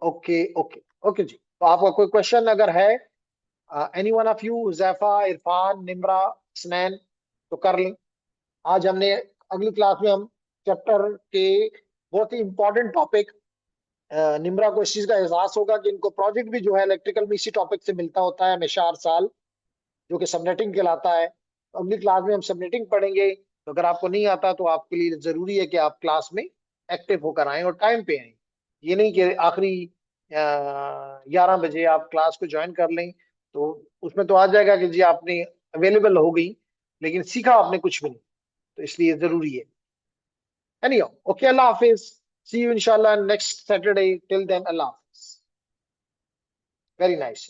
ओके ओके ओके जी। तो आपका कोई क्वेश्चन अगर है, any one of you, Huzaifa, Irfan, Nimra, Snain, तो कर लें। आज हमने, अगली क्लास में हम चैप्टर के बहुत ही इंपॉर्टेंट टॉपिक, निम्रा को इस चीज का एहसास होगा कि इनको प्रोजेक्ट भी जो है इलेक्ट्रिकल में इसी टॉपिक से मिलता होता है हमेशा हर साल, जो कि सबनेटिंग कहलाता है। तो अगली क्लास में हम सबनेटिंग पढ़ेंगे। तो अगर आपको नहीं आता तो आपके लिए जरूरी है कि आप क्लास में एक्टिव होकर आए और टाइम पे आए। ये नहीं कि आखिरी 11 बजे आप क्लास को ज्वाइन कर लें, तो उसमें तो आ जाएगा कि जी आपने अवेलेबल हो गई, लेकिन सीखा आपने कुछ भी नहीं। तो इसलिए जरूरी है। एनी ओके, अल्लाह हाफिज। सी यू इंशाल्लाह नेक्स्ट सैटरडे। टिल देन, अल्लाह हाफिज। Very nice.